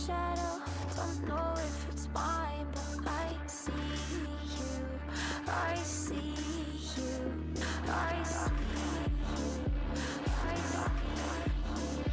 shadow, don't know if it's mine, but I see you, I see you, I see you, I see you.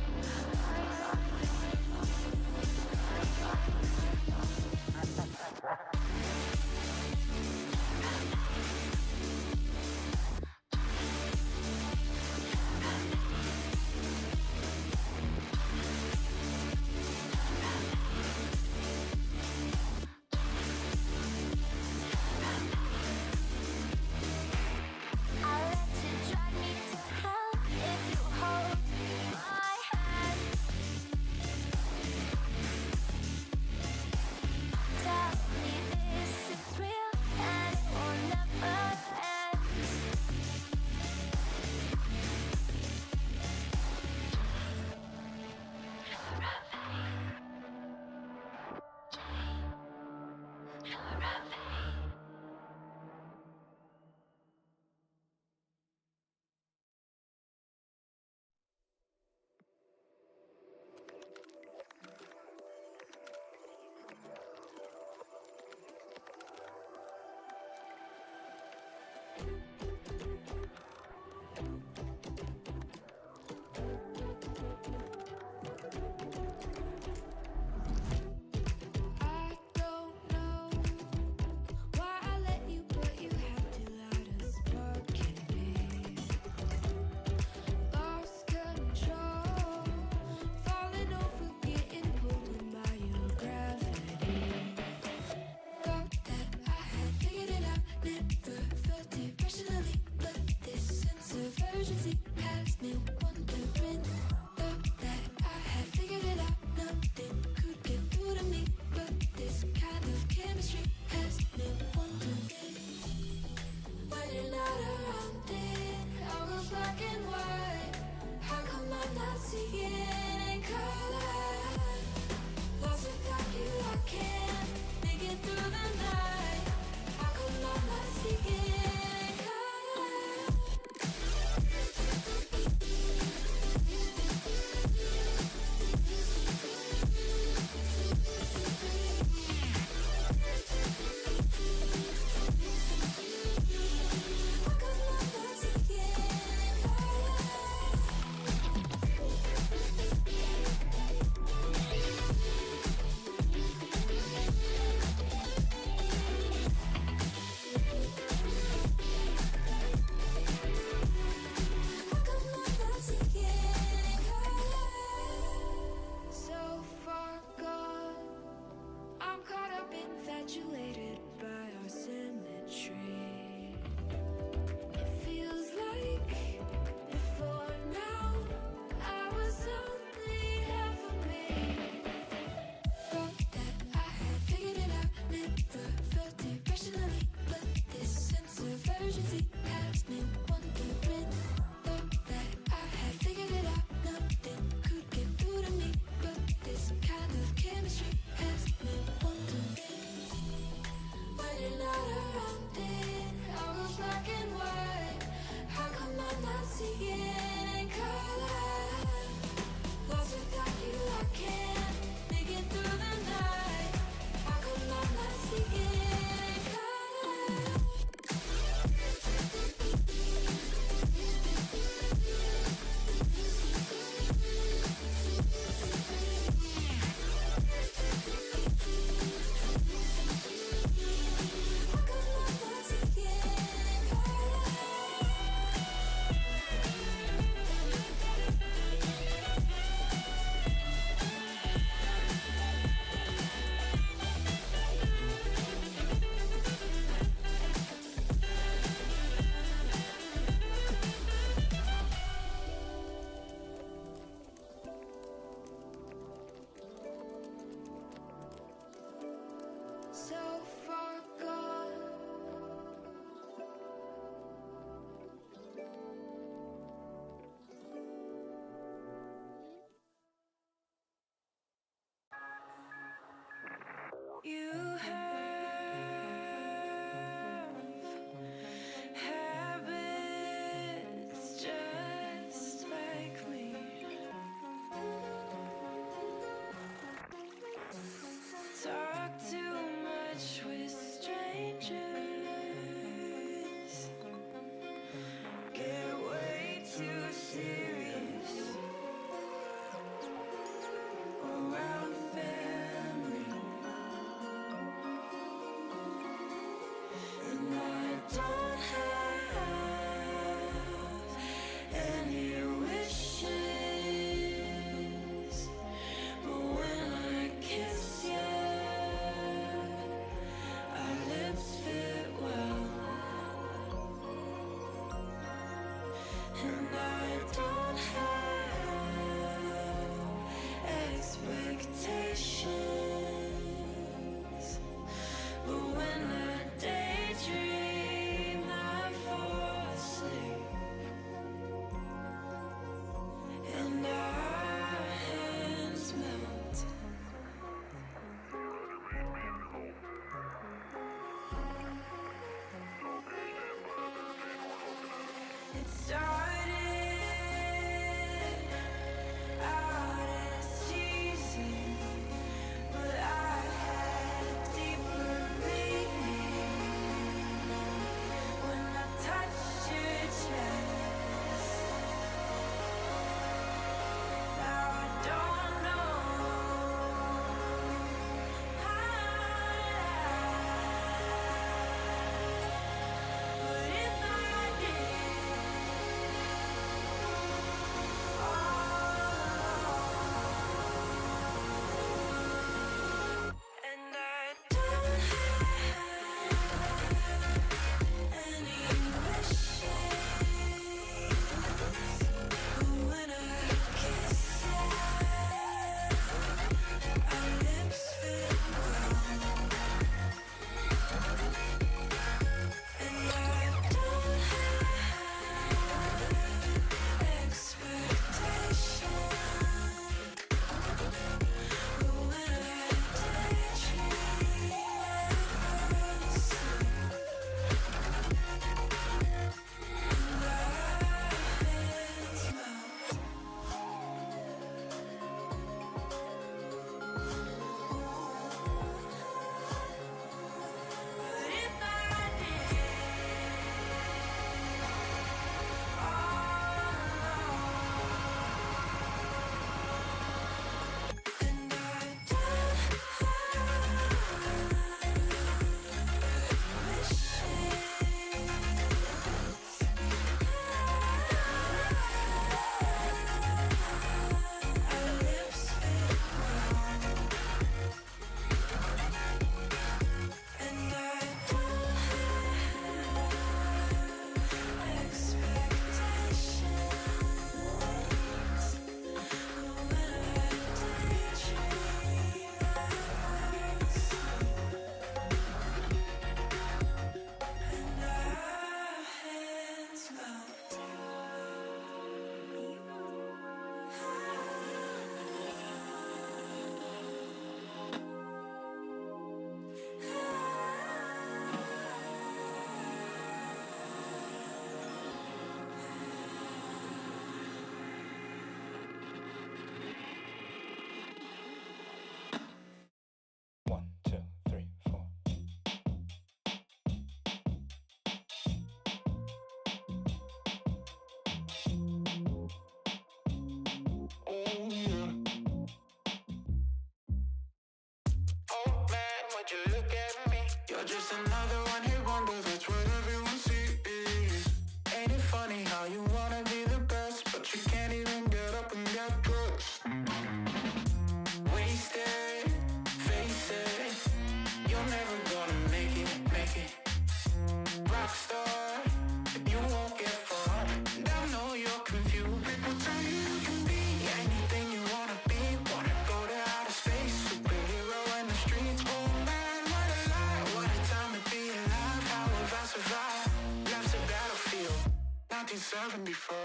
1974.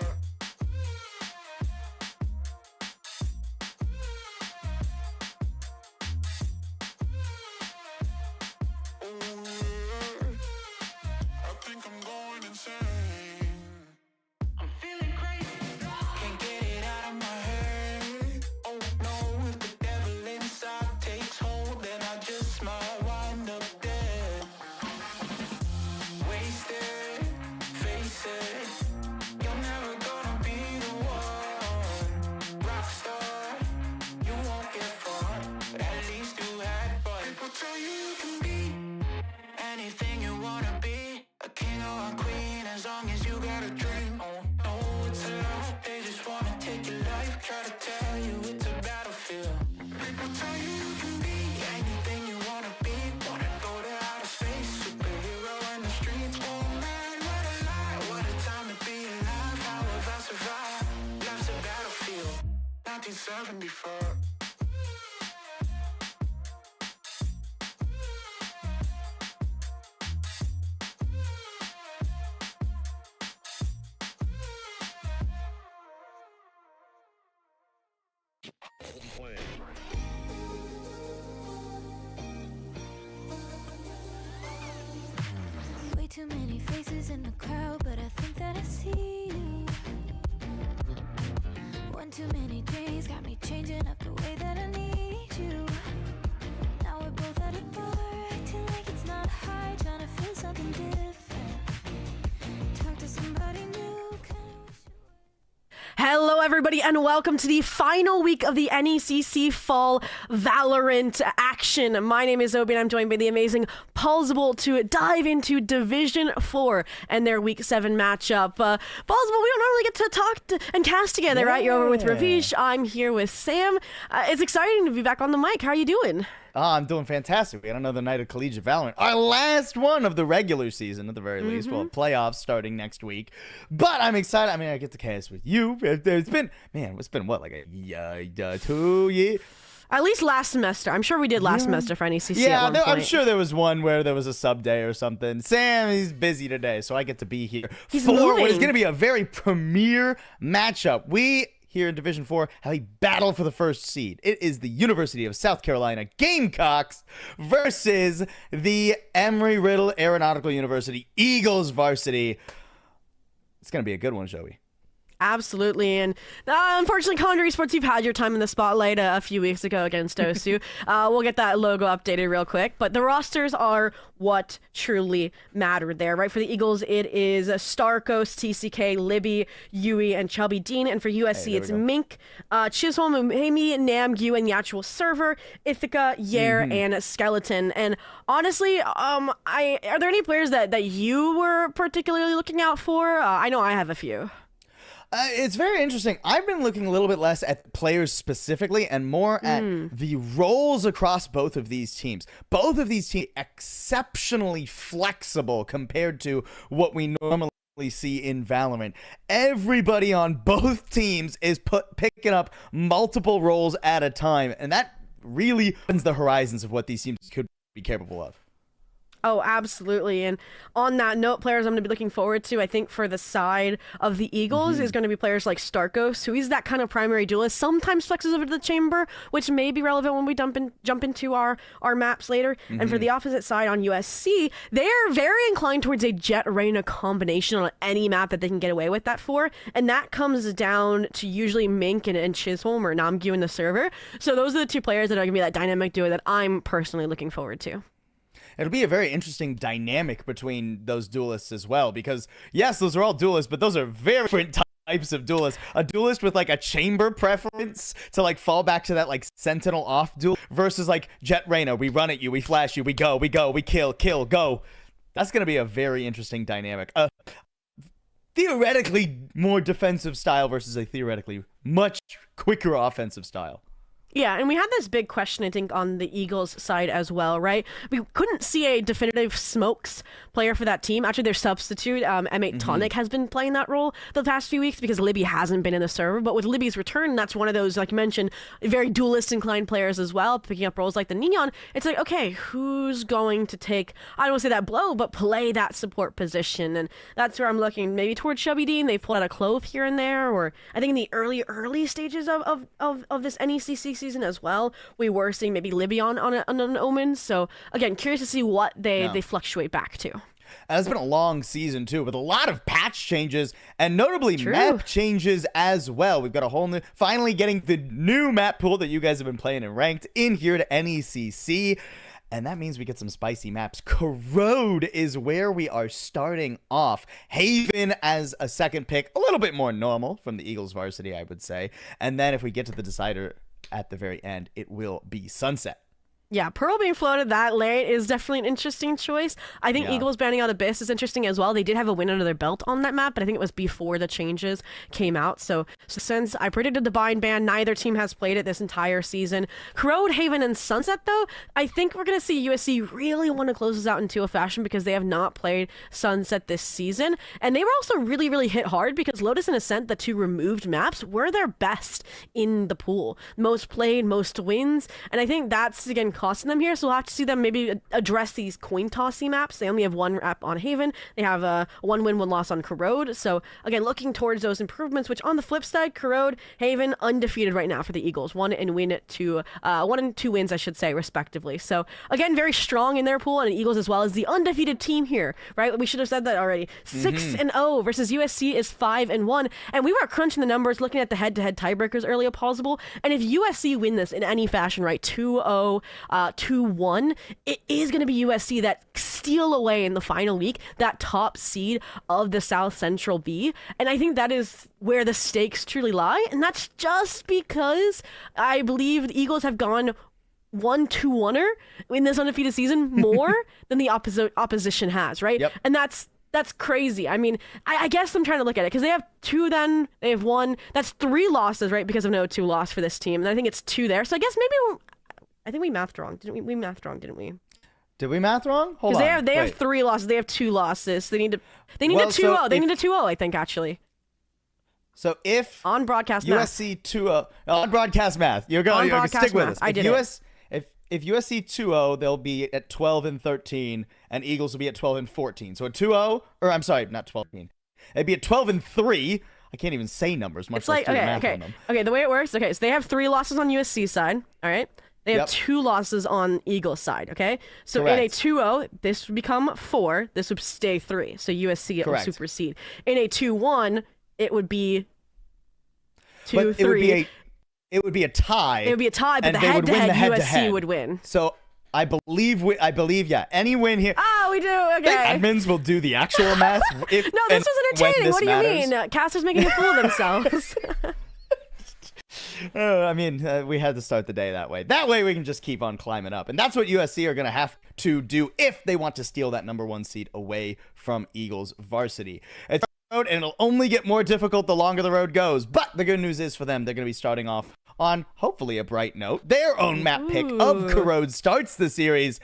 Way too many faces in the crowd, but I think that I see you. One too many days got me changing up the way that I need you. Now we're both at a bar, acting like it's not hard, trying to feel something different. Talk to somebody new, kinda wish you were. Hello everybody and welcome to the final week of the NECC Fall Valorant action. My name is Obi and I'm joined by the amazing Paulsable to dive into Division 4 and their Week 7 matchup. Paulsable, we don't normally get to talk and cast together, right? You're over with Ravish, I'm here with Sam. It's exciting to be back on the mic. How are you doing? I'm doing fantastic. We had another night of Collegiate Valorant. Our last one of the regular season, at the very least. Well, playoffs starting next week. But I'm excited. I mean, I get to cast with you. It's been what, like a 2 years? At least last semester. I'm sure we did last semester for NECC Yeah, at one point. I'm sure there was one where there was a sub day or something. Sam, he's busy today, so I get to be here. He's for moving. what is going to be a very premier matchup. We here in Division 4 have a battle for the first seed. It is the University of South Carolina Gamecocks versus the Embry-Riddle Aeronautical University Eagles varsity. It's going to be a good one, Joey. Absolutely, and unfortunately, Condor Esports, you've had your time in the spotlight a few weeks ago against Osu. We'll get that logo updated real quick, but the rosters are what truly matter there, right? For the Eagles, it is Starkos, TCK, Libby, Yui, and Chubby Dean, and for USC, it's Mink, Chisholm, Amy, Namgu, and the actual server, Ithaca, Yer, and Skeleton. And honestly, are there any players that you were particularly looking out for? I know I have a few. It's very interesting. I've been looking a little bit less at players specifically and more at the roles across both of these teams. Both of these teams exceptionally flexible compared to what we normally see in Valorant. Everybody on both teams is picking up multiple roles at a time, and that really opens the horizons of what these teams could be capable of. Oh, absolutely. And on that note, players I'm going to be looking forward to, I think for the side of the Eagles is going to be players like Starkos, who is that kind of primary duelist, sometimes flexes over to the chamber, which may be relevant when we jump into our maps later. And for the opposite side on USC, they are very inclined towards a Jet Reyna combination on any map that they can get away with that for. And that comes down to usually Mink and Chisholm or Namgu in the server. So those are the two players that are going to be that dynamic duo that I'm personally looking forward to. It'll be a very interesting dynamic between those duelists as well, because yes, those are all duelists, but those are very different types of duelists. A duelist with like a chamber preference to like fall back to that like sentinel off duel versus like Jet Reyna, we run at you, we flash you, we go, we kill, go. That's going to be a very interesting dynamic. Theoretically more defensive style versus a theoretically much quicker offensive style. Yeah, and we had this big question, I think, on the Eagles side as well, right? We couldn't see a definitive smokes player for that team. Actually, their substitute, M8 Tonic, has been playing that role the past few weeks because Libby hasn't been in the server. But with Libby's return, that's one of those, like you mentioned, very duelist-inclined players as well, picking up roles like the Neon. It's like, okay, who's going to take, I don't want to say that blow, but play that support position? And that's where I'm looking, maybe towards Chubby Dean. They've pulled out a Clove here and there, or I think in the early stages of this NECC season as well, we were seeing maybe Libby on an Omen. So again, curious to see what they fluctuate back to. And it's been a long season too, with a lot of patch changes and notably map changes as well. We've got a whole new, finally getting the new map pool that you guys have been playing in ranked in here to NECC. And that means we get some spicy maps. Corrode is where we are starting off. Haven as a second pick, a little bit more normal from the Eagles varsity, I would say. And then if we get to the decider at the very end, it will be Sunset. Yeah, Pearl being floated that late is definitely an interesting choice. I think Eagles banning out Abyss is interesting as well. They did have a win under their belt on that map, but I think it was before the changes came out. So since I predicted the bind ban, neither team has played it this entire season. Corrode, Haven, and Sunset, though, I think we're going to see USC really want to close this out into a fashion because they have not played Sunset this season. And they were also really, really hit hard because Lotus and Ascent, the two removed maps, were their best in the pool. Most played, most wins. And I think that's, again, costing them here, so we'll have to see them maybe address these coin tossy maps. They only have one map on Haven. They have a 1 win, 1 loss on Corrode. So again, looking towards those improvements, which on the flip side, Corrode, Haven, undefeated right now for the Eagles. 1 and 2 wins, I should say, respectively. So again, very strong in their pool, and Eagles as well as the undefeated team here, right? We should have said that already. 6-0 versus USC is 5-1. And we were crunching the numbers, looking at the head-to-head tiebreakers early as possible. And if USC win this in any fashion, right, 2-0, 2-1, it is going to be USC that steal away in the final week that top seed of the South Central B. And I think that is where the stakes truly lie. And that's just because I believe the Eagles have gone 1-2-1er in this undefeated season more than the opposition has, right? Yep. And that's crazy. I mean, I guess I'm trying to look at it because they have 2 then, they have 1. That's 3 losses, right? Because of no 2 loss for this team. And I think it's 2 there. So I guess maybe I think we mathed wrong. Didn't we? We mathed wrong, didn't we? Did we math wrong? Hold on. Because they have 3 losses. They have 2 losses. So they need a 2-0. They need a 2-0, I think, actually. So if on broadcast math. USC 2-0 on broadcast math, you're going to stick with us. I did If USC 2-0, they'll be at 12-13, and Eagles will be at 12-14. So a 2-0, or I'm sorry, not 12-13. It'd be at 12-3. I can't even say numbers, much less do the math on them. Okay, the way it works, okay, so they have 3 losses on USC side, all right? They have 2 losses on Eagles side, okay? So in a 2-0, this would become 4. This would stay 3. So USC will supersede. In a 2-1, it would be 2-3. It would be a tie. It would be a tie, but the head-to-head USC would win. So I believe, any win here. Oh, we do. Okay. Admins will do the actual math. No, this was entertaining. What do you mean? Casters making a fool of themselves. I mean, we had to start the day that way. That way we can just keep on climbing up. And that's what USC are going to have to do if they want to steal that number 1 seed away from Eagles varsity. It's road, and it'll only get more difficult the longer the road goes. But the good news is for them, they're going to be starting off on hopefully a bright note. Their own map pick of Corrode starts the series.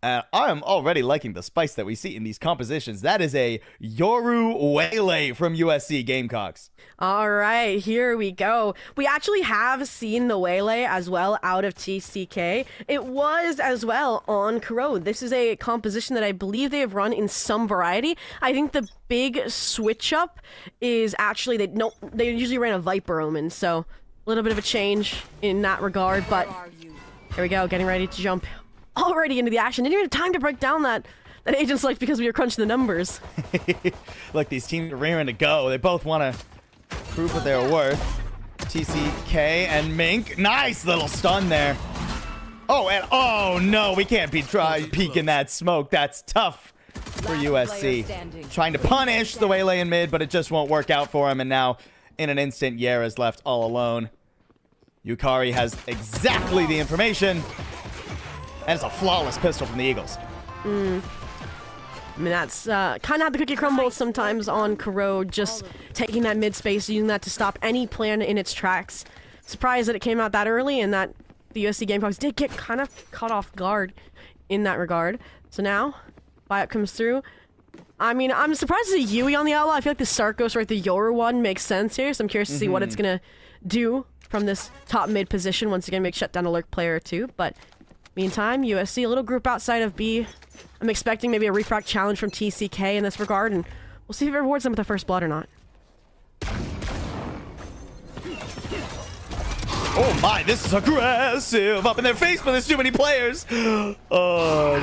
I am already liking the spice that we see in these compositions. That is a Yoru Waylay from USC Gamecocks. All right, here we go. We actually have seen the Waylay as well out of TCK. It was as well on Corrode. This is a composition that I believe they have run in some variety. I think the big switch up is actually they usually ran a Viper Omen, so a little bit of a change in that regard. But here we go, getting ready to jump already into the action. Didn't even have time to break down that agent select because we were crunching the numbers. Look, these teams are rearing to go. They both want to prove what they're worth. TCK and Mink. Nice little stun there. Oh, and oh no, we can't be peeking that smoke. That's tough for USC. Trying to punish the Waylay in mid, but it just won't work out for him. And now, in an instant, Yera's left all alone. Yukari has exactly the information. And it's a flawless pistol from the Eagles. I mean, that's kind of how the cookie crumbles sometimes on Corrode, just taking that mid space, using that to stop any plan in its tracks. Surprised that it came out that early and that the USC Gamecocks did get kind of caught off guard in that regard. So now, buy-up comes through. I mean, I'm surprised to see Yui on the Outlaw. I feel like the Sarkos or the Yoru one makes sense here, so I'm curious to see what it's going to do from this top mid position. Once again, make shut down a lurk player or two. But meantime, USC, a little group outside of B. I'm expecting maybe a refract challenge from TCK in this regard, and we'll see if it rewards them with the first blood or not. Oh my, this is aggressive. Up in their face, but there's too many players. You know,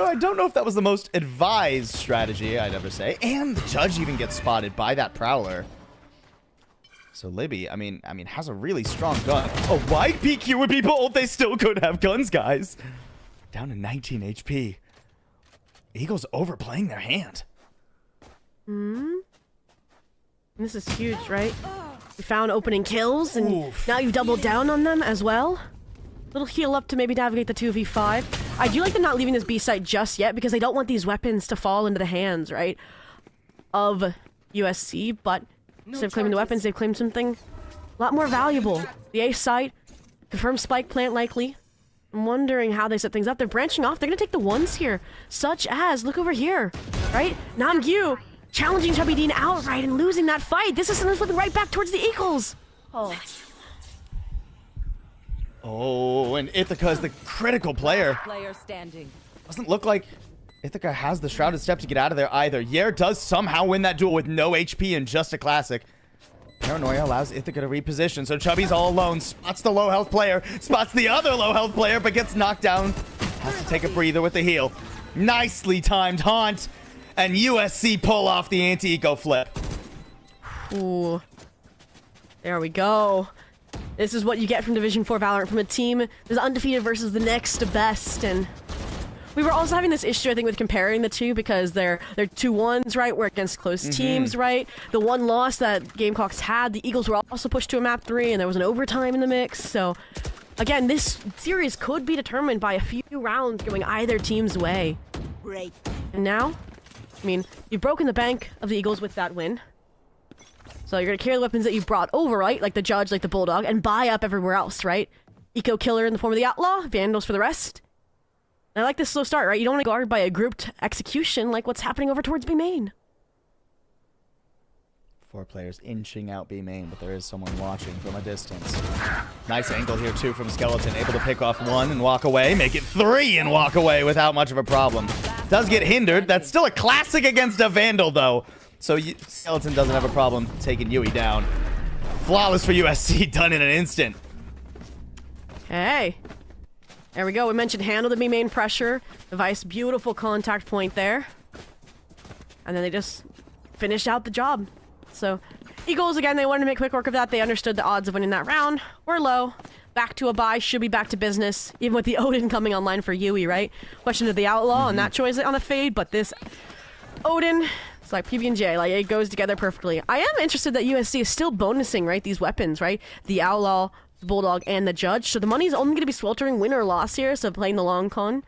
I don't know if that was the most advised strategy, I'd ever say. And the judge even gets spotted by that Prowler. So Libby, I mean, has a really strong gun. A wide PQ would be bold. They still could have guns, guys. Down to 19 HP. Eagles overplaying their hand. This is huge, right? You found opening kills, and Oof. now you've doubled down on them as well. Little heal up to maybe navigate the 2v5. I do like them not leaving this B site just yet, because they don't want these weapons to fall into the hands, right, of USC, but instead of claiming the weapons, they've claimed something a lot more valuable. The A site, confirmed spike plant likely. I'm wondering how they set things up. They're branching off. They're going to take the ones here, such as, look over here, right? Namgyu challenging Chubby Dean outright and losing that fight. This is something flipping right back towards the Eagles. Oh, and Ithaca is the critical player. Player standing. Doesn't look like Ithaca has the Shrouded Step to get out of there either. Yer does somehow win that duel with no HP and just a classic. Paranoia allows Ithaca to reposition, so Chubby's all alone. Spots the low health player, spots the other low health player, but gets knocked down. Has to take a breather with the heal. Nicely timed haunt, and USC pull off the anti-eco flip. Ooh. There we go. This is what you get from Division 4 Valorant, from a team that's undefeated versus the next best, and we were also having this issue, I think, with comparing the two, because they're 2-1s, right? We're against close teams, right? The one loss that Gamecocks had, the Eagles were also pushed to a map 3, and there was an overtime in the mix. So, again, this series could be determined by a few rounds going either team's way. Great. And now, I mean, you've broken the bank of the Eagles with that win. So you're going to carry the weapons that you brought over, right? Like the Judge, like the Bulldog, and buy up everywhere else, right? Eco Killer in the form of the Outlaw, Vandals for the rest. I like this slow start, right? You don't want to guard by a grouped execution like what's happening over towards B main. 4 players inching out B main, but there is someone watching from a distance. Nice angle here, too, from Skeleton. Able to pick off 1 and walk away. Make it 3 and walk away without much of a problem. Does get hindered. That's still a classic against a Vandal, though. So Skeleton doesn't have a problem taking Yui down. Flawless for USC, done in an instant. Hey. There we go. We mentioned handle the B main pressure. Device, beautiful contact point there. And then they just finished out the job. So, Eagles, again, they wanted to make quick work of that. They understood the odds of winning that round were low. Back to a bye, should be back to business. Even with the Odin coming online for Yui, right? Question of the Outlaw and that choice on a fade, but this Odin, it's like PB&J, like it goes together perfectly. I am interested that USC is still bonusing, right, these weapons, right? The Outlaw, the Bulldog, and the Judge. So the money's only going to be sweltering win or loss here, so playing the long con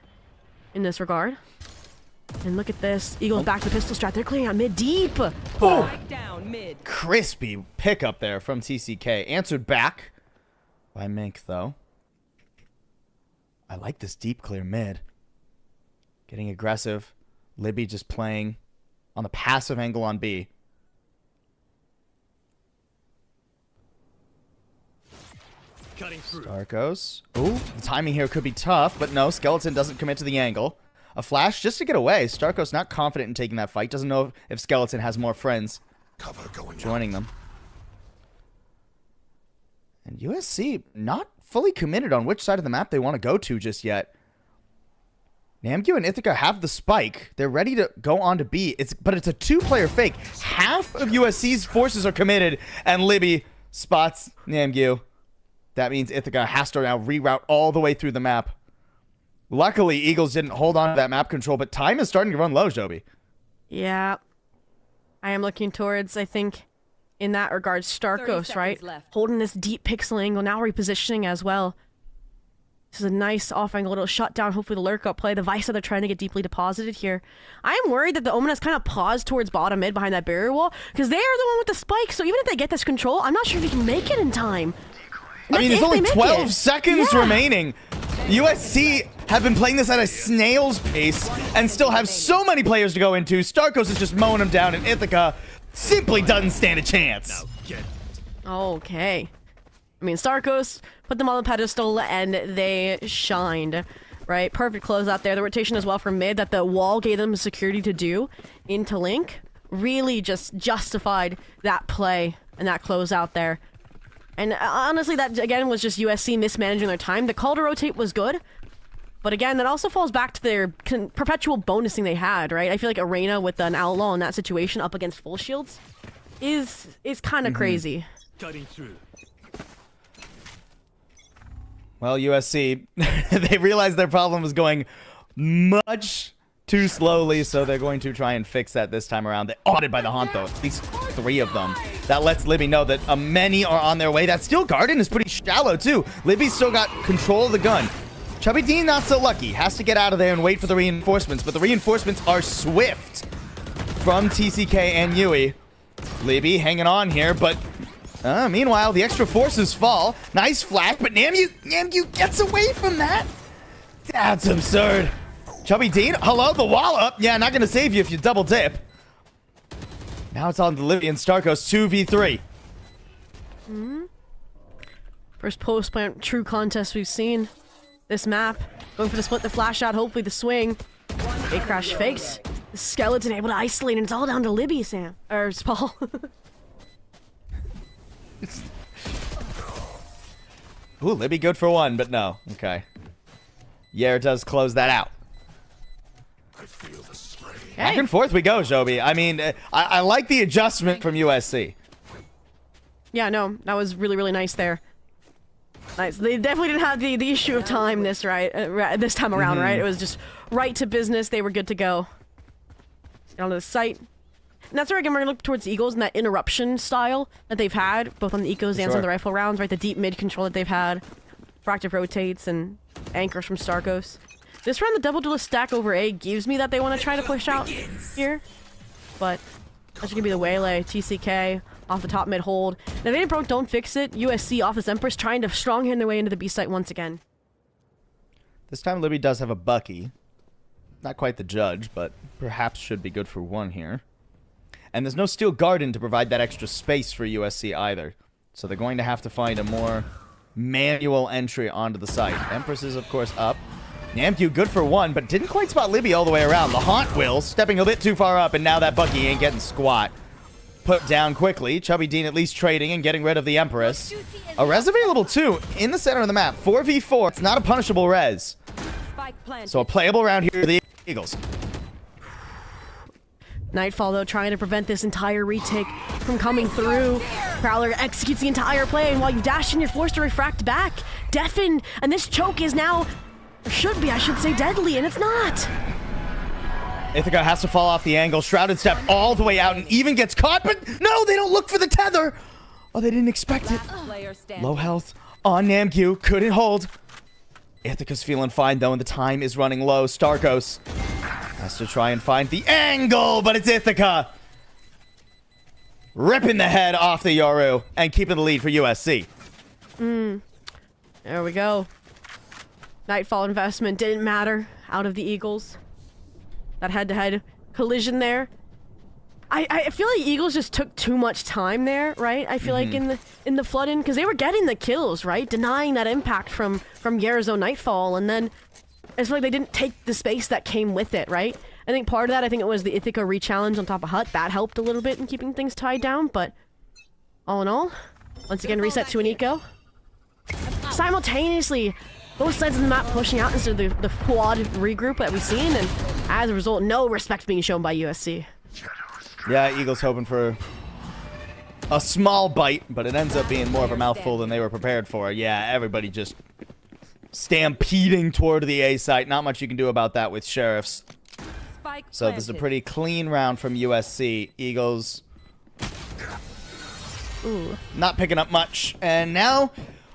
in this regard. And look at this. Eagles back to pistol strat. They're clearing out mid deep. Oh, Down mid. crispy pickup there from TCK. Answered back by Mink, though. I like this deep clear mid. Getting aggressive. Libby just playing on the passive angle on B. Starkos. Ooh, the timing here could be tough, but no, Skeleton doesn't commit to the angle. A flash just to get away. Starkos not confident in taking that fight. Doesn't know if Skeleton has more friends joining them. And USC not fully committed on which side of the map they want to go to just yet. Namgyu and Ithaca have the spike. They're ready to go on to B. But it's a 2-player fake. Half of USC's forces are committed, and Libby spots Namgyu. That means Ithaca has to now reroute all the way through the map. Luckily, Eagles didn't hold on to that map control, but time is starting to run low, Joby. Yeah. I am looking towards, I think, in that regard, 30 Starkos, right? seconds left. Holding this deep pixel angle, now repositioning as well. This is a nice off-angle little shutdown. Hopefully the lurk up play. The Vice that they're trying to get deeply deposited here. I am worried that the Omen has kind of paused towards bottom mid behind that barrier wall, because they are the one with the spike, so even if they get this control, I'm not sure if he can make it in time. I mean, there's if they only make 12 it. seconds Yeah. remaining. USC have been playing this at a snail's pace and still have so many players to go into. Starkos is just mowing them down, and Ithaca simply doesn't stand a chance. Okay. I mean, Starkos put them on the pedestal, and they shined, right? Perfect close out there. The rotation as well from mid that the wall gave them security to do into Link really just justified that play and that close out there. And honestly, that, again, was just USC mismanaging their time. The call to rotate was good. But again, that also falls back to their perpetual bonusing they had, right? I feel like Arena with an Outlaw in that situation up against full shields is kind of crazy. Cutting through. Well, USC, they realized their problem was going much too slowly, so they're going to try and fix that this time around. They're audited by the Haunt, though. At least 3 of them. That lets Libby know that many are on their way. That Steel Garden is pretty shallow, too. Libby's still got control of the gun. Chubby Dean, not so lucky. Has to get out of there and wait for the reinforcements, but the reinforcements are swift from TCK and Yui. Libby hanging on here, but meanwhile, the extra forces fall. Nice flag, but Namgyu gets away from that. That's absurd. Chubby Dean, hello, the wall up. Yeah, not going to save you if you double dip. Now it's on to Libby and Starkos, 2v3. First post-plant true contest we've seen. This map. Going for the split, the flash shot, hopefully the swing. A crash fakes. The skeleton able to isolate, and it's all down to Libby, Sam. Or Paul. Ooh, Libby good for 1, but no. Okay. Yer does close that out. Back and forth we go, Joby. I mean, I like the adjustment from USC. Yeah, no, that was really, really nice there. Nice. They definitely didn't have the issue of time this time around, right? It was just right to business. They were good to go. Get onto the site. And that's where, again, we're going to look towards the Eagles and that interruption style that they've had, both on the Ecos and on the rifle rounds, right? The deep mid control that they've had. Proactive rotates and anchors from Starkos. This round, the double duelist stack over A gives me that they want to try to push out here. But that's going to be the Waylay, TCK, off the top mid hold. Now, if they don't fix it, USC off this Empress trying to stronghand their way into the B site once again. This time Libby does have a Bucky. Not quite the judge, but perhaps should be good for 1 here. And there's no Steel Garden to provide that extra space for USC either. So they're going to have to find a more manual entry onto the site. Empress is, of course, up. Namgyu good for 1, but didn't quite spot Libby all the way around. The Haunt will, stepping a bit too far up, and now that Bucky ain't getting squat. Put down quickly. Chubby Dean at least trading and getting rid of the Empress. A Reservoir level 2 in the center of the map. 4v4. It's not a punishable res. So a playable round here for the Eagles. Nightfall, though, trying to prevent this entire retake from coming through. Prowler executes the entire play, and while you dash in, you're forced to refract back. Deafened, and this choke is now, or should be, I should say, deadly, and it's not. Ithaca has to fall off the angle. Shrouded step all the way out and even gets caught, but no, they don't look for the tether. Oh, they didn't expect it. Low health on Namgyu. Couldn't hold. Ithaca's feeling fine, though, and the time is running low. Starkos has to try and find the angle, but it's Ithaca ripping the head off the Yoru and keeping the lead for USC. There we go. Nightfall investment didn't matter out of the Eagles. That head-to-head collision there. I feel like Eagles just took too much time there, right? I feel like in the flood-in, because they were getting the kills, right? Denying that impact from Yara's own Nightfall, and then I feel like they didn't take the space that came with it, right? I think part of that, I think it was the Ithaca re-challenge on top of Hut. That helped a little bit in keeping things tied down, but all in all, once again, reset to an eco. Simultaneously, both sides of the map pushing out into the quad regroup that we've seen, and as a result, no respect being shown by USC. Yeah, Eagles hoping for a small bite, but it ends up being more of a mouthful than they were prepared for. Yeah, everybody just stampeding toward the A site. Not much you can do about that with sheriffs. So this is a pretty clean round from USC. Eagles not picking up much. And now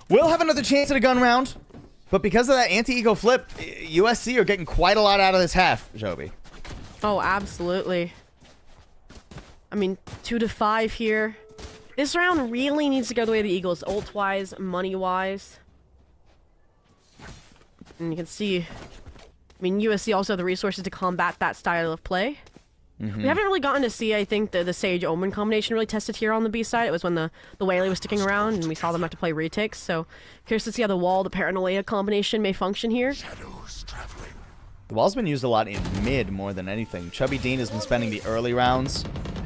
we'll have another chance at a gun round. But because of that anti-ego flip, USC are getting quite a lot out of this half, Joby. Oh, absolutely. I mean, 2 to 5 here. This round really needs to go the way of the Eagles, ult-wise, money-wise. And you can see, I mean, USC also have the resources to combat that style of play. We haven't really gotten to see, I think, the Sage Omen combination really tested here on the B side. It was when the Whaley was sticking around, and we saw them have to play retakes. So, curious to see how the Wall, the Paranoia combination may function here. The wall's been used a lot in mid more than anything. Chubby Dean has been spending the early rounds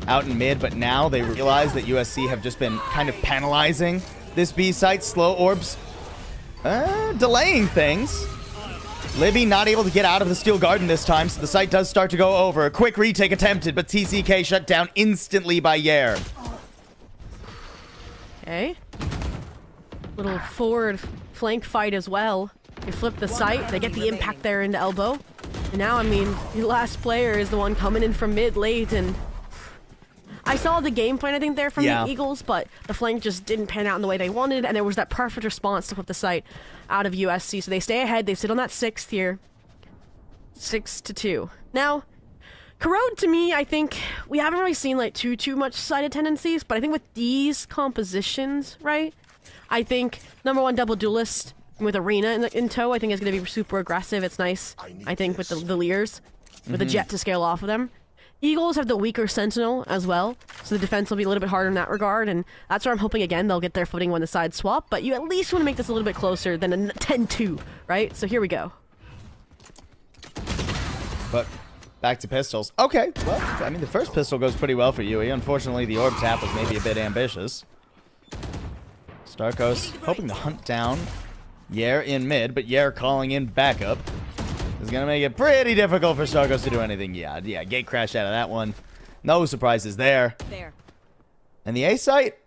out in mid, but now they realize that USC have just been kind of penalizing this B site. Slow orbs delaying things. Libby not able to get out of the Steel Garden this time, so the site does start to go over. A quick retake attempted, but TCK shut down instantly by Yair. Okay. Little forward flank fight as well. They flip the site, they get the impact there into elbow. And now, I mean, the last player is the one coming in from mid late, and I saw the game plan, I think, there from the Eagles, but the flank just didn't pan out in the way they wanted, and there was that perfect response to flip the site out of USC. So they stay ahead, they sit on that 6th here. 6-2. Now, Corrode, to me, I think we haven't really seen like too much sided tendencies, but I think with these compositions, right? I think number 1 double duelist with Arena in tow, I think is going to be super aggressive. It's nice, I think, with the Leers, with the Jet to scale off of them. Eagles have the weaker Sentinel as well, so the defense will be a little bit harder in that regard, and that's where I'm hoping, again, they'll get their footing when the sides swap, but you at least want to make this a little bit closer than a 10-2, right? So here we go. But back to pistols. Okay, well, I mean, the first pistol goes pretty well for Yui. Unfortunately, the orb tap was maybe a bit ambitious. Starkos hoping to hunt down Yair in mid, but Yair calling in backup. Is going to make it pretty difficult for Starkos to do anything. Yeah, gate crash out of that one. No surprises there. And the A site,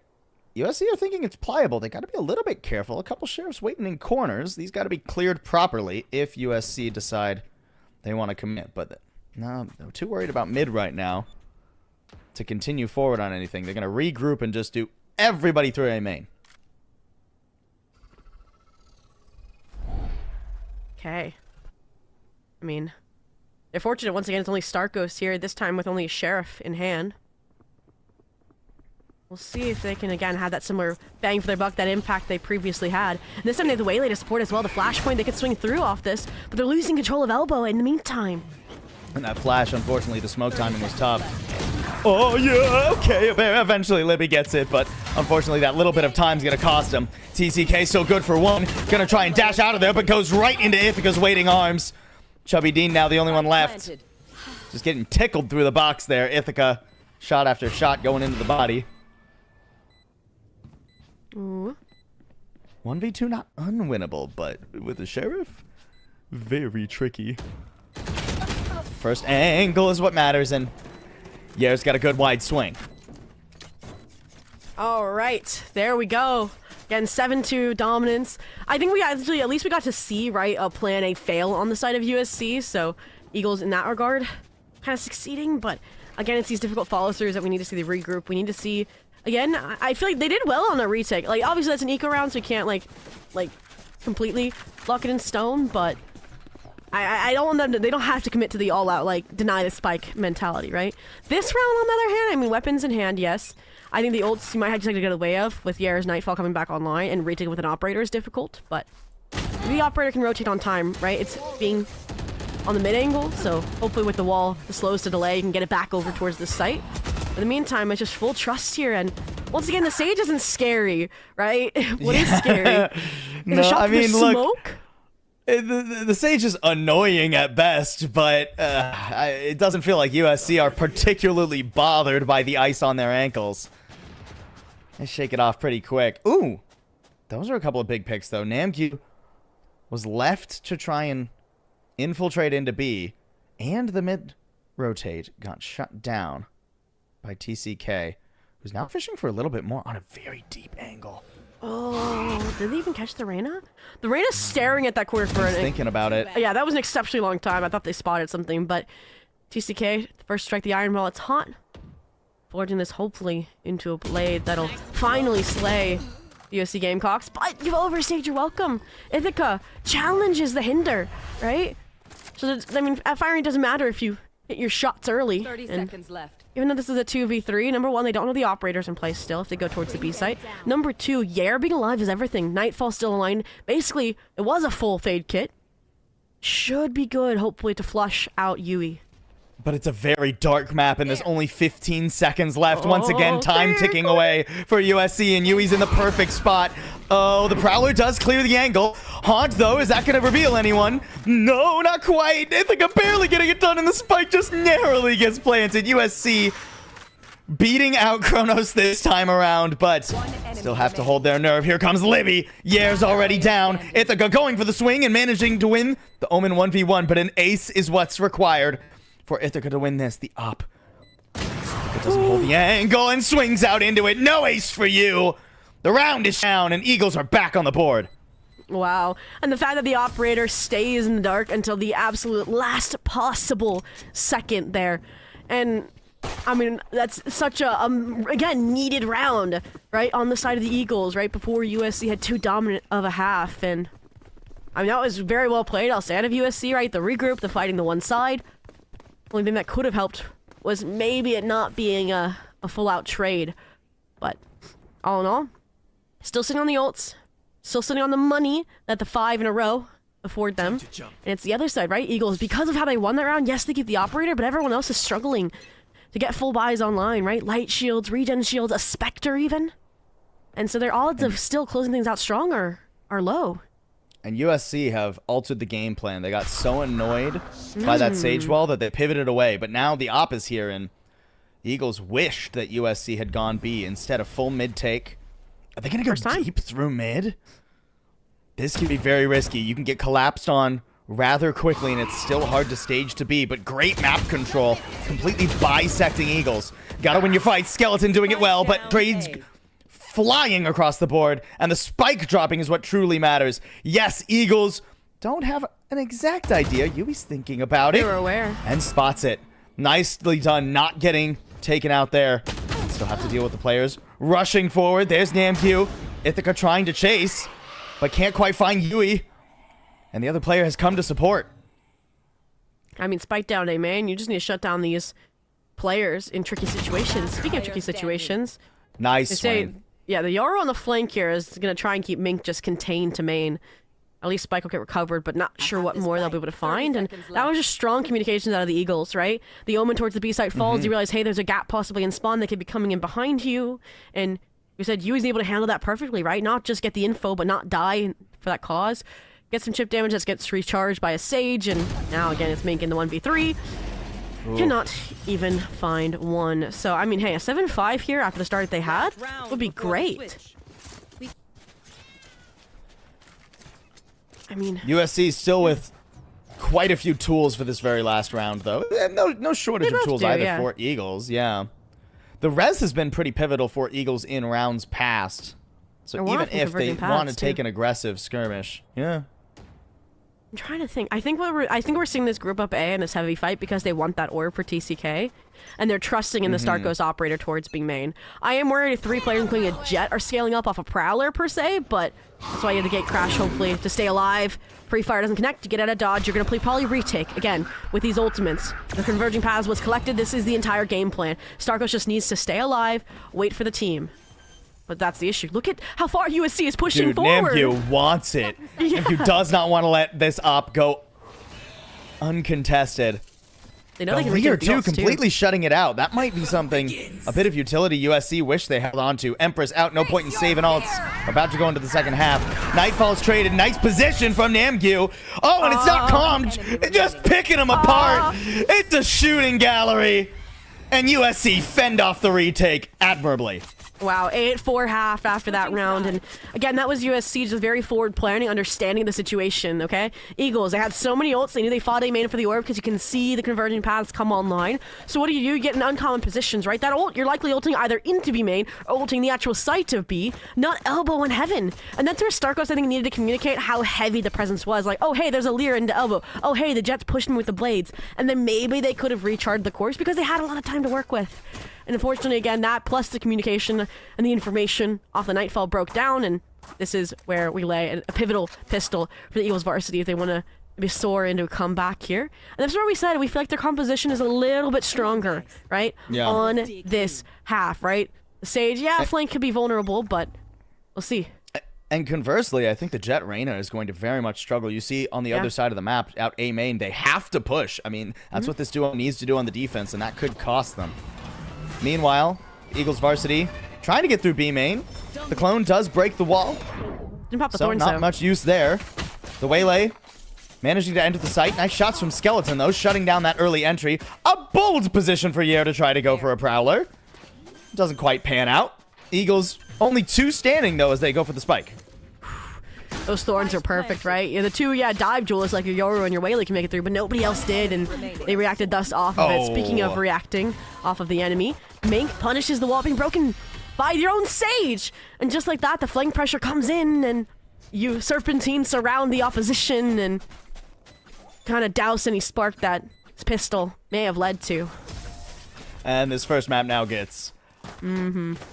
USC are thinking it's pliable. They got to be a little bit careful. A couple sheriffs waiting in corners. These got to be cleared properly if USC decide they want to commit. But no, they're too worried about mid right now to continue forward on anything. They're going to regroup and just do everybody through A main. Okay. I mean, they're fortunate once again it's only Starkos here, this time with only a Sheriff in hand. We'll see if they can again have that similar bang for their buck, that impact they previously had. And this time they have the Waylay to support as well, the flashpoint, they could swing through off this, but they're losing control of elbow in the meantime. And that flash, unfortunately, the smoke timing was tough. Oh, yeah, okay, eventually Libby gets it, but unfortunately that little bit of time's gonna cost him. TCK still good for 1, gonna try and dash out of there, but goes right into Ithaca's waiting arms. Chubby Dean now the only one left. Just getting tickled through the box there. Ithaca, shot after shot going into the body. Ooh. 1v2 not unwinnable, but with the Sheriff, very tricky. First angle is what matters, and Yair's got a good wide swing. All right, there we go. Again, 7-2 dominance. I think we actually, at least we got to see, right, a plan A fail on the side of USC, so Eagles in that regard kind of succeeding, but again, it's these difficult follow-throughs that we need to see the regroup. We need to see, again, I feel like they did well on the retake. Like, obviously that's an eco round, so we can't, like completely lock it in stone, but I don't want them to, they don't have to commit to the all-out, like, deny the spike mentality, right? This round, on the other hand, I mean, weapons in hand, yes. I think the ults you might have to get away of with Yair's Nightfall coming back online, and retaking with an operator is difficult, but the operator can rotate on time, right? It's being on the mid angle, so hopefully with the wall, the slows to delay, you can get it back over towards the site. In the meantime, it's just full trust here, and once again, the Sage isn't scary, right? What is scary? Is a shot through smoke? The Sage is annoying at best, but it doesn't feel like USC are particularly bothered by the ice on their ankles. They shake it off pretty quick. Ooh, those are a couple of big picks, though. Namq was left to try and infiltrate into B, and the mid rotate got shut down by TCK, who's now fishing for a little bit more on a very deep angle. Oh, did they even catch the Reyna? The Reyna's staring at that corner for He's thinking about it. Yeah, that was an exceptionally long time. I thought they spotted something, but TCK, first strike the iron while it's hot. Forging this hopefully into a blade that'll finally slay the USC Gamecocks. But give over, Sage, you're welcome. Ithaca challenges the hinder, right? So, I mean, at firing it doesn't matter if you hit your shots early. 30 seconds left. Even though this is a 2v3, number one, they don't know the operators in place still if they go towards the B site. Number two, Yair being alive is everything. Nightfall still aligned. Basically, it was a full fade kit. Should be good, hopefully, to flush out Yui. But it's a very dark map, and there's only 15 seconds left. Once again, time ticking away for USC, and Yui's in the perfect spot. Oh, the Prowler does clear the angle. Haunt, though, is that going to reveal anyone? No, not quite. Ithaca barely getting it done, and the spike just narrowly gets planted. USC beating out Kronos this time around, but still have to hold their nerve. Here comes Libby. Yair's already down. Ithaca going for the swing and managing to win the Omen 1v1, but an ace is what's required for Ithaca to win this. The op. It doesn't hold the angle and swings out into it. No ace for you. The round is down, and Eagles are back on the board. Wow. And the fact that the operator stays in the dark until the absolute last possible second there. And, I mean, that's such a, again, needed round, right, on the side of the Eagles, right, before USC had too dominant of a half. And, I mean, that was very well played, I'll say, out of USC, right? The regroup, the fighting the one side. Only thing that could have helped was maybe it not being a full-out trade. But all in all, still sitting on the ults, still sitting on the money that the 5 in a row afford them. And it's the other side, right? Eagles, because of how they won that round, yes, they keep the operator, but everyone else is struggling to get full buys online, right? Light shields, regen shields, a Spectre even. And so their odds of still closing things out strong are low. And USC have altered the game plan. They got so annoyed by that Sage wall that they pivoted away. But now the op is here, and the Eagles wished that USC had gone B instead of full mid take. Are they going to go deep through mid? This can be very risky. You can get collapsed on rather quickly, and it's still hard to stage to B. But great map control, completely bisecting Eagles. Got to win your fight. Skeleton doing it well, but trades flying across the board, and the spike dropping is what truly matters. Yes, Eagles don't have an exact idea. Yui's thinking about it. They were aware. And spots it. Nicely done, not getting taken out there. Still have to deal with the players rushing forward. There's Namq. Ithaca trying to chase, but can't quite find Yui. And the other player has come to support. I mean, spike down, man. You just need to shut down these players in tricky situations. Speaking of tricky situations, nice swing. Yeah, the Yoro on the flank here is going to try and keep Mink just contained to main. At least Spike will get recovered, but not sure what more they'll be able to find. And that was just strong communications out of the Eagles, right? The Omen towards the B site falls. You realize, hey, there's a gap possibly in spawn. They could be coming in behind you. And you said Yui's able to handle that perfectly, right? Not just get the info, but not die for that cause. Get some chip damage that gets recharged by a Sage. And now, again, it's Mink in the 1v3. Ooh. Cannot even find one. So, I mean, hey, a 7-5 here after the start they had would be great. I mean, USC still with quite a few tools for this very last round, though. No shortage of tools either for Eagles, yeah. The res has been pretty pivotal for Eagles in rounds past. So even if they want to take an aggressive skirmish, yeah. I'm trying to think. I think we're seeing this group up A in this heavy fight because they want that orb for TCK, and they're trusting in the Starkos operator towards being main. I am worried if 3 players, including a Jet, are scaling up off a Prowler per se, but that's why you have the gate crash, hopefully, to stay alive. Free fire doesn't connect. You get out of dodge. You're going to play probably retake again with these ultimates. The converging paths was collected. This is the entire game plan. Starkos just needs to stay alive, wait for the team. But that's the issue. Look at how far USC is pushing forward. Namq wants it. Yeah. Namq does not want to let this op go uncontested. They know they can Lear too, completely shutting it out. That might be something, a bit of utility USC wish they held on to. Empress out, no point in saving ults. About to go into the second half. Nightfall's traded. Nice position from Namq. Oh, and it's not calmed. It's just picking them apart. It's a shooting gallery. And USC fend off the retake admirably. Wow, 8-4 half after that round. And again, that was USC just very forward planning, understanding the situation, okay? Eagles, they had so many ults, they knew they fought A main for the orb because you can see the converging paths come online. So what do? You get in uncommon positions, right? That ult, you're likely ulting either into B main or ulting the actual site of B, not elbow in heaven. And that's where Starkos, I think, needed to communicate how heavy the presence was. Like, oh, hey, there's a Lear into elbow. Oh, hey, the Jet's pushing with the blades. And then maybe they could have recharged the course because they had a lot of time to work with. And unfortunately, again, that plus the communication and the information off the Nightfall broke down, and this is where we lay a pivotal pistol for the Eagles varsity if they want to maybe soar into a comeback here. And that's where we said we feel like their composition is a little bit stronger, right? Yeah. On this half, right? The Sage, yeah, flank could be vulnerable, but we'll see. And conversely, I think the Jet Reyna is going to very much struggle. You see on the other side of the map, out A main, they have to push. I mean, that's what this duo needs to do on the defense, and that could cost them. Meanwhile, Eagles Varsity trying to get through B main. The clone does break the wall, Didn't pop the so thorns, not though. much use there. The Waylay managing to enter the site. Nice shots from Skeleton, though, shutting down that early entry. A bold position for Yer to try to go for a Prowler. Doesn't quite pan out. Eagles only 2 standing, though, as they go for the spike. Those thorns are perfect, right? Yeah, the 2, dive duelists like your Yoru and your Waylay can make it through, but nobody else did, and they reacted thus off of it. Speaking of reacting off of the enemy, Mink punishes the wall being broken by your own Sage! And just like that, the flank pressure comes in, and you Serpentine surround the opposition, and kind of douse any spark that his pistol may have led to. And this first map now gets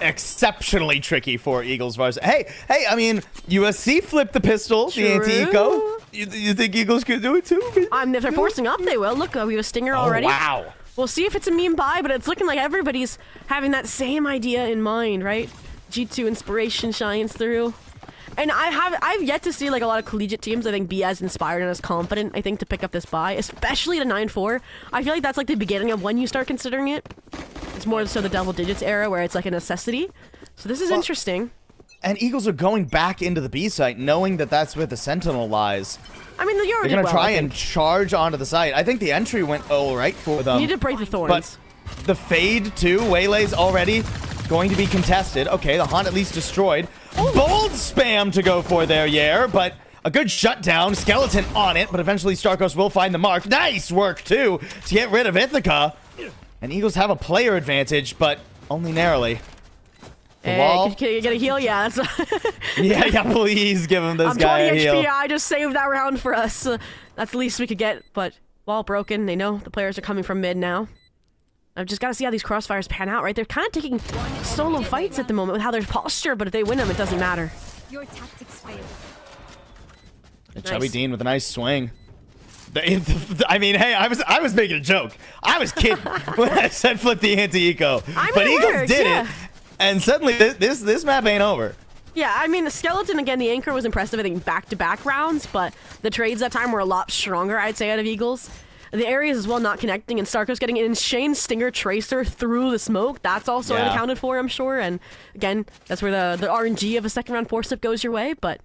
exceptionally tricky for Eagles Varsity. Hey, I mean, USC flipped the pistol, the anti-eco. You think Eagles could do it too? If they're forcing up, they will. Look, we have a stinger already. Wow. We'll see if it's a meme buy, but it's looking like everybody's having that same idea in mind, right? G2 inspiration shines through. And I've yet to see like a lot of collegiate teams, I think, be as inspired and as confident, I think, to pick up this buy, especially at a 9-4. I feel like that's like the beginning of when you start considering it. It's more so the double digits era where it's like a necessity. So this is interesting. And Eagles are going back into the B site, knowing that that's where the Sentinel lies. I mean, the Euro They're did going to well, try I and think. charge onto the site. I think the entry went all right for them. You need to break the thorns. But the fade, too, Waylay's already going to be contested. Okay, the Hunt at least destroyed. Bold spam to go for there, Yer, but a good shutdown. Skeleton on it, but eventually Starkos will find the mark. Nice work, too, to get rid of Ithaca. And Eagles have a player advantage, but only narrowly. The wall. Can you get a heal? Yeah, that's Yeah, please give him this I'm guy 20 a heal. HP. I just saved that round for us. That's the least we could get, but wall broken. They know the players are coming from mid now. I've just got to see how these crossfires pan out, right? They're kind of taking solo fights at the moment with how their posture, but if they win them, it doesn't matter. Your tactics failed. Chubby Nice. Dean with a nice swing. I mean, hey, I was making a joke. I was kidding when I said flip the anti-eco. But it Eagles works, did yeah. it. And suddenly, this map ain't over. Yeah, I mean, the Skeleton, again, the anchor was impressive, I think, back-to-back rounds, but the trades that time were a lot stronger, I'd say, out of Eagles. The areas as well not connecting, and Starkos getting an insane Stinger Tracer through the smoke. That's also unaccounted for, I'm sure. And again, that's where the RNG of a second round force-up goes your way. But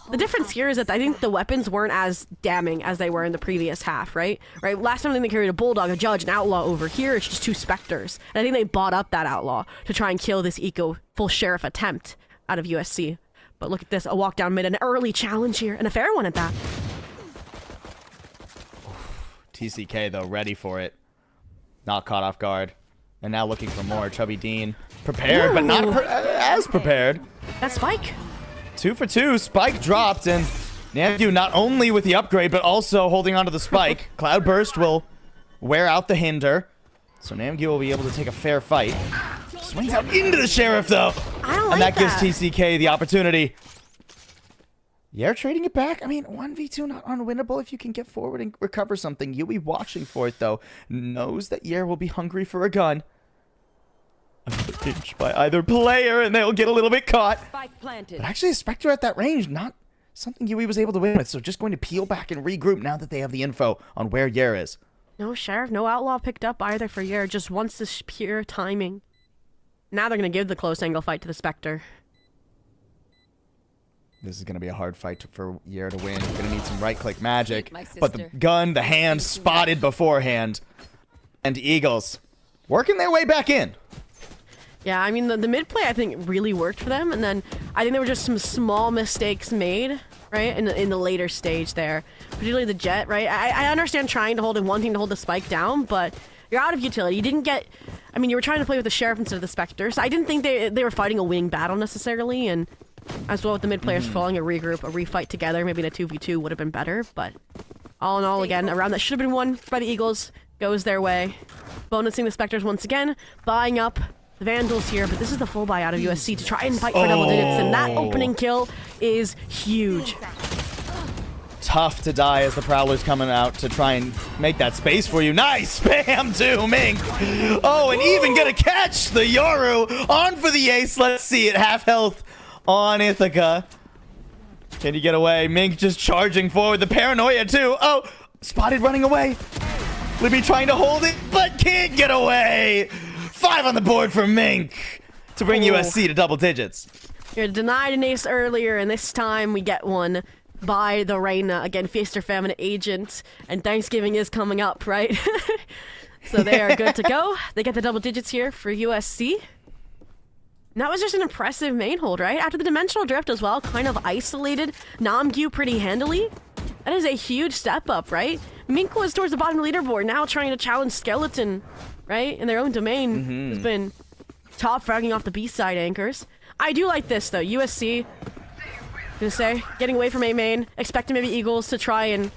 the difference here is that I think the weapons weren't as damning as they were in the previous half, right? Last time they carried a Bulldog, a Judge, an Outlaw. Over here, it's just 2 Spectres. And I think they bought up that Outlaw to try and kill this Eco full Sheriff attempt out of USC. But look at this, a walk down mid, an early challenge here, and a fair one at that. TCK, though, ready for it. Not caught off guard. And now looking for more. Chubby Dean prepared, but not as prepared. That spike. 2 for 2. Spike dropped, and Namgu not only with the upgrade, but also holding onto the spike. Cloudburst will wear out the hinder. So Namgu will be able to take a fair fight. Swings out into the Sheriff, though. I don't And like that gives that. TCK the opportunity. Yer trading it back. I mean, 1v2 not unwinnable if you can get forward and recover something. Yui watching for it, though, knows that Yer will be hungry for a gun. Another pinch by either player, and they'll get a little bit caught. Spike planted. But actually, a Spectre at that range, not something Yui was able to win with. So just going to peel back and regroup now that they have the info on where Yer is. No Sheriff, no Outlaw picked up either for Yer. Just wants this pure timing. Now they're going to give the close angle fight to the Spectre. This is going to be a hard fight for Yer to win. Going to need some right-click magic. My But the sister. gun, the hand, spotted beforehand. And Eagles working their way back in. Yeah, I mean, the mid play, I think, really worked for them. And then I think there were just some small mistakes made, right, in the later stage there. Particularly the Jet, right? I understand trying to hold and wanting to hold the spike down, but you're out of utility. You didn't get... I mean, you were trying to play with the Sheriff instead of the Spectre, so I didn't think they were fighting a winning battle necessarily, and as well with the mid players falling a regroup, a refight together, maybe in a 2v2 would have been better, but all in all, again, a round that should have been won by the Eagles goes their way. Bonusing the Spectres once again, buying up the Vandals here, but this is the full buy out of USC to try and fight for double digits, and that opening kill is huge. Tough to die as the Prowler's coming out to try and make that space for you. Nice spam too, Mink. Oh, and even gonna catch the Yoru on for the ace. Let's see it. Half health on Ithaca. Can you get away? Mink just charging forward. The paranoia too. Oh, spotted running away. Libby trying to hold it, but can't get away. 5 on the board for Mink to bring USC to double digits. You're denied an ace earlier, and this time we get one by the Reyna. Again, Feast or Famine agent, and Thanksgiving is coming up, right? So they are good to go. They get the double digits here for USC. And that was just an impressive main hold, right? After the dimensional drift as well, kind of isolated Namgyu pretty handily. That is a huge step up, right? Mink was towards the bottom of the leaderboard, now trying to challenge Skeleton, right? In their own domain. Has been top fragging off the B-side anchors. I do like this, though. USC, gonna say, getting away from A main, expecting maybe Eagles to try and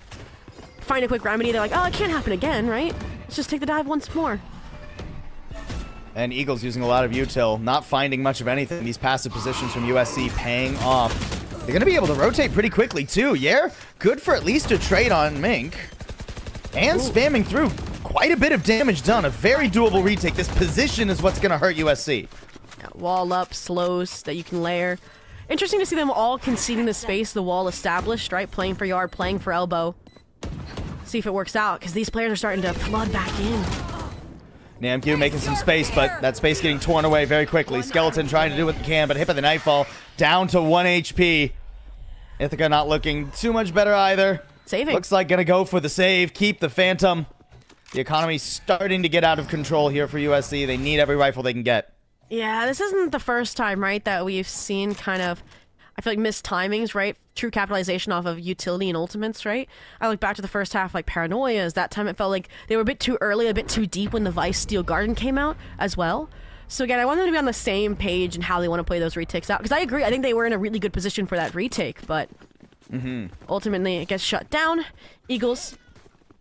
find a quick remedy. They're like, oh, it can't happen again, right? Let's just take the dive once more. And Eagles using a lot of util, not finding much of anything. These passive positions from USC paying off. They're going to be able to rotate pretty quickly, too. Yeah, good for at least a trade on Mink. And spamming through. Quite a bit of damage done. A very doable retake. This position is what's going to hurt USC. Yeah, wall up, slows that you can layer. Interesting to see them all conceding the space, the wall established, right? Playing for yard, playing for elbow. See if it works out, because these players are starting to flood back in. Namgyu making some space, but that space getting torn away very quickly. Skeleton trying to do what he can, but hit by the Nightfall. Down to 1 HP. Ithaca not looking too much better either. Saving. Looks like gonna go for the save, keep the Phantom. The economy's starting to get out of control here for USC. They need every rifle they can get. Yeah, this isn't the first time, right, that we've seen kind of, I feel like, missed timings, right? True capitalization off of utility and ultimates, right? I look back to the first half, like Paranoias. That time it felt like they were a bit too early, a bit too deep when the Vice Steel Garden came out as well. So again, I want them to be on the same page and how they want to play those retakes out. Because I agree, I think they were in a really good position for that retake, but ultimately it gets shut down. Eagles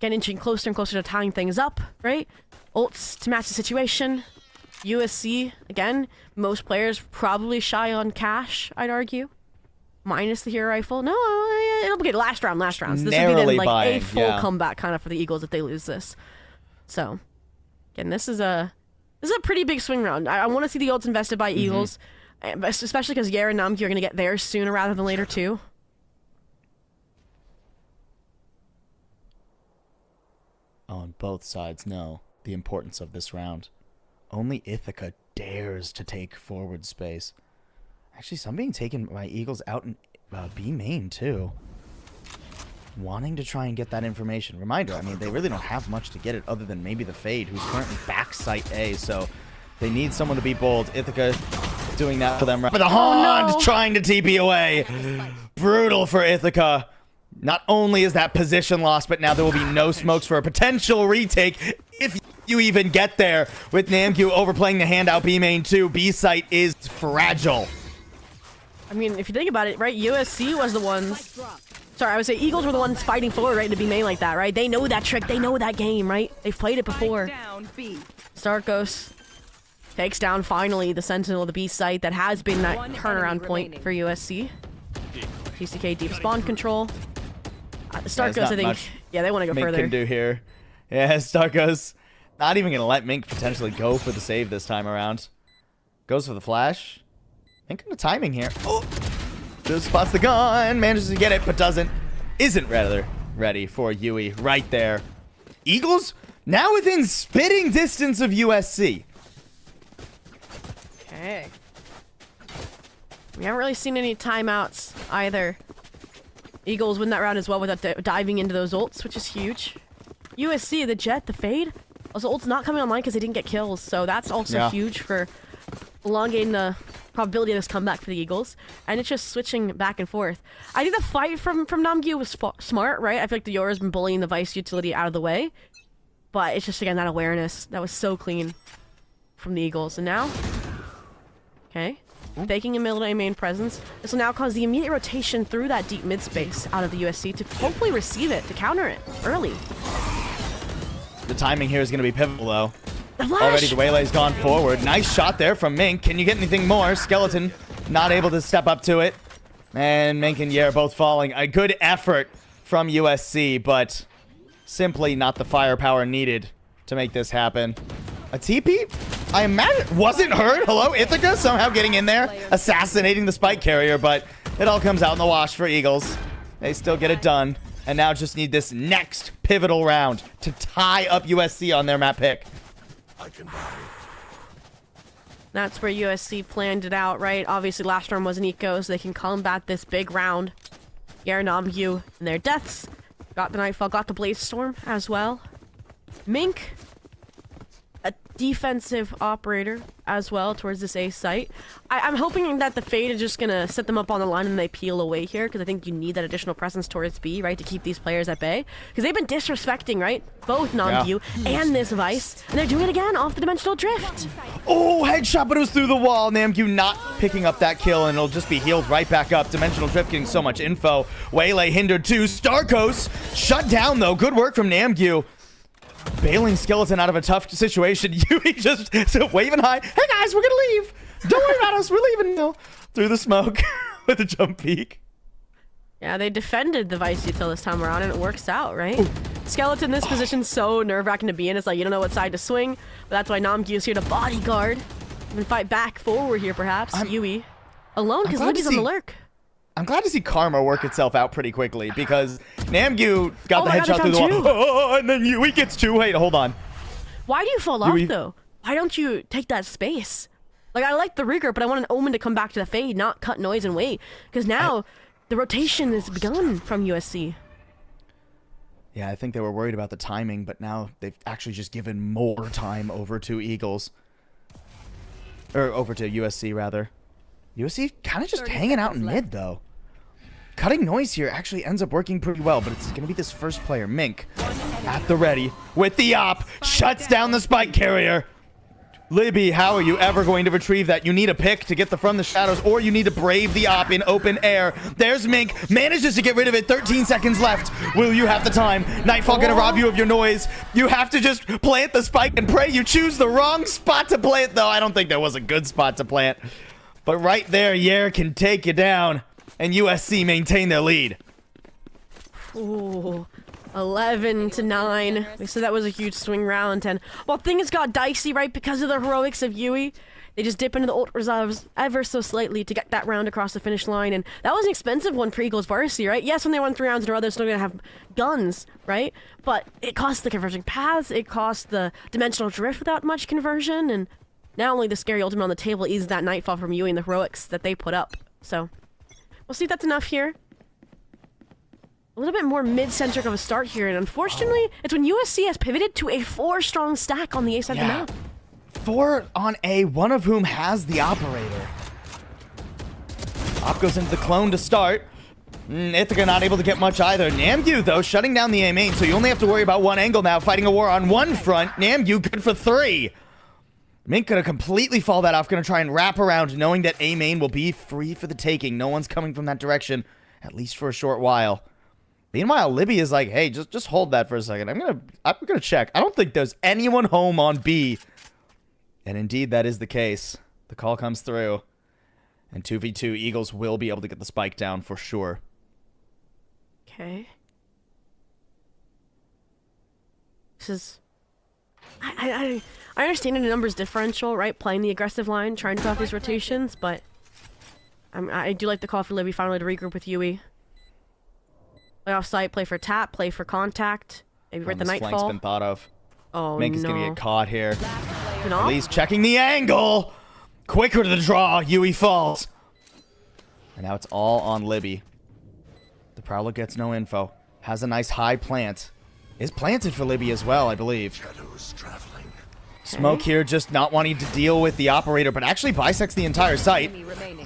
get inching closer and closer to tying things up, right? Ults to match the situation. USC, again, most players probably shy on cash, I'd argue. Minus the hero rifle. No, it'll be good. Last round. So this would be then like buying, a full comeback kind of for the Eagles if they lose this. So, again, this is a pretty big swing round. I want to see the ults invested by Eagles, especially because Yer and Namgyu are going to get theirs sooner rather than later too. On both sides know the importance of this round. Only Ithaca dares to take forward space. Actually, some being taken by Eagles out in B main, too. Wanting to try and get that information. Reminder, I mean, they really don't have much to get it other than maybe the Fade, who's currently back site A, so they need someone to be bold. Ithaca doing that for them. But the Hond trying to TP away. Brutal for Ithaca. Not only is that position lost, but now there will be no smokes for a potential retake if you even get there. With Namgyu overplaying the handout B main too. B site is fragile. I mean, if you think about it, right, USC was the ones... Sorry, I would say Eagles were the ones fighting forward, right, to be main like that, right? They know that trick. They know that game, right? They've played it before. Starkos takes down, finally, the Sentinel of the B site that has been that turnaround point for USC. TCK deep spawn control. Starkos, I think... Yeah, they want to go Mink further. Can do here. Yeah, Starkos not even going to let Mink potentially go for the save this time around. Goes for the flash. Mink on the timing here. Oh! Just spots the gun, manages to get it, but isn't rather ready for Yui right there. Eagles now within spitting distance of USC. Okay. We haven't really seen any timeouts either. Eagles win that round as well without diving into those ults, which is huge. USC, the Jet, the Fade. Also, ults not coming online because they didn't get kills, so that's also huge for elongating the probability of this comeback for the Eagles. And it's just switching back and forth. I think the fight from Namgyu was smart, right? I feel like the Yora's been bullying the Vice utility out of the way. But it's just, again, that awareness. That was so clean from the Eagles. And now... Okay. Faking a middle main presence. This will now cause the immediate rotation through that deep mid space out of the USC to hopefully receive it, to counter it early. The timing here is going to be pivotal, though. The flash! Already the Waylay's gone forward. Nice shot there from Mink. Can you get anything more? Skeleton not able to step up to it. And Mink and Yer both falling. A good effort from USC, but simply not the firepower needed to make this happen. A TP? I imagine wasn't heard. Hello, Ithaca somehow getting in there, assassinating the spike carrier, but it all comes out in the wash for Eagles. They still get it done, and now just need this next pivotal round to tie up USC on their map pick. That's where USC planned it out, right? Obviously, last round was an eco, so they can combat this big round. Namgyu and their deaths. Got the Nightfall, got the Blaze Storm as well. Mink, a defensive operator as well towards this A site. I'm hoping that the Fade is just going to set them up on the line and they peel away here, because I think you need that additional presence towards B, right, to keep these players at bay. Because they've been disrespecting, right, both Namgyu and this Vice, and they're doing it again off the Dimensional Drift. Oh, headshot, but it was through the wall. Namgyu not picking up that kill, and it'll just be healed right back up. Dimensional Drift getting so much info. Waylay hindered too. Starkos shut down, though. Good work from Namgyu. Bailing Skeleton out of a tough situation. Yui just waving high. Hey guys, we're gonna leave. Don't worry about us. We're leaving now. Through the smoke with a jump peek. Yeah, they defended the Vice Util this time around, and it works out, right? Ooh. Skeleton, this position's so nerve-wracking to be in. It's like you don't know what side to swing, but that's why Namgyu is here to bodyguard and fight back forward here, perhaps. Yui alone because Libby's on the lurk. I'm glad to see Karma work itself out pretty quickly, because Namgyu got the headshot through the wall. Oh, and then Yui gets two. Wait, hold on. Why do you fall off, though? Why don't you take that space? Like, I like the regroup, but I want an Omen to come back to the Fade, not cut noise and wait. Because now, the rotation has begun from USC. Yeah, I think they were worried about the timing, but now they've actually just given more time over to Eagles. Or over to USC, rather. USC kind of just hanging out in mid, though. Cutting noise here actually ends up working pretty well, but it's going to be this first player, Mink, at the ready with the op, shuts down the spike carrier. Libby, how are you ever going to retrieve that? You need a pick to get the from the shadows, or you need to brave the op in open air. There's Mink, manages to get rid of it. 13 seconds left. Will you have the time? Nightfall gonna rob you of your noise. You have to just plant the spike and pray you choose the wrong spot to plant, though. I don't think there was a good spot to plant. But right there, Yer can take you down, and USC maintain their lead. Ooh. 11-9. We said that was a huge swing round, and well, things got dicey, right, because of the heroics of Yui. They just dip into the ult reserves ever so slightly to get that round across the finish line, and that was an expensive one for Eagles Varsity, right? Yes, when they won 3 rounds in a row, they're still gonna have guns, right? But it cost the converging paths, it cost the Dimensional Drift without much conversion, and now only the scary ultimate on the table is that Nightfall from Yui and the heroics that they put up. So, we'll see if that's enough here. A little bit more mid-centric of a start here, and unfortunately, it's when USC has pivoted to a 4-strong stack on the A side of the map. 4 on A, one of whom has the operator. Op goes into the clone to start. Ithaca not able to get much either. Namgyu, though, shutting down the A main, so you only have to worry about one angle now, fighting a war on one front. Namgyu good for 3. Mink gonna completely fall that off, gonna try and wrap around, knowing that A main will be free for the taking. No one's coming from that direction, at least for a short while. Meanwhile, Libby is like, hey, just hold that for a second. I'm gonna check. I don't think there's anyone home on B. And indeed, that is the case. The call comes through. And 2v2, Eagles will be able to get the spike down for sure. Okay. This is... I understand the numbers differential, right? Playing the aggressive line, trying to cut off these rotations, but... I do like the call for Libby finally to regroup with Yui. Play off site, play for tap, play for contact. Maybe right the Nightfall. Flank's been thought of. Oh, Mink is no. gonna get caught here. At least checking the angle. Quicker to the draw. Yui falls. And now it's all on Libby. The Prowler gets no info. Has a nice high plant. Is planted for Libby as well, I believe. Smoke here just not wanting to deal with the operator, but actually bisects the entire site.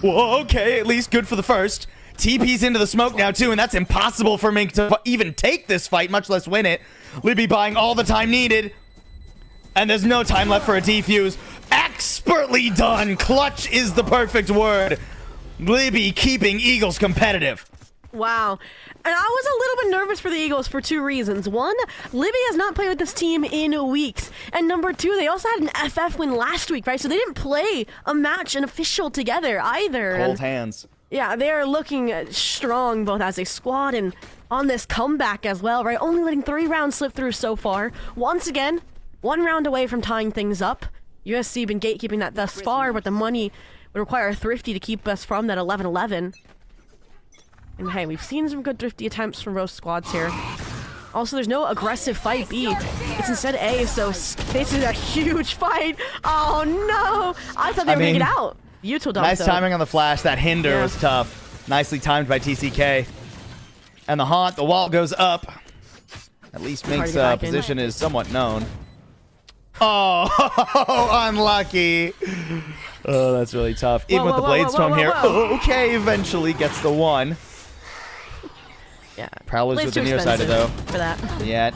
Whoa, okay, at least good for the first. TP's into the smoke now, too, and that's impossible for Mink to even take this fight, much less win it. Libby buying all the time needed. And there's no time left for a defuse. Expertly done. Clutch is the perfect word. Libby keeping Eagles competitive. Wow. And I was a little bit nervous for the Eagles for 2 reasons. 1, Libby has not played with this team in weeks. And number 2, they also had an FF win last week, right? So they didn't play a match, an official together either. Cold hands. Yeah, they are looking strong both as a squad and on this comeback as well, right? Only letting 3 rounds slip through so far. Once again, 1 round away from tying things up. USC been gatekeeping that thus far, but the money would require a Thrifty to keep us from that 11-11. And hey, we've seen some good Thrifty attempts from both squads here. Also, there's no aggressive fight B. It's instead A, so this is a huge fight. Oh no! I thought they were gonna get out. Util dump, Nice though. timing on the flash. That hinder was tough. Nicely timed by TCK. And the haunt, the wall goes up. At least Mink's position is somewhat known. Oh, unlucky. Oh, that's really tough. Even with the blade storm here. Okay, eventually gets the 1. Yeah. Prowler's with the nearsighted though. For that. Yet.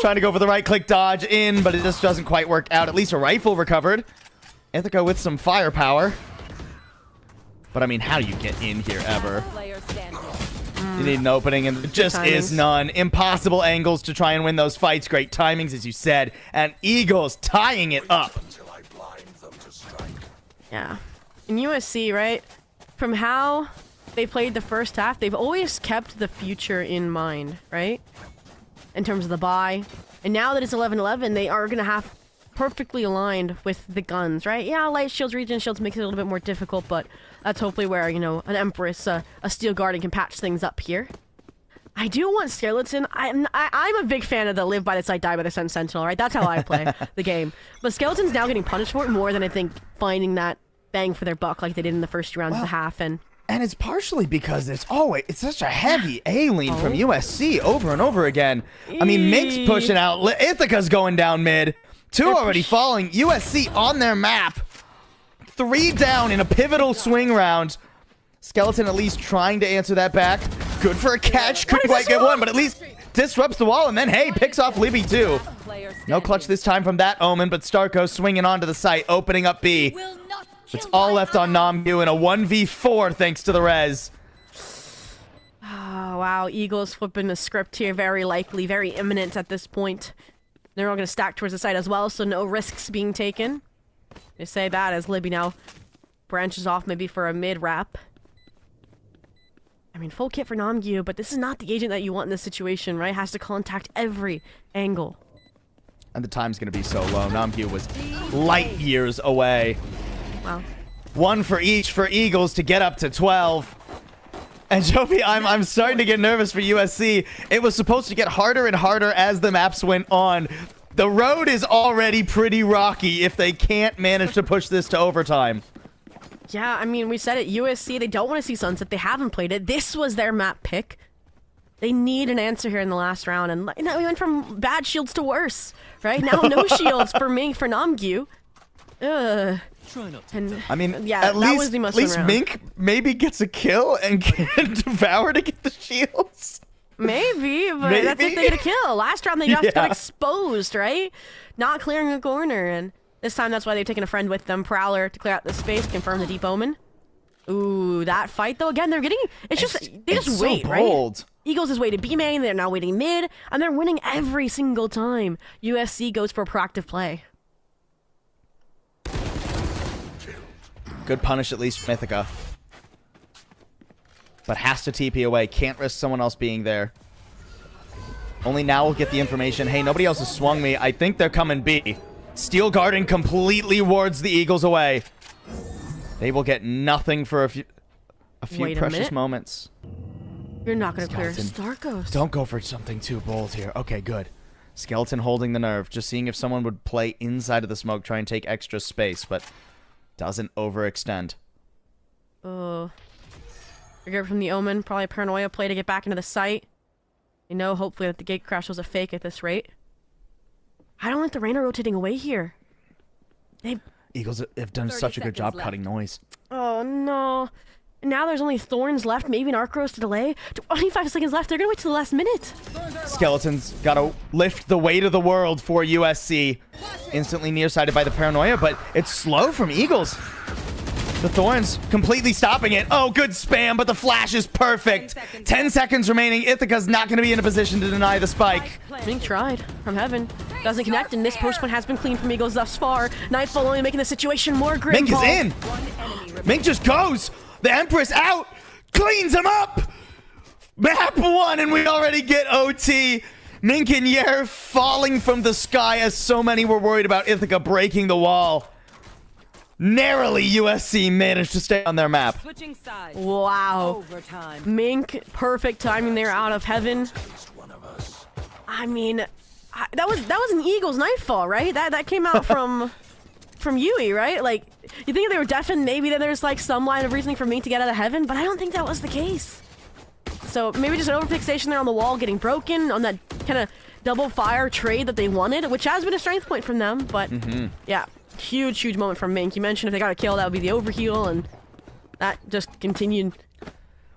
Trying to go for the right click dodge in, but it just doesn't quite work out. At least a rifle recovered. Ithaca with some firepower. But I mean, how do you get in here ever? You need an opening, and there just is none. Impossible angles to try and win those fights. Great timings, as you said. And Eagles tying it up. Yeah. In USC, right? From how they played the first half, they've always kept the future in mind, right? In terms of the buy. And now that it's 11-11, they are going to have perfectly aligned with the guns, right? Yeah, light shields, regen shields makes it a little bit more difficult, but that's hopefully where, you know, an Empress, a Steel Guardian can patch things up here. I do want Skeleton. I'm a big fan of the live by the side, die by the sun Sentinel, right? That's how I play the game. But Skeleton's now getting punished for it more than I think finding that bang for their buck like they did in the first round of the half. And it's partially because it's such a heavy A-lean from USC over and over again. I mean, Mink's pushing out. Ithaca's going down mid. 2 already falling. USC on their map. 3 down in a pivotal swing round. Skeleton at least trying to answer that back. Good for a catch. Couldn't quite get one, but at least disrupts the wall. And then, hey, picks off Libby too. No clutch this time from that Omen, but Starko swinging onto the site, opening up B. It's all left on Namgyu in a 1v4 thanks to the res. Oh, wow. Eagles flipping the script here. Very likely, very imminent at this point. They're all going to stack towards the side as well, so no risks being taken. They say that as Libby now branches off maybe for a mid-wrap. I mean, full kit for Namgyu, but this is not the agent that you want in this situation, right? Has to contact every angle. And the time's going to be so low. Namgyu was light years away. Wow. 1 for each for Eagles to get up to 12. And Joby, I'm starting to get nervous for USC. It was supposed to get harder and harder as the maps went on. The road is already pretty rocky if they can't manage to push this to overtime. Yeah, I mean, we said it. USC, they don't want to see Sunset. They haven't played it. This was their map pick. They need an answer here in the last round. And now we went from bad shields to worse, right? Now no shields for Namgyu. Ugh. And, I mean, yeah, at least round. Mink maybe gets a kill and can devour to get the shields. Maybe, but that's if they get a kill. Last round they just got exposed, right? Not clearing a corner, and this time that's why they've taken a friend with them. Prowler to clear out the space, confirm the deep omen. Ooh, that fight though, again, they're getting, they just wait, so right? bold. Eagles has waited B main, they're now waiting mid, and they're winning every single time. USC goes for proactive play. Good punish at least from Ithaca. But has to TP away. Can't risk someone else being there. Only now we'll get the information. Hey, nobody else has swung me. I think they're coming B. Steel Garden completely wards the Eagles away. They will get nothing for a few precious moments. You're not going to clear Starkos. Don't go for something too bold here. Okay, good. Skeleton holding the nerve. Just seeing if someone would play inside of the smoke, try and take extra space, but doesn't overextend. Oh. Figure from the Omen. Probably a paranoia play to get back into the site. You know, hopefully that the gate crash was a fake at this rate. I don't like the Reyna rotating away here. Eagles have done such a good job cutting noise. Oh, no. Now there's only Thorns left, maybe an Arcros to delay. 25 seconds left. They're going to wait till the last minute. Skeleton's got to lift the weight of the world for USC. Instantly nearsighted by the paranoia, but it's slow from Eagles. The Thorns completely stopping it. Oh, good spam, but the flash is perfect. 10 seconds remaining. Ithaca's not going to be in a position to deny the spike. Mink tried from heaven. Doesn't connect, and this post point has been clean from Eagles thus far. Nightfall only making the situation more grim. Mink is in. Mink just goes. The Empress out. Cleans him up. Map 1, and we already get OT. Mink and Yer falling from the sky as so many were worried about Ithaca breaking the wall. Narrowly, USC managed to stay on their map. Switching sides. Wow. Overtime. Mink, perfect timing there out of heaven. I mean, that was an Eagles nightfall, right? That came out from Yui, right? Like, you think if they were deafened, maybe then there's like some line of reasoning for Mink to get out of heaven, but I don't think that was the case. So maybe just an overfixation there on the wall getting broken on that kind of double fire trade that they wanted, which has been a strength point from them, but yeah. Huge moment from Mink. You mentioned if they got a kill, that would be the overheal, and that just continued.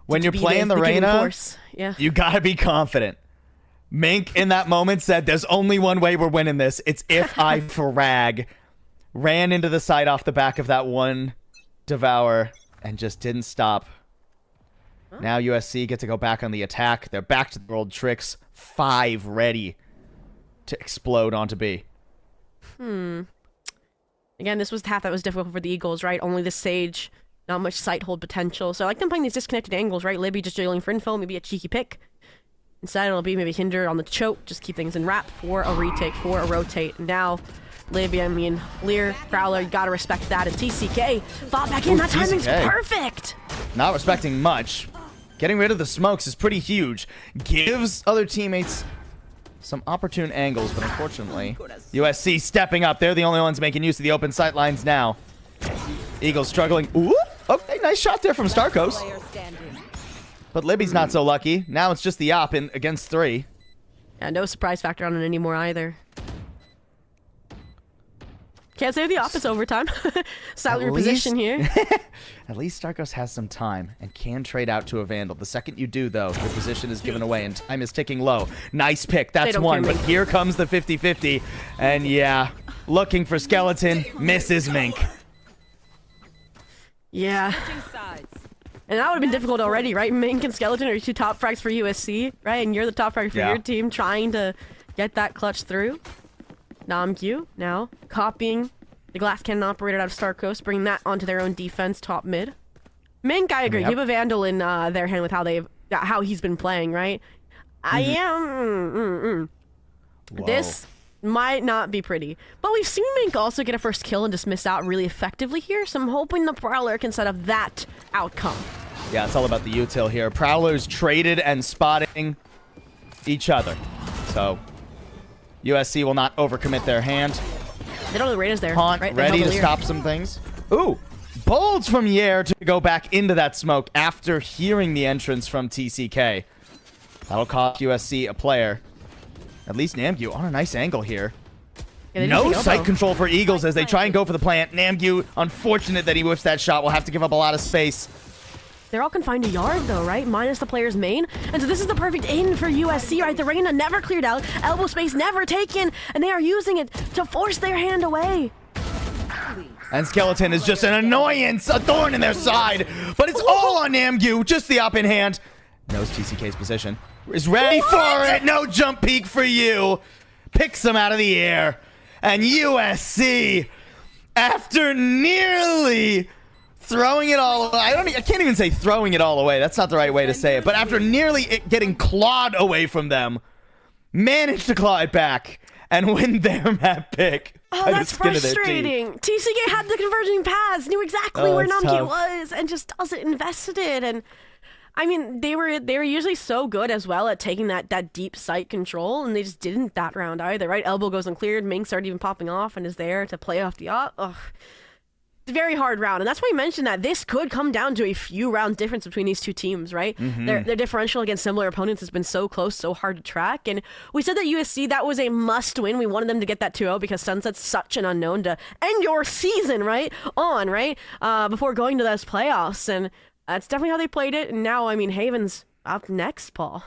When you're playing the Reyna, yeah, you gotta be confident. Mink in that moment said, "There's only one way we're winning this. It's if I frag." Ran into the site off the back of that one Devour and just didn't stop. Now USC get to go back on the attack. They're back to their old tricks. 5 ready to explode onto B. Again, this was the half that was difficult for the Eagles, right? Only the Sage, not much sight hold potential. So I like them playing these disconnected angles, right? Libby just drilling for info, maybe a cheeky pick. Instead, it'll be maybe Hinder on the choke, just keep things in wrap for a retake, for a rotate. Now, Libby, I mean, Lear, Prowler, you gotta respect that. And TCK fought back in. That timing's perfect. Not respecting much. Getting rid of the smokes is pretty huge. Gives other teammates some opportune angles, but unfortunately, USC stepping up. They're the only ones making use of the open sight lines now. Eagles struggling. Ooh, okay, nice shot there from Starkos. But Libby's not so lucky. Now it's just the op in against 3. Yeah, no surprise factor on it anymore either. Can't say the op is overtime. Silent reposition here. At least Starkos has some time and can trade out to a Vandal. The second you do, though, your position is given away and time is ticking low. Nice pick. That's one. But here comes the 50-50. And yeah, looking for Skeleton. Misses Mink. Yeah. And that would have been difficult already, right? Mink and Skeleton are 2 top frags for USC, right? And you're the top frag for your team trying to get that clutch through. Namgyu now copying the glass cannon operator out of Star Coast, bringing that onto their own defense top mid. Mink, I agree. You have a Vandal in their hand with how he's been playing, right? I am. This might not be pretty, but we've seen Mink also get a first kill and just miss out really effectively here. So I'm hoping the Prowler can set up that outcome. Yeah, it's all about the util here. Prowlers traded and spotting each other, so USC will not overcommit their hand. They don't know the Reyna's there. Haunt right? ready to stop some things. Ooh, bolds from Yer to go back into that smoke after hearing the entrance from TCK. That'll cost USC a player. At least Namgyu on a nice angle here. Yeah, no sight control for Eagles as they try and go for the plant. Namgyu, unfortunate that he whiffs that shot, will have to give up a lot of space. They're all confined to yard, though, right? Minus the player's main. And so this is the perfect in for USC, right? The Reyna never cleared out, elbow space never taken, and they are using it to force their hand away. And Skeleton is just an annoyance, a thorn in their side. But it's all on Namgyu, just the op in hand. Knows TCK's position. Is ready for it. No jump peek for you. Picks him out of the air. And USC, after nearly throwing it all away. I can't even say throwing it all away. That's not the right way to say it. But after nearly it getting clawed away from them, managed to claw it back and win their map pick. Oh, that's frustrating. TCK had the converging paths, knew exactly where Namgyu was, and just doesn't invest in it. And I mean, they were usually so good as well at taking that deep sight control, and they just didn't that round either, right? Elbow goes uncleared, Mink started even popping off and is there to play off the op. Ugh. Very hard round, and that's why I mentioned that this could come down to a few round difference between these two teams, right? Their differential against similar opponents has been so close, so hard to track, and we said that USC, that was a must-win. We wanted them to get that 2-0 because Sunset's such an unknown to end your season, right? Before going to those playoffs, and that's definitely how they played it, and now, I mean, Haven's up next, Paul.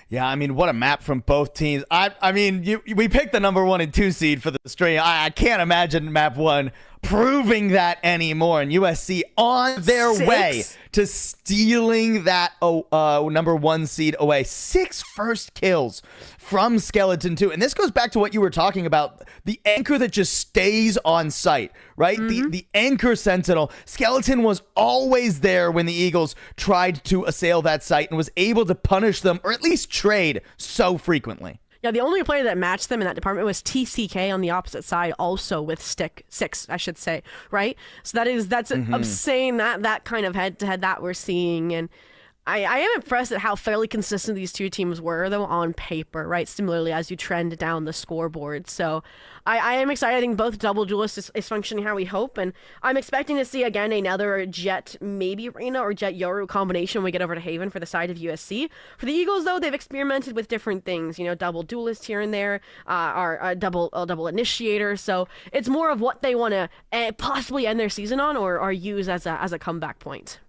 Yeah, I mean, what a map from both teams. We picked the number 1 and 2 seed for the stream. I can't imagine map 1 proving that anymore. And USC on their 6? way to stealing that number 1 seed away. 6 first kills from Skeleton 2. And this goes back to what you were talking about, the anchor that just stays on site, right? The anchor sentinel. Skeleton was always there when the Eagles tried to assail that site and was able to punish them, or at least trade, so frequently. Yeah, the only player that matched them in that department was TCK on the opposite side, also with stick 6, I should say, right? So that's obscene, that kind of head-to-head that we're seeing. And I am impressed at how fairly consistent these two teams were, though, on paper, right? Similarly, as you trend down the scoreboard. So I am excited. I think both Double Duelist is functioning how we hope. And I'm expecting to see, again, another Jet, maybe Reyna or Jet Yoru combination when we get over to Haven for the side of USC. For the Eagles, though, they've experimented with different things. You know, Double Duelist here and there, or double Initiator. So it's more of what they want to possibly end their season on or use as a comeback point.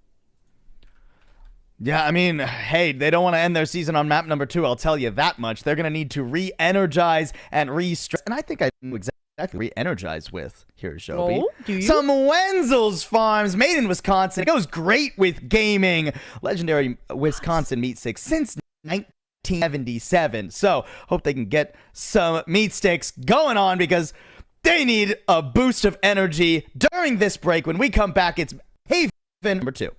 Yeah, I mean, hey, they don't want to end their season on map number 2, I'll tell you that much. They're going to need to re-energize and re-stress. And I think I know exactly re-energize with here, Shobi. Oh, do you? Some Wenzel's Farms, made in Wisconsin. It goes great with gaming. Legendary Wisconsin meat sticks since 1977. So, hope they can get some meat sticks going on because they need a boost of energy during this break. When we come back, it's Haven number 2.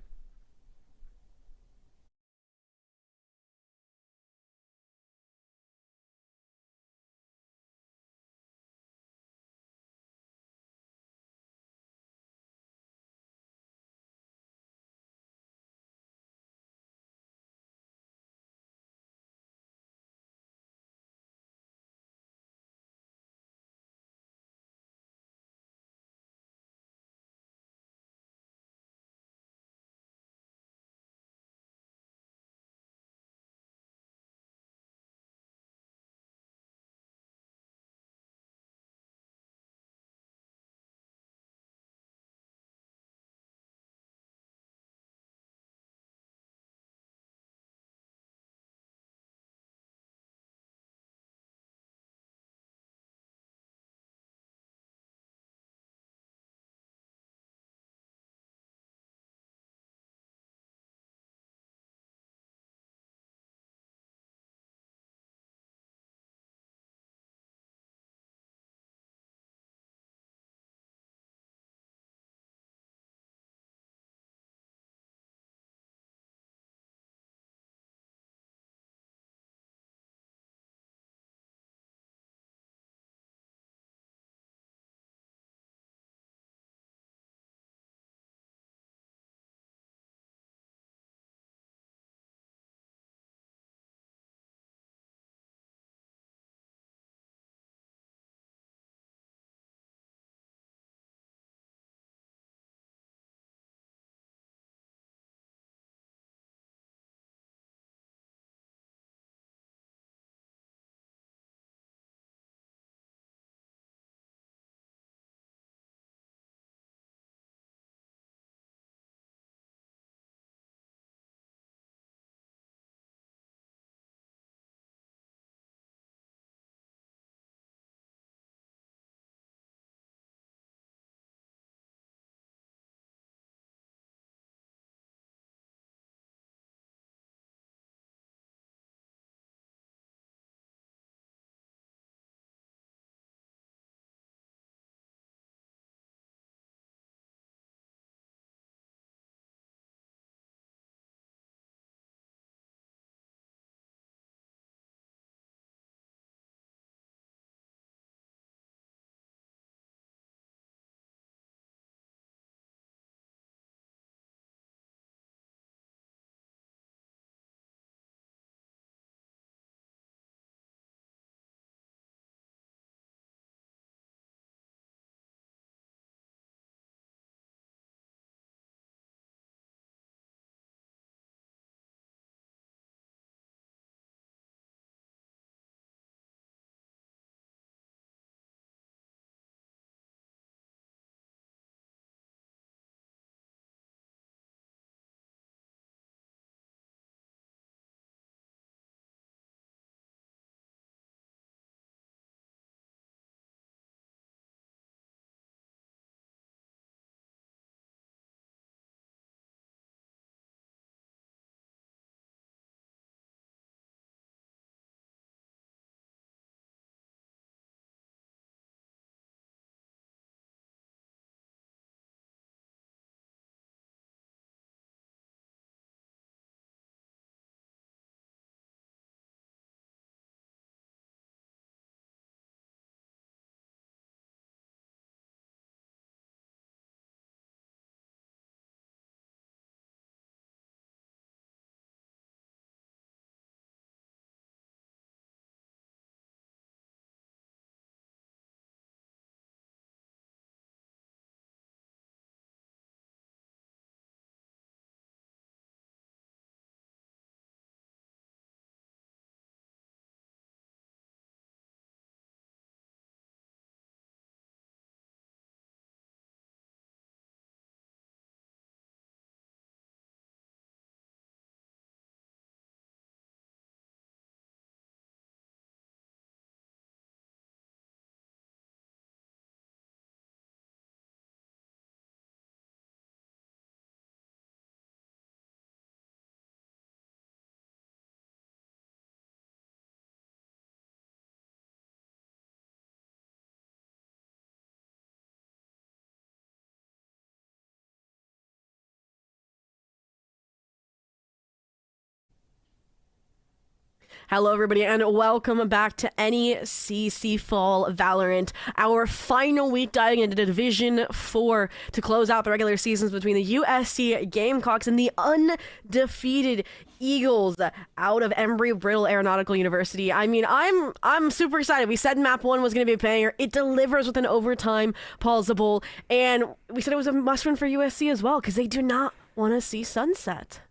Hello, everybody, and welcome back to NECC Fall Valorant, our final week diving into Division 4 to close out the regular seasons between the USC Gamecocks and the undefeated Eagles out of Embry-Riddle Aeronautical University. I mean, I'm super excited. We said map 1 was going to be a banger. It delivers with an overtime plausible, and we said it was a must-win for USC as well because they do not want to see sunset.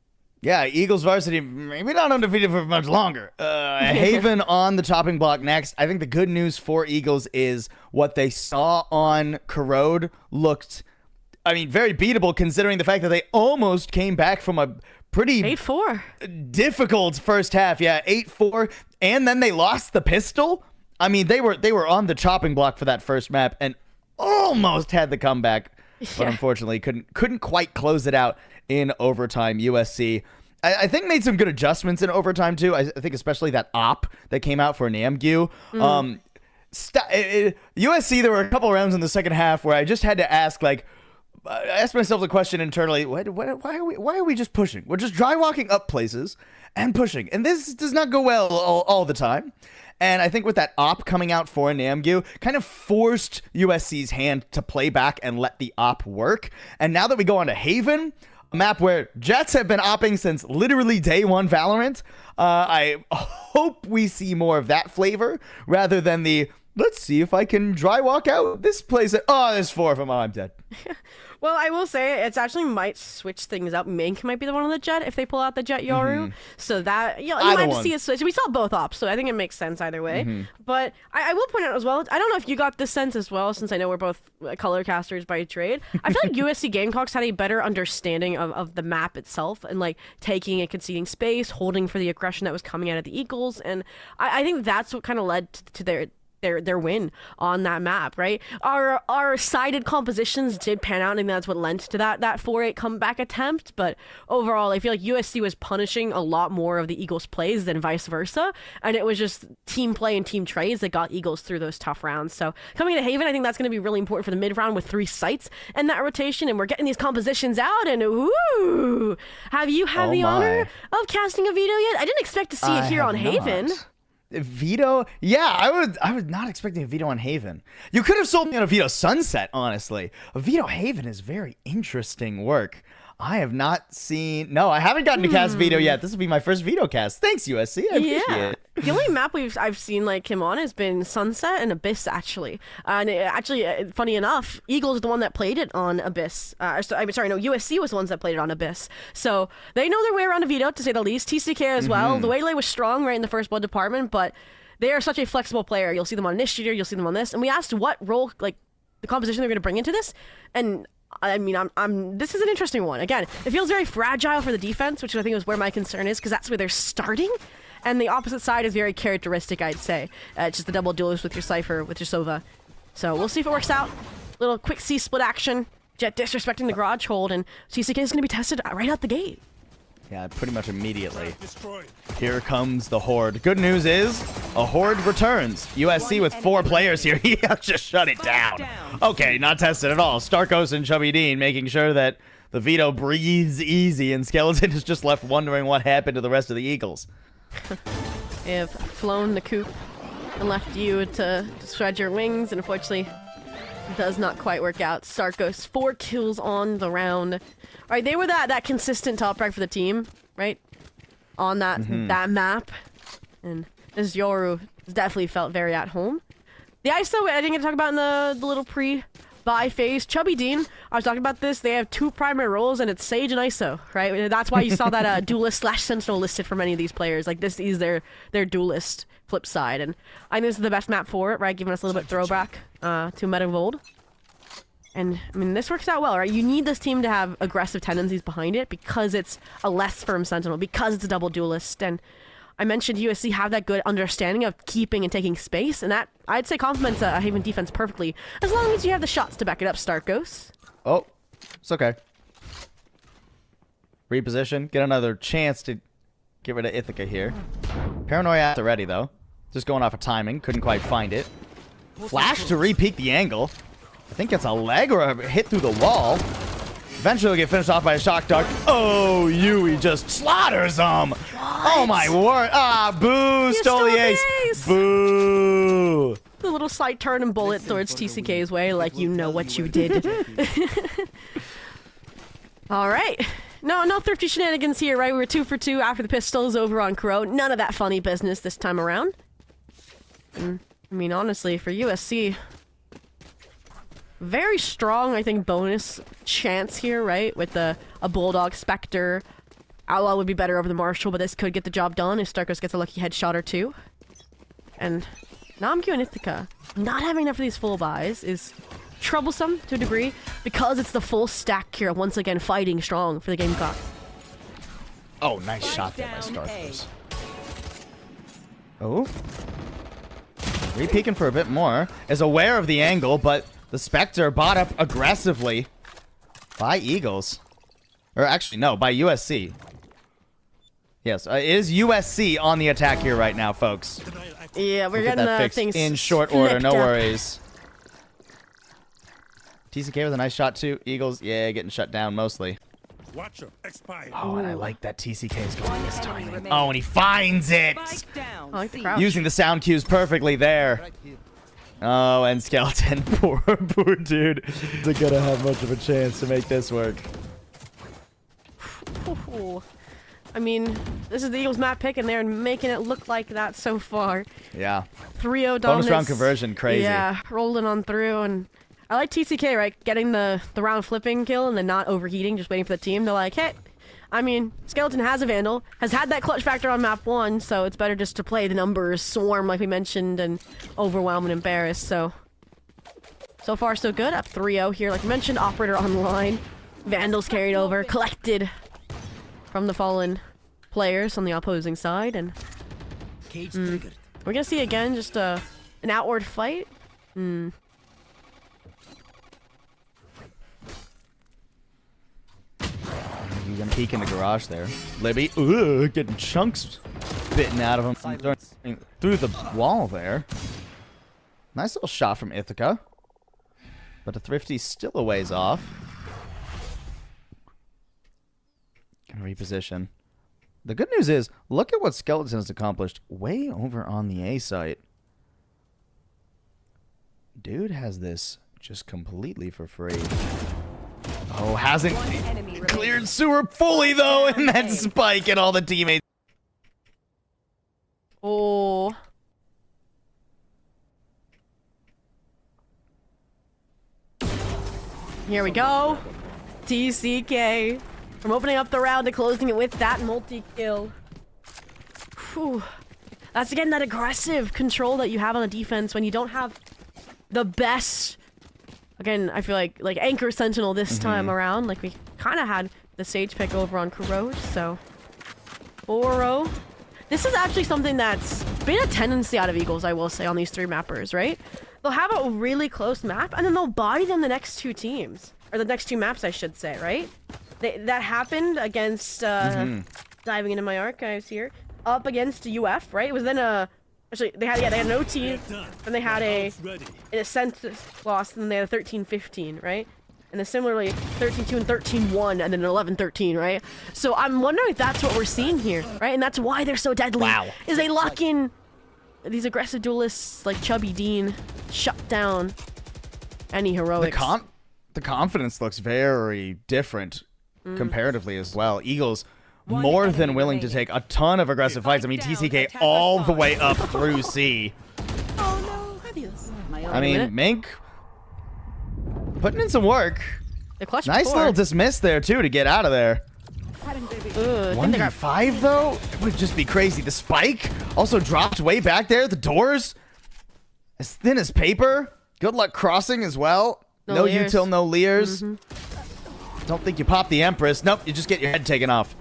Yeah, Eagles varsity, maybe not undefeated for much longer. Haven on the chopping block next. I think the good news for Eagles is what they saw on Corrode looked, I mean, very beatable considering the fact that they almost came back from a pretty 8-4 difficult first half. Yeah, 8-4, and then they lost the pistol. I mean, they were on the chopping block for that first map and almost had the comeback, but unfortunately couldn't quite close it out in overtime. USC, I think, made some good adjustments in overtime too. I think especially that op that came out for Namgu. USC, there were a couple rounds in the second half where I just had to ask, like, I asked myself the question internally: why are we just pushing? We're just dry walking up places and pushing, and this does not go well all the time. And I think with that op coming out for Namgu, kind of forced USC's hand to play back and let the op work. And now that we go on to Haven, a map where Jets have been opping since literally day one Valorant, I hope we see more of that flavor rather than the, let's see if I can dry walk out this place. Oh, there's 4 of them. Oh, I'm dead. Well, I will say it's actually might switch things up. Mink might be the one on the Jet if they pull out the Jet Yoru. So that, you might see a switch. We saw both ops, so I think it makes sense either way. But I will point out as well, I don't know if you got this sense as well, since I know we're both color casters by trade. I feel like USC Gamecocks had a better understanding of the map itself and like taking and conceding space, holding for the aggression that was coming out of the Eagles. And I think that's what kind of led to their win on that map, right? Our sided compositions did pan out, and that's what lent to that 4-8 comeback attempt. But overall, I feel like USC was punishing a lot more of the Eagles' plays than vice versa, and it was just team play and team trades that got Eagles through those tough rounds. So coming to Haven, I think that's going to be really important for the mid round with 3 sites and that rotation, and we're getting these compositions out. And ooh, have you had the honor of casting a veto yet? I didn't expect to see it here on Haven. Veto? Yeah, I was not expecting a veto on Haven. You could have sold me on a veto Sunset, honestly. A veto Haven is very interesting work. I have not seen... No, I haven't gotten to cast veto yet. This will be my first veto cast. Thanks, USC. I appreciate it. The only map I've seen like him on has been Sunset and Abyss, actually. And funny enough, Eagles is the one that played it on Abyss. USC was the ones that played it on Abyss. So they know their way around a veto, to say the least. TCK as well. The Waylay was strong right in the first blood department, but they are such a flexible player. You'll see them on Initiator, you'll see them on this. And we asked what role, like, the composition they're going to bring into this, and I mean, this is an interesting one. Again, it feels very fragile for the defense, which I think is where my concern is, because that's where they're starting. And the opposite side is very characteristic, I'd say. Just the double duelist with your Cypher, with your Sova. So we'll see if it works out. Little quick C-split action. Jet disrespecting the garage hold, and TCK is going to be tested right out the gate. Yeah, pretty much immediately. Here comes the Horde. Good news is, a Horde returns. USC with 4 players here. He just shut it down. Okay, not tested at all. Starkos and Chubby Dean making sure that the veto breathes easy, and Skeleton is just left wondering what happened to the rest of the Eagles. They have flown the coop and left you to spread your wings, and unfortunately, it does not quite work out. Starkos, 4 kills on the round. All right, they were that consistent top frag for the team, right? On that map. And this Yoru definitely felt very at home. The ISO, I didn't get to talk about in the little pre-buy phase. Chubby Dean, I was talking about this. They have 2 primary roles, and it's Sage and ISO, right? That's why you saw that duelist/sentinel listed for many of these players. Like, this is their duelist flip side. And I think this is the best map for it, right? Giving us a little bit throwback to Meta Vold. And, I mean, this works out well, right? You need this team to have aggressive tendencies behind it because it's a less firm sentinel, because it's a double duelist. And I mentioned USC have that good understanding of keeping and taking space, and that, I'd say, complements a Haven defense perfectly, as long as you have the shots to back it up, Starkos. Oh, it's okay. Reposition. Get another chance to get rid of Ithaca here. Paranoia at the ready, though. Just going off of timing. Couldn't quite find it. Flash to re-peek the angle. I think it's a leg or a hit through the wall. Eventually he'll get finished off by a shock dart. Oh, Yui just slaughters him. Oh my word. Ah, boo, stole the ace. Boo. The little slight turn and bullet towards TCK's way, like you know what you did. All right. No thrifty shenanigans here, right? We were 2 for 2 after the pistols over on Crow. None of that funny business this time around. I mean, honestly, for USC, very strong, I think, bonus chance here, right? With a Bulldog Spectre. Outlaw would be better over the Marshall, but this could get the job done if Starkos gets a lucky headshot or two. And Namkyu and Ithaca not having enough of these full buys is troublesome to a degree because it's the full stack here, once again fighting strong for the Gamecocks. Oh, nice shot there by Starkos. Oh. Re-peeking for a bit more. Is aware of the angle, but the Spectre bought up aggressively by Eagles. Or actually, no, by USC. Yes, it is USC on the attack here right now, folks. Yeah, we're We'll get getting that fixed things in short order, no flipped up. worries. TCK with a nice shot too. Eagles, yeah, getting shut down mostly. Watcher expired. Oh, and I like that TCK is going this timing. Oh, and he finds it! Spike down. I like the C. crouch. Using the sound cues perfectly there. Oh, and Skeleton, poor dude. Isn't gonna have much of a chance to make this work. Ooh. I mean, this is the Eagles map pick, and they're making it look like that so far. Yeah. 3-0 dominance. Bonus round conversion, crazy. Yeah, rolling on through, and I like TCK, right? Getting the round flipping kill and then not overheating, just waiting for the team. They're like, hey, I mean, Skeleton has a Vandal, has had that clutch factor on map 1, so it's better just to play the numbers, swarm like we mentioned, and overwhelm and embarrass. So far so good. Up 3-0 here, like we mentioned. Operator online. Vandals carried over, collected from the fallen players on the opposing side, and we're gonna see again just an outward fight. You're gonna peek in the garage there. Libby, getting chunks bitten out of him through the wall there. Nice little shot from Ithaca. But the Thrifty's still a ways off. Gonna reposition. The good news is, look at what Skeleton has accomplished way over on the A site. Dude has this just completely for free. Oh, hasn't cleared sewer fully though, and that spike and all the teammates. Oh. Here we go. TCK. From opening up the round to closing it with that multi-kill. Whew. That's again that aggressive control that you have on the defense when you don't have the best. Again, I feel like Anchor Sentinel this time around. Like we kind of had the Sage pick over on Corrode, so 4-0. This is actually something that's been a tendency out of Eagles, I will say, on these 3 mappers, right? They'll have a really close map, and then they'll buy them the next 2 teams. Or the next 2 maps, I should say, right? That happened against, diving into my archives here, up against UF, right? It was then actually, they had an OT, and they had an Ascent loss, and they had a 13-15, right? And then similarly, 13-2 and 13-1, and then 11-13, right? So I'm wondering if that's what we're seeing here, right? And that's why they're so deadly. Wow. Is they lock in these aggressive duelists like Chubby Dean, shut down any heroics. The confidence looks very different comparatively as well. Eagles more than willing to take a ton of aggressive fights. I mean, TCK all the way up through C. I mean, Mink putting in some work. The clutch Nice before. little dismiss there, too, to get out of there. Ugh, I think they got 1v5, though? It would just be crazy. The spike also dropped way back there. The doors, as thin as paper. Good luck crossing as well. No Leers. util, no Leers. Don't think you pop the Empress. Nope, you just get your head taken off.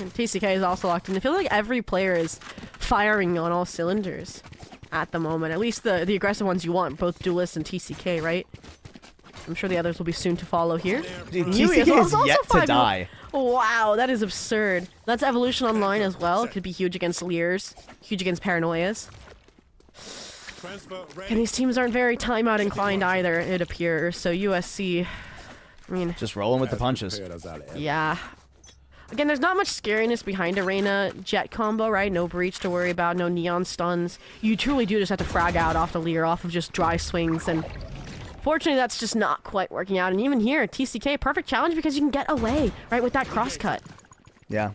And TCK is also locked in. I feel like every player is firing on all cylinders at the moment. At least the aggressive ones you want, both Duelist and TCK, right? I'm sure the others will be soon to follow here. Dude, Yui TCK is also yet to 5-0. die. Wow, that is absurd. That's Evolution Online as well. It could be huge against Leers, huge against Paranoias. And these teams aren't very timeout inclined either, it appears. So USC I mean, Just rolling with the punches. yeah. Again, there's not much scariness behind a Reyna Jet combo, right? No breach to worry about, no neon stuns. You truly do just have to frag out off the leer, off of just dry swings, and fortunately that's just not quite working out. And even here, TCK, perfect challenge because you can get away, right, with that crosscut. Yeah.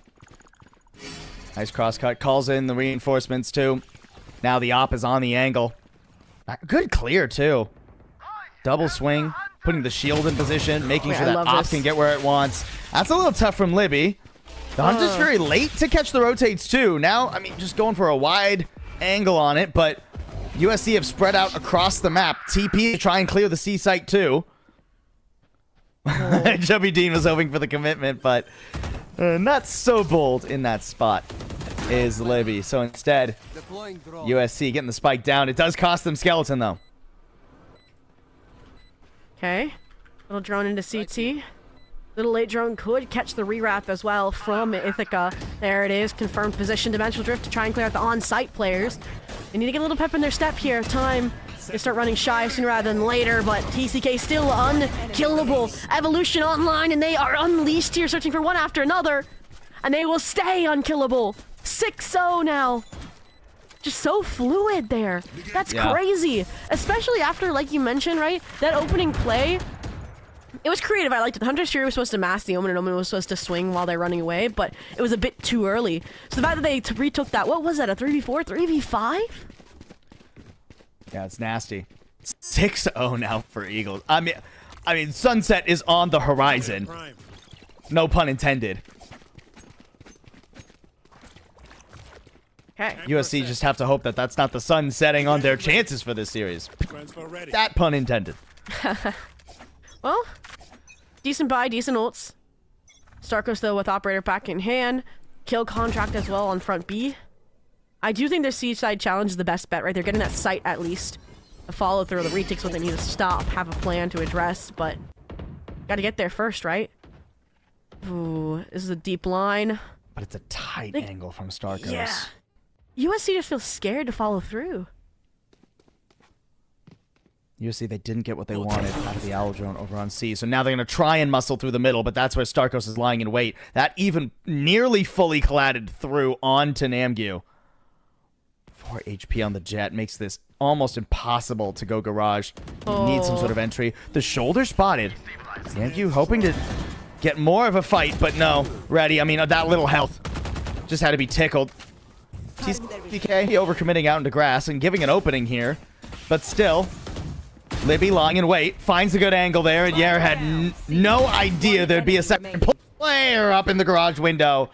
Nice crosscut. Calls in the reinforcements, too. Now the op is on the angle. Good clear, too. Double swing. Putting the shield in position. Making sure that op can get where it wants. That's a little tough from Libby. The hunt is very late to catch the rotates, too. Now, I mean, just going for a wide angle on it, but USC have spread out across the map. TP to try and clear the C site, too. Chubby Dean was hoping for the commitment, but not so bold in that spot is Libby. So instead, USC getting the spike down. It does cost them Skeleton, though. Okay. Little drone into CT. Little late drone could catch the rewrap as well from Ithaca. There it is. Confirmed position. Dimensional Drift to try and clear out the on-site players. They need to get a little pep in their step here. Time. They start running shy sooner rather than later, but TCK still unkillable. Evolution online, and they are unleashed here, searching for one after another. And they will stay unkillable. 6-0 now. Just so fluid there. That's crazy. Especially after, like you mentioned, right? That opening play. It was creative. I liked it. The Hunter's Fury was supposed to mask the Omen, and Omen was supposed to swing while they're running away, but it was a bit too early. So the fact that they retook that, what was that, a 3v4, 3v5? Yeah, it's nasty. 6-0 now for Eagles. I mean, sunset is on the horizon. No pun intended. Okay. USC just have to hope that that's not the sun setting on their chances for this series. That pun intended. Well, decent buy, decent ults. Starkos, though, with Operator back in hand. Kill contract as well on front B. I do think their siege side challenge is the best bet, right? They're getting that site at least. The follow through, the retakes what they need to stop, have a plan to address, but gotta get there first, right? Ooh, this is a deep line. But it's a tight angle from Starkos. Yeah. USC just feels scared to follow through. USC, they didn't get what they wanted out of the Owl Drone over on C, so now they're going to try and muscle through the middle, but that's where Starkos is lying in wait. That even nearly fully collided through onto Namgyu. 4 HP on the Jet makes this almost impossible to go garage. You need some sort of entry. The shoulder spotted. Namgyu hoping to get more of a fight, but no. Ready, I mean, that little health just had to be tickled. TCK overcommitting out into grass and giving an opening here, but still... Libby lying in wait, finds a good angle there, and Yer had no idea there'd be a second player up in the garage window.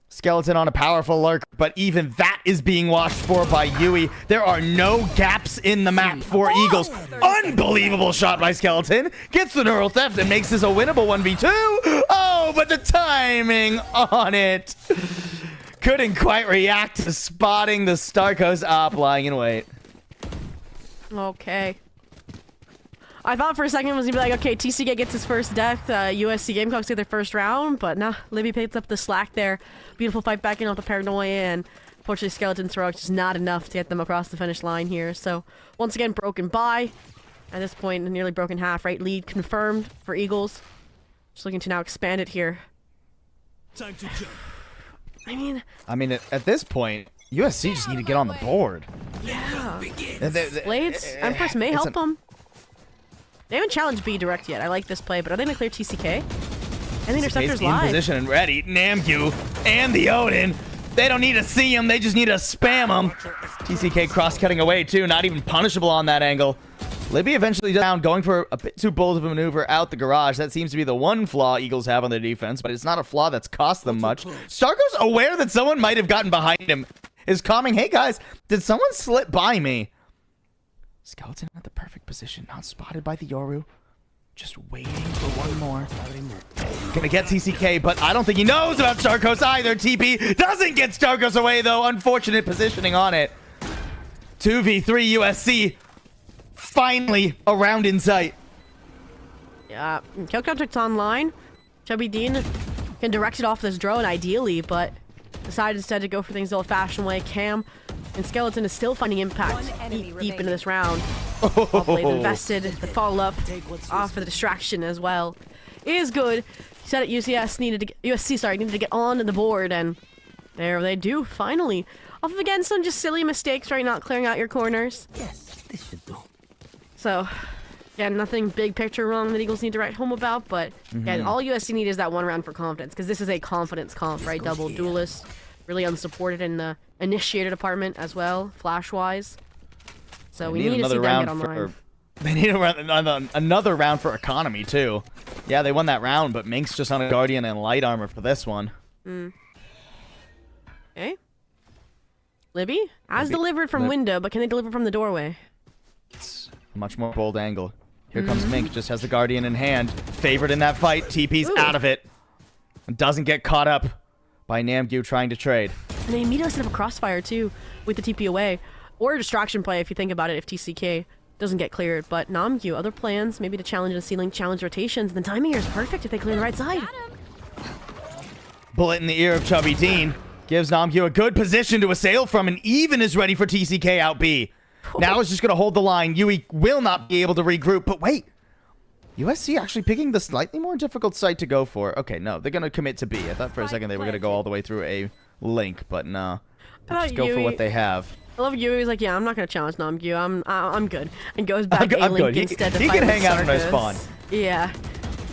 Skeleton on a powerful lurk, but even that is being watched for by Yui. There are no gaps in the map for Eagles. Unbelievable shot by Skeleton. Gets the neural theft and makes this a winnable 1v2. Oh, but the timing on it. Couldn't quite react to spotting the Starkos op lying in wait. Okay. I thought for a second it was gonna be like, okay, TCK gets his first death, USC Gamecocks get their first round, but nah, Libby picks up the slack there. Beautiful fight back in off the Paranoia, and unfortunately Skeleton's throw just not enough to get them across the finish line here. So, once again, broken by. At this point, a nearly broken half, right? Lead confirmed for Eagles. Just looking to now expand it here. Time to jump. I mean, at this point, USC just need to get on the board. yeah. Blades, Empress may help them. They haven't challenged B direct yet. I like this play, but are they gonna clear TCK? And the Interceptor's in live. position and ready. Namgyu and the Odin. They don't need to see him. They just need to spam him. TCK cross-cutting away, too. Not even punishable on that angle. Libby eventually down, going for a bit too bold of a maneuver out the garage. That seems to be the one flaw Eagles have on their defense, but it's not a flaw that's cost them much. Starko's aware that someone might have gotten behind him. Is calming, hey guys, did someone slip by me? Skeleton at the perfect position, not spotted by the Yoru. Just waiting for one more. Gonna get TCK, but I don't think he knows about Starkos either. TP doesn't get Starkos away, though. Unfortunate positioning on it. 2v3 USC. Finally, a round in sight. Yeah, kill contract's online. Chubby Dean can direct it off this drone, ideally, but decided instead to go for things the old-fashioned way. Cam and Skeleton is still finding impact deep into this round. All blade invested. The follow-up off of the distraction as well is good. He said that USC needed to get on the board, and there they do, finally. Off of, again, some just silly mistakes, right? Not clearing out your corners. Yes, this should do. So, again, nothing big picture wrong that Eagles need to write home about, but again, all USC need is that one round for confidence, because this is a confidence comp, right? Double duelist, really unsupported in the initiator department as well, flash-wise. So we need to see them get online. They need another round for economy, too. Yeah, they won that round, but Mink's just on a Guardian and light armor for this one. Okay. Libby? As delivered from window, but can they deliver from the doorway? It's a much more bold angle. Here comes Mink, just has the Guardian in hand. Favored in that fight. TP's out of it. And doesn't get caught up by Namgyu trying to trade. And they immediately set up a crossfire, too, with the TP away. Or a distraction play, if you think about it, if TCK doesn't get cleared. But Namgyu, other plans, maybe to challenge the ceiling, challenge rotations. And the timing here is perfect if they clear the right side. Bullet in the ear of Chubby Dean. Gives Namgyu a good position to assail from, and even is ready for TCK out B. Now is just going to hold the line. Yui will not be able to regroup, but wait. USC actually picking the slightly more difficult site to go for. Okay, no, they're going to commit to B. I thought for a second they were going to go all the way through a link, but no. Just go for what they have. I love Yui. He's like, yeah, I'm not going to challenge Namgyu. I'm good. And goes back A link instead to he fight can with hang out in my Sarkis. spawn. Yeah.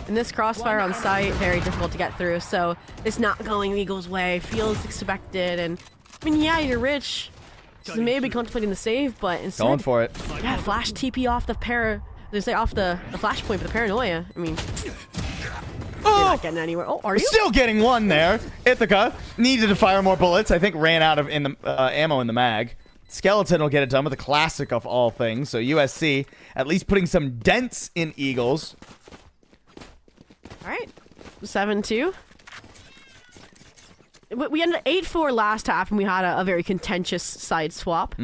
And this crossfire on site, very difficult to get through, so it's not going Eagles' way. Feels expected, and I mean, yeah, you're rich. So maybe contemplating the save, but instead, Going for it. Yeah, flash TP off the off the flash point, but the paranoia. I mean, you're not getting anywhere. Oh, are you? Still getting one there. Ithaca needed to fire more bullets. I think ran out of ammo in the mag. Skeleton will get it done with a classic of all things. So USC at least putting some dents in Eagles. All right, 7-2. We ended 8-4 last half, and we had a very contentious side swap.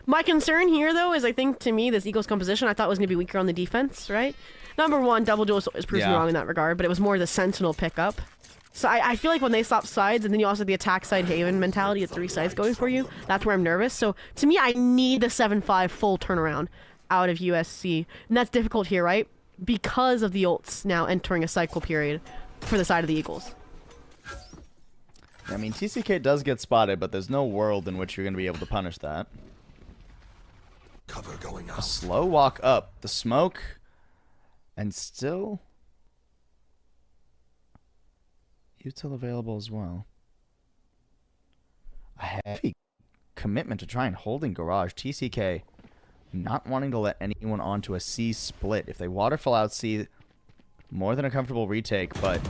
My concern here, though, is I think, to me, this Eagles composition I thought was going to be weaker on the defense, right? Number one, double duel is proving wrong in that regard, but it was more the Sentinel pickup. So I feel like when they swap sides, and then you also have the attack side Haven mentality of 3 sides going for you, that's where I'm nervous. So to me, I need the 7-5 full turnaround out of USC. And that's difficult here, right? Because of the ults now entering a cycle period for the side of the Eagles. I mean, TCK does get spotted, but there's no world in which you're going to be able to punish that. Cover going A out. slow walk up. The smoke. And still... util available as well. A heavy commitment to try and holding garage. TCK not wanting to let anyone onto a C split. If they waterfall out C, more than a comfortable retake, but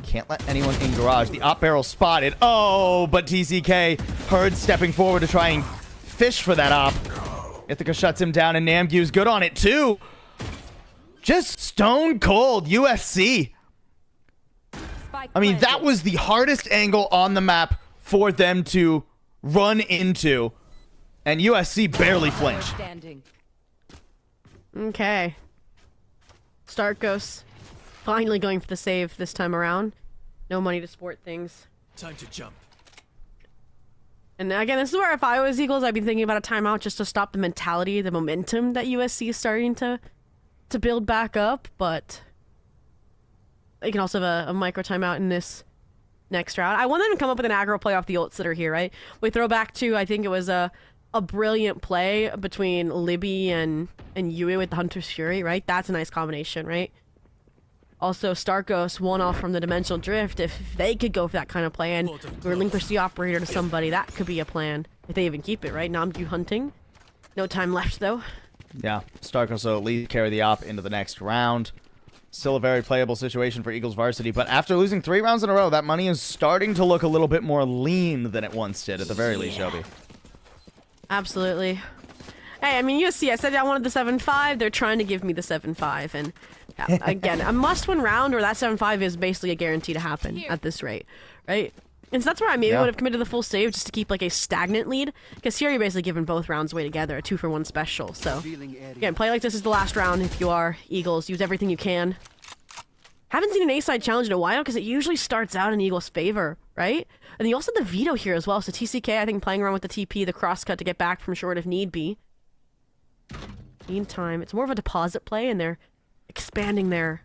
can't let anyone in garage. The op barrel spotted. Oh, but TCK heard stepping forward to try and fish for that op. Ithaca shuts him down, and Namgyu's good on it too. Just stone cold USC. I mean, that was the hardest angle on the map for them to run into, and USC barely flinched. Standing. Okay. Starkos finally going for the save this time around. No money to support things. Time to jump. And again, this is where if I was Eagles, I'd be thinking about a timeout just to stop the mentality, the momentum that USC is starting to build back up. But you can also have a micro timeout in this next round. I want them to come up with an aggro play off the ults that are here, right? We throw back to, I think it was a brilliant play between Libby and Yui with the Hunter's Fury, right? That's a nice combination, right? Also, Starkos one off from the Dimensional Drift. If they could go for that kind of play and relinquish the operator to somebody, that could be a plan. If they even keep it, right? Namgyu hunting. No time left, though. Yeah, Starkos will at least carry the op into the next round. Still a very playable situation for Eagles varsity, but after losing 3 rounds in a row, that money is starting to look a little bit more lean than it once did, at the very least, Shelby. Absolutely. Hey, I mean, USC, I said I wanted the 7-5. They're trying to give me the 7-5, and yeah, again, a must-win round where that 7-5 is basically a guarantee to happen at this rate, right? And so that's where I maybe would have committed the full save just to keep like a stagnant lead, because here you're basically giving both rounds away together, a 2-for-1 special. So again, play like this is the last round if you are Eagles. Use everything you can. Haven't seen an A-side challenge in a while because it usually starts out in Eagles' favor, right? And you also have the veto here as well. So TCK, I think, playing around with the TP, the crosscut to get back from short if need be. Meantime, it's more of a deposit play, and they're expanding their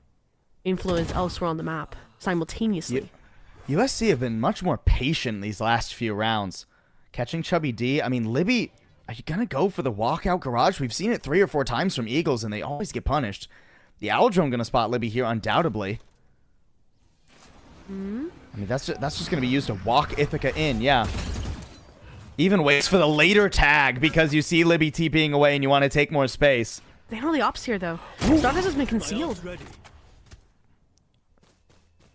influence elsewhere on the map simultaneously. USC have been much more patient these last few rounds. Catching Chubby D. I mean, Libby, are you going to go for the walkout garage? We've seen it 3 or 4 times from Eagles, and they always get punished. The Aldrome going to spot Libby here, undoubtedly. I mean, that's just going to be used to walk Ithaca in, yeah. Even waits for the later tag because you see Libby TPing away and you want to take more space. They don't know the ops here, though. Starfus has been concealed.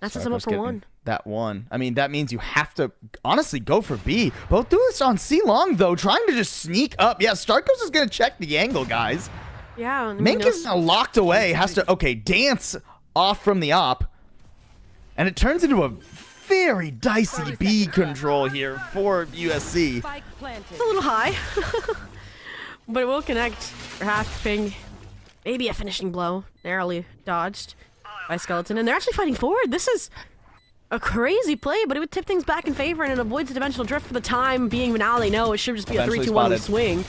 That sets him up for one. That one. I mean, that means you have to honestly go for B. Both do this on C long, though, trying to just sneak up. Yeah, Starkos is going to check the angle, guys. Yeah. Mink is now locked away. Has to, okay, dance off from the op. And it turns into a very dicey B control here for USC. Spike planted. It's a little high. But it will connect. Perhaps ping. Maybe a finishing blow. Narrowly dodged by Skeleton. And they're actually fighting forward. This is a crazy play, but it would tip things back in favor, and it avoids the dimensional drift for the time being. But now they know it should just be a Eventually 3-2-1 spotted. swing.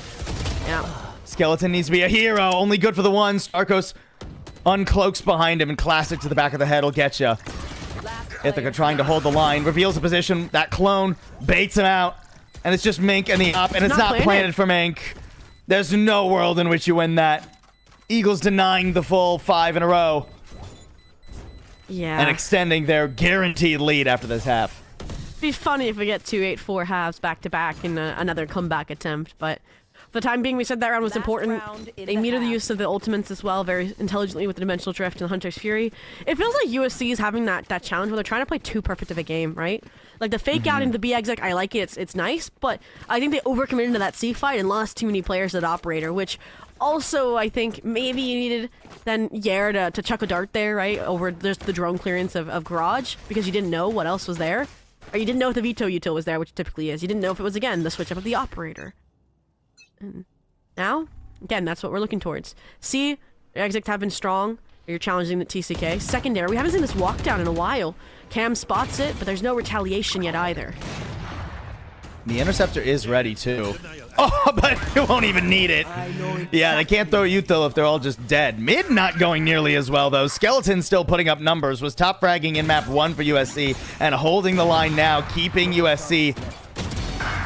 Yeah. Skeleton needs to be a hero. Only good for the one. Starkos uncloaks behind him, and classic to the back of the head will get you. Ithaca trying to hold the line, reveals the position. That clone baits him out, and it's just Mink and the op, and it's not planted for Mink. There's no world in which you win that. Eagles denying the full 5 in a row Yeah. and extending their guaranteed lead after this half. It'd be funny if we get 2-8-4 halves back to back in another comeback attempt, but for the time being, we said that round was Last important. round in They the metered the half. use of the ultimates as well, very intelligently with the Dimensional Drift and the Hunter's Fury. It feels like USC is having that challenge where they're trying to play too perfect of a game, right? Like the fake out into the B exec, I like it. It's nice, but I think they overcommitted into that C fight and lost too many players to that operator, which also I think maybe you needed then Yair to chuck a dart there, right? Over just the drone clearance of Garage because you didn't know what else was there. Or you didn't know if the veto util was there, which typically is. You didn't know if it was, again, the switch up of the operator. And now, again, that's what we're looking towards. C, your exits have been strong. You're challenging the TCK. Secondary, we haven't seen this walk down in a while. Cam spots it, but there's no retaliation yet either. The interceptor is ready too. Oh, but you won't even need it. Yeah, they can't throw util if they're all just dead. Mid not going nearly as well though. Skeleton still putting up numbers. Was top fragging in map 1 for USC and holding the line now, keeping USC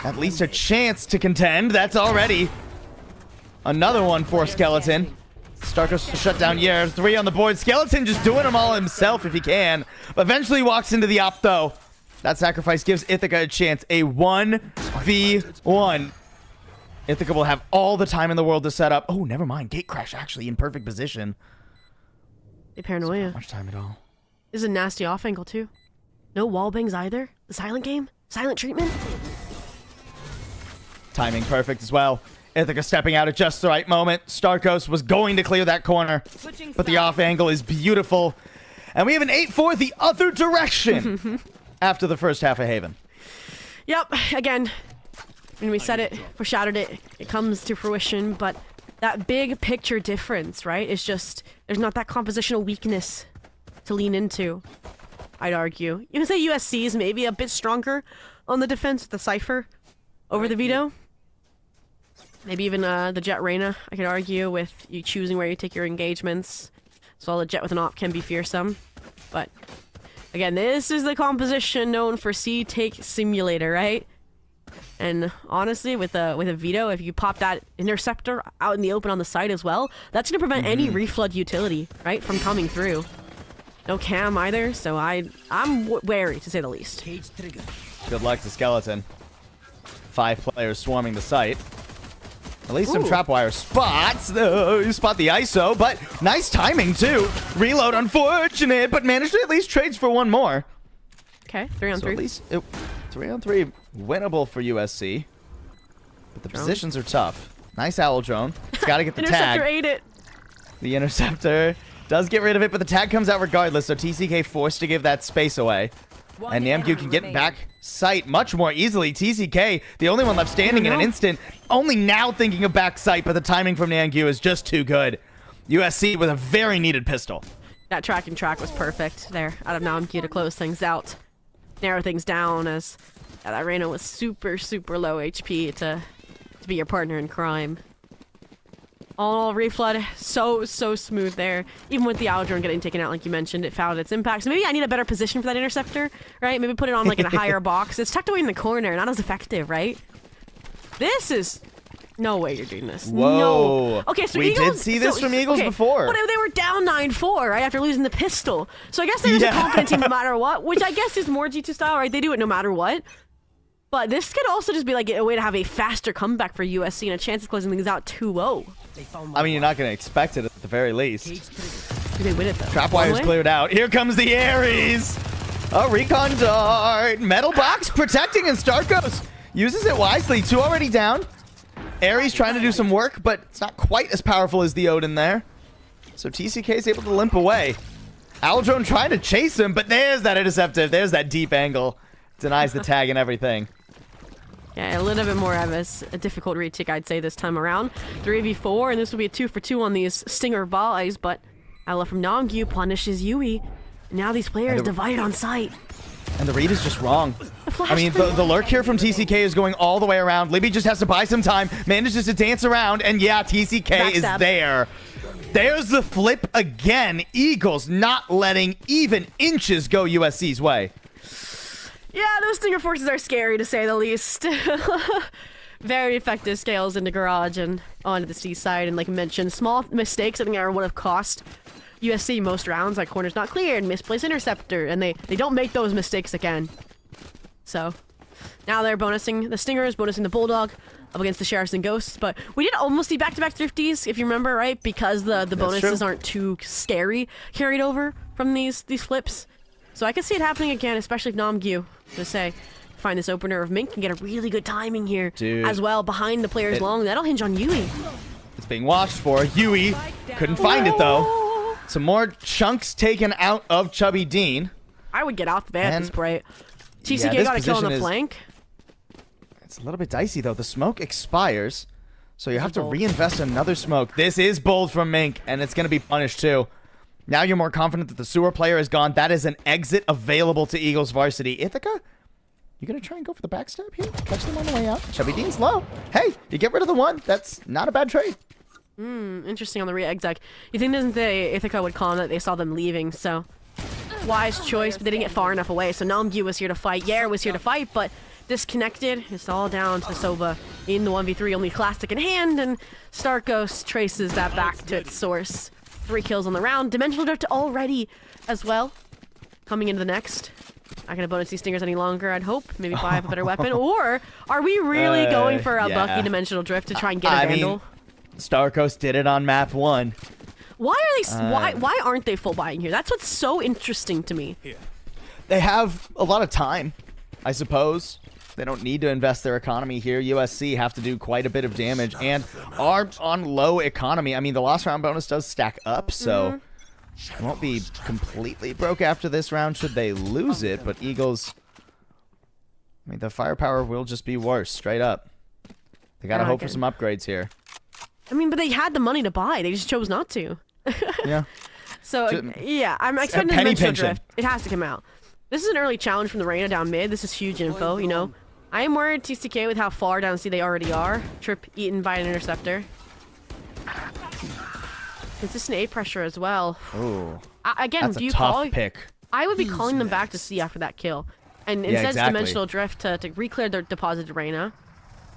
at least a chance to contend. That's already another one for Skeleton. Starkos to shut down Yair. 3 on the board. Skeleton just doing them all himself if he can. But eventually walks into the op though. That sacrifice gives Ithaca a chance. A 1v1. Ithaca will have all the time in the world to set up. Oh, never mind. Gate crash actually in perfect position. They paranoia. Not much time at all. This is a nasty off angle too. No wall bangs either. The silent game? Silent treatment? Timing perfect as well. Ithaca stepping out at just the right moment. Starkos was going to clear that corner, but the off angle is beautiful. And we have an 8-4 the other direction after the first half of Haven. Yep, again, when we said it, foreshadowed it, it comes to fruition, but that big picture difference, right, is just, there's not that compositional weakness to lean into, I'd argue. You can say USC is maybe a bit stronger on the defense with the Cypher over the Veto. Maybe even the Jet Reyna, I could argue, with you choosing where you take your engagements. So a Jet with an op can be fearsome. But, again, this is the composition known for C-Take Simulator, right? And honestly, with a Veto, if you pop that Interceptor out in the open on the side as well, that's going to prevent any reflood utility, right, from coming through. No cam either, so I'm wary, to say the least. Cage trigger. Good luck to Skeleton. 5 players swarming the site. At least some Ooh. trapwire spots. You spot the ISO, but nice timing too. Reload unfortunate, but managed to at least trades for one more. Okay, 3 on So 3. at least 3 on 3 winnable for USC. But the Drone. positions are tough. Nice owl drone. It's got to get the Interceptor tag. ate it. The interceptor does get rid of it, but the tag comes out regardless, so TCK forced to give that space away. And NECC can get back sight much more easily. TCK, the only one left standing in an instant, only now thinking of back sight, but the timing from NECC is just too good. USC with a very needed pistol. That track was perfect there out of NECC to close things out. Narrow things down as that Reyna was super, super low HP to be your partner in crime. All reflood, so smooth there. Even with the Owl drone getting taken out, like you mentioned, it found its impact. So maybe I need a better position for that interceptor, right? Maybe put it on like in a higher box. It's tucked away in the corner, not as effective, right? This is no way you're doing this. Whoa. No. Okay, so we Eagles, did see this from Eagles before. But they were down 9-4, right, after losing the pistol. So I guess they're just a confident team no matter what, which I guess is more G2 style, right? They do it no matter what. But this could also just be like a way to have a faster comeback for USC and a chance of closing things out 2-0. I mean, you're not going to expect it at the very least. Do they win it though? Trap wire's cleared out. Here comes the Ares. A recon dart. Metal box protecting, and Starkos uses it wisely. 2 already down. Ares trying to do some work, but it's not quite as powerful as the Odin there. So TCK is able to limp away. Aldrone trying to chase him, but there's that interceptive. There's that deep angle. Denies the tag and everything. Yeah, a little bit more of a difficult retake, I'd say, this time around. 3v4, and this will be a 2-for-2 on these Stinger volleys, but Ella from Namgyu punishes Yui. Now these players divided on site. And the read is just wrong. I mean, the lurk here from TCK is going all the way around. Libby just has to buy some time, manages to dance around, and yeah, TCK is there. There's the flip again. Eagles not letting even inches go USC's way. Yeah, those Stinger forces are scary, to say the least. Very effective scales into garage and onto the seaside. And like I mentioned, small mistakes I think are what have cost USC most rounds, like corners not cleared, misplaced interceptor, and they don't make those mistakes again. So now they're bonusing the Stingers, bonusing the Bulldog up against the Sheriffs and Ghosts. But we did almost see back-to-back Thrifties, if you remember, right? Because the bonuses aren't too scary carried over from these flips. So I can see it happening again, especially if Namgyu, to say, find this opener of Mink and get a really good timing here. Dude. As well, behind the players long. That'll hinge on Yui. It's being watched for. Yui couldn't find it, though. Some more chunks taken out of Chubby Dean. I would get off the bat at this point. TCK got a kill on the flank. It's a little bit dicey, though. The smoke expires, so you have to reinvest another smoke. This is bold from Mink, and it's going to be punished, too. Now you're more confident that the sewer player is gone. That is an exit available to Eagles varsity. Ithaca, you going to try and go for the backstab here? Catch them on the way out. Chubby Dean's low. Hey, you get rid of the one. That's not a bad trade. Interesting on the re-exec. You think the Ithaca would call him that they saw them leaving, so wise choice, but they didn't get far enough away. So Namgyu was here to fight. Yer was here to fight, but disconnected. It's all down to Sova in the 1v3, only Classic in hand, and Starkos traces that back to its source. 3 kills on the round. Dimensional Drift already as well. Coming into the next. Not going to bonus these Stingers any longer, I'd hope. Maybe buy a better weapon. Or are we really going for a Bucky Dimensional Drift to try and get a Vandal? Mean, Starkos did it on map 1. Why are they? Why aren't they full buying here? That's what's so interesting to me. They have a lot of time, I suppose. They don't need to invest their economy here. USC have to do quite a bit of damage and are on low economy. I mean, the lost round bonus does stack up, so it won't be completely broke after this round should they lose it. But Eagles, I mean, the firepower will just be worse, straight up. They got to hope for some upgrades here. I mean, but they had the money to buy. They just chose not to. Yeah. So, yeah, I'm expecting a Dimensional Drift. It has to come out. This is an early challenge from the Reyna down mid. This is huge info, you know. I am worried TCK with how far down C they already are. Trip eaten by an interceptor. Consistent A pressure as well. Ooh. Again, that's do you a tough call? pick. I would be calling them back to C after that kill. And instead Dimensional Drift to re-clear their deposited Reyna.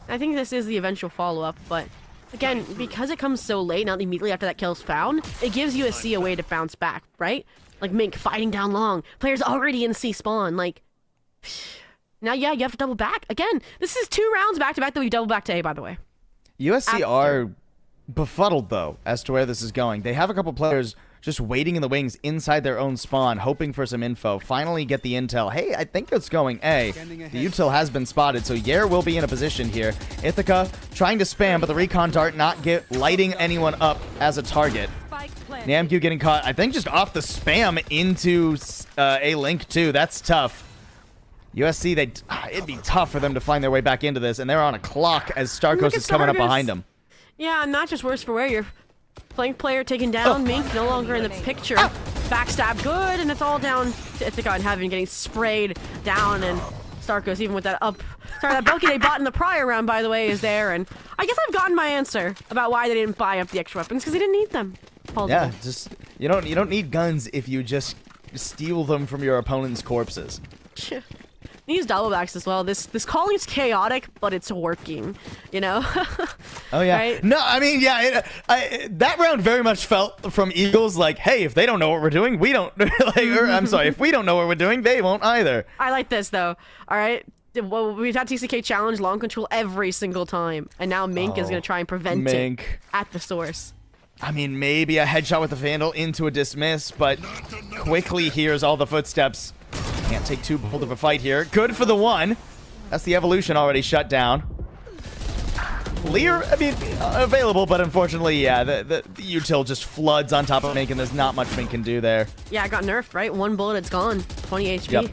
I think this is the eventual follow-up, but again, because it comes so late, not immediately after that kill's found, it gives USC a way to bounce back, right? Like Mink fighting down long. Players already in C spawn. Like, now, yeah, you have to double back. Again, this is 2 rounds back-to-back that we double back to A, by the way. USC are befuddled, though, as to where this is going. They have a couple players just waiting in the wings inside their own spawn, hoping for some info. Finally get the intel. Hey, I think it's going A. The util has been spotted, so Yer will be in a position here. Ithaca trying to spam, but the recon dart not lighting anyone up as a target. Namgyu getting caught, I think, just off the spam into a link, too. That's tough. USC, it'd be tough for them to find their way back into this, and they're on a clock as Starkos is coming up behind them. Yeah, and not just worse for wear. Your flank player taken down. Mink no longer in the picture. Backstab good, and it's all down to Ithaca and Heaven getting sprayed down, and Starkos, even with that that bulky they bought in the prior round, by the way, is there. And I guess I've gotten my answer about why they didn't buy up the extra weapons, because they didn't need them. Yeah, just you don't need guns if you just steal them from your opponent's corpses. These double backs as well. This calling is chaotic, but it's working. You know. Oh yeah. Right? No, I mean that round very much felt from Eagles like, hey, if they don't know what we're doing, we don't. I'm sorry, if we don't know what we're doing, they won't either. I like this though. All right. Well, we've had TCK challenge long control every single time, and now Mink is gonna try and prevent it at the source. I mean, maybe a headshot with the Vandal into a dismiss, but quickly hears all the footsteps. Can't take too bold of a fight here. Good for the one. That's the evolution already shut down. Clear, I mean, available, but unfortunately, yeah, the util just floods on top of Mink, and there's not much Mink can do there. Yeah, it got nerfed, right? One bullet, it's gone. 20 HP. Yep.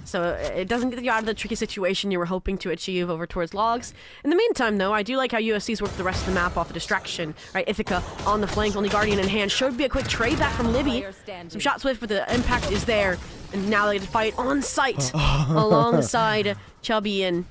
So it doesn't get you out of the tricky situation you were hoping to achieve over towards logs. In the meantime, though, I do like how USC's worked the rest of the map off a distraction, right? Ithaca on the flank, only Guardian in hand. Should be a quick trade back from Libby. Some shot swift, but the impact is there. And now they get to fight on site alongside Chubby, and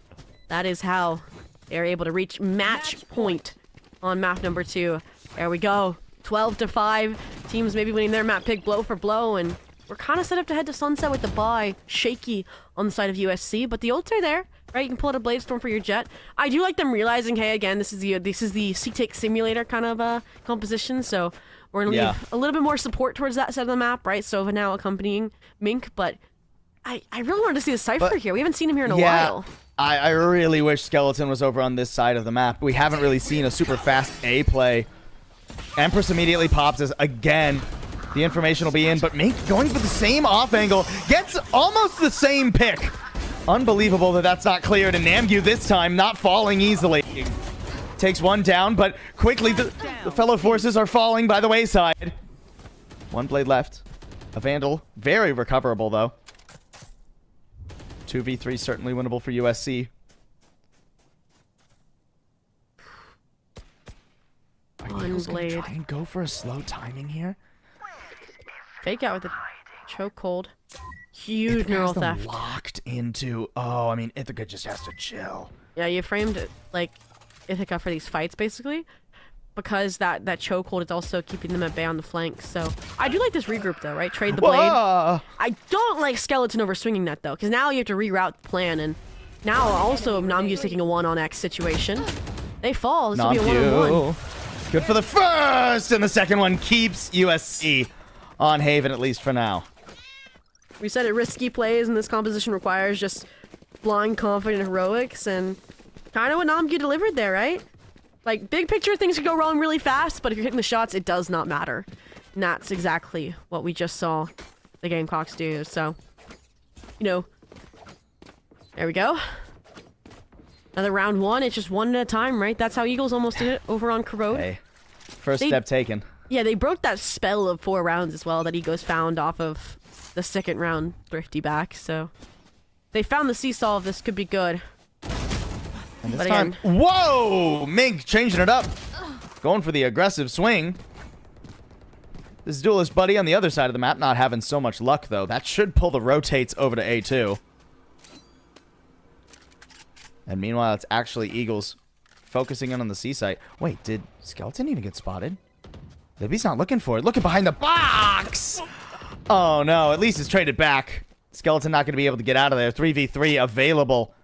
that is how they're able to reach match point on map number 2. There we go. 12-5. Teams maybe winning their map pick blow for blow, and we're kind of set up to head to Sunset with the buy. Shaky on the side of USC, but the ults are there, right? You can pull out a Bladestorm for your jet. I do like them realizing, hey, again, this is the C-Take simulator kind of composition, so we're gonna leave a little bit more support towards that side of the map, right? Sova now accompanying Mink, but I really wanted to see the Cypher here. We haven't seen him here in a while. I really wish Skeleton was over on this side of the map. We haven't really seen a super fast A play. Empress immediately pops us again. The information will be in, but Mink going for the same off angle, gets almost the same pick. Unbelievable that that's not cleared, and Namgu this time not falling easily. Takes one down, but quickly the fellow forces are falling by the wayside. One blade left. A Vandal, very recoverable though. 2v3 certainly winnable for USC. Are Eagles gonna try and go for a slow timing here? Fake out with a chokehold. Huge neural theft. Locked into. Oh, I mean, Ithaca just has to chill. Yeah, you framed it like Ithaca for these fights basically, because that chokehold is also keeping them at bay on the flank. So I do like this regroup though, right? Trade the blade. Whoa! I don't like Skeleton over swinging that though, because now you have to reroute the plan, and now also Namgu's taking a 1-on-X situation. They fall. This will be a 1-on-1. Good for the first, and the second one keeps USC on Haven, at least for now. We said it, risky plays, and this composition requires just blind, confident heroics, and kind of what Namgu delivered there, right? Like, big picture, things could go wrong really fast, but if you're hitting the shots, it does not matter. And that's exactly what we just saw the Gamecocks do, so, you know, there we go. Another round 1, it's just one at a time, right? That's how Eagles almost did it over on Corrode. Hey, first step taken. Yeah, they broke that spell of 4 rounds as well that Egos found off of the second round Thrifty back, so they found the seesaw of this could be good. And this time, whoa! Mink changing it up. Going for the aggressive swing. This duelist buddy on the other side of the map not having so much luck, though. That should pull the rotates over to A2. And meanwhile, it's actually Eagles focusing in on the C site. Wait, did Skeleton even get spotted? Libby's not looking for it. Looking behind the box! Oh, no. At least it's traded back. Skeleton not going to be able to get out of there. 3v3 available.